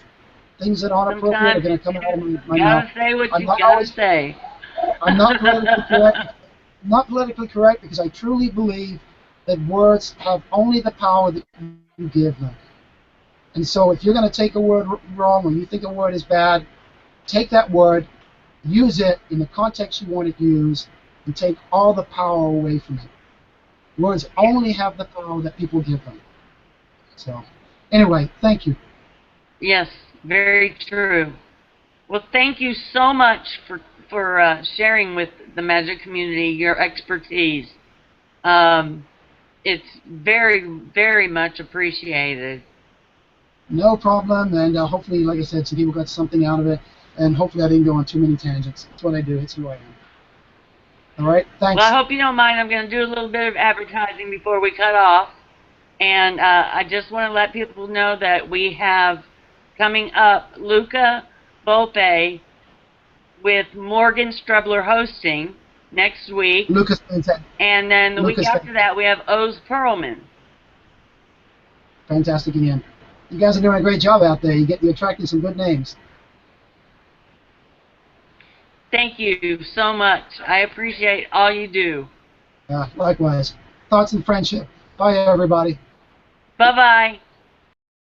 things that aren't appropriate are Sometimes going you to come out of my mouth. gotta say what I'm you not gotta always. say. I'm not politically correct. I'm not politically correct because I truly believe that words have only the power that you give them. And so, if you're going to take a word wrong or you think a word is bad, take that word, use it in the context you want it used, and take all the power away from it. Words only have the power that people give them. So, anyway, thank you. Yes, very true. Well, thank you so much for sharing with the magic community your expertise. Um, it's very, very much appreciated. No problem, and hopefully, like I said, some people got something out of it, and hopefully I didn't go on too many tangents. That's what I do. It's who I am. All right, Well, I thanks. hope you don't mind. I'm going to do a little bit of advertising before we cut off. And I just want to let people know that we have coming up Luca Volpe with Morgan Strubler hosting next week. Lucas, fantastic. And then the week Lucas, after that, we have Oz Perlman. fantastic again. You guys are doing a great job out there. You're attracting some good names. Thank you so much. I appreciate all you do. Likewise. Thoughts and friendship. Bye, everybody. Bye bye.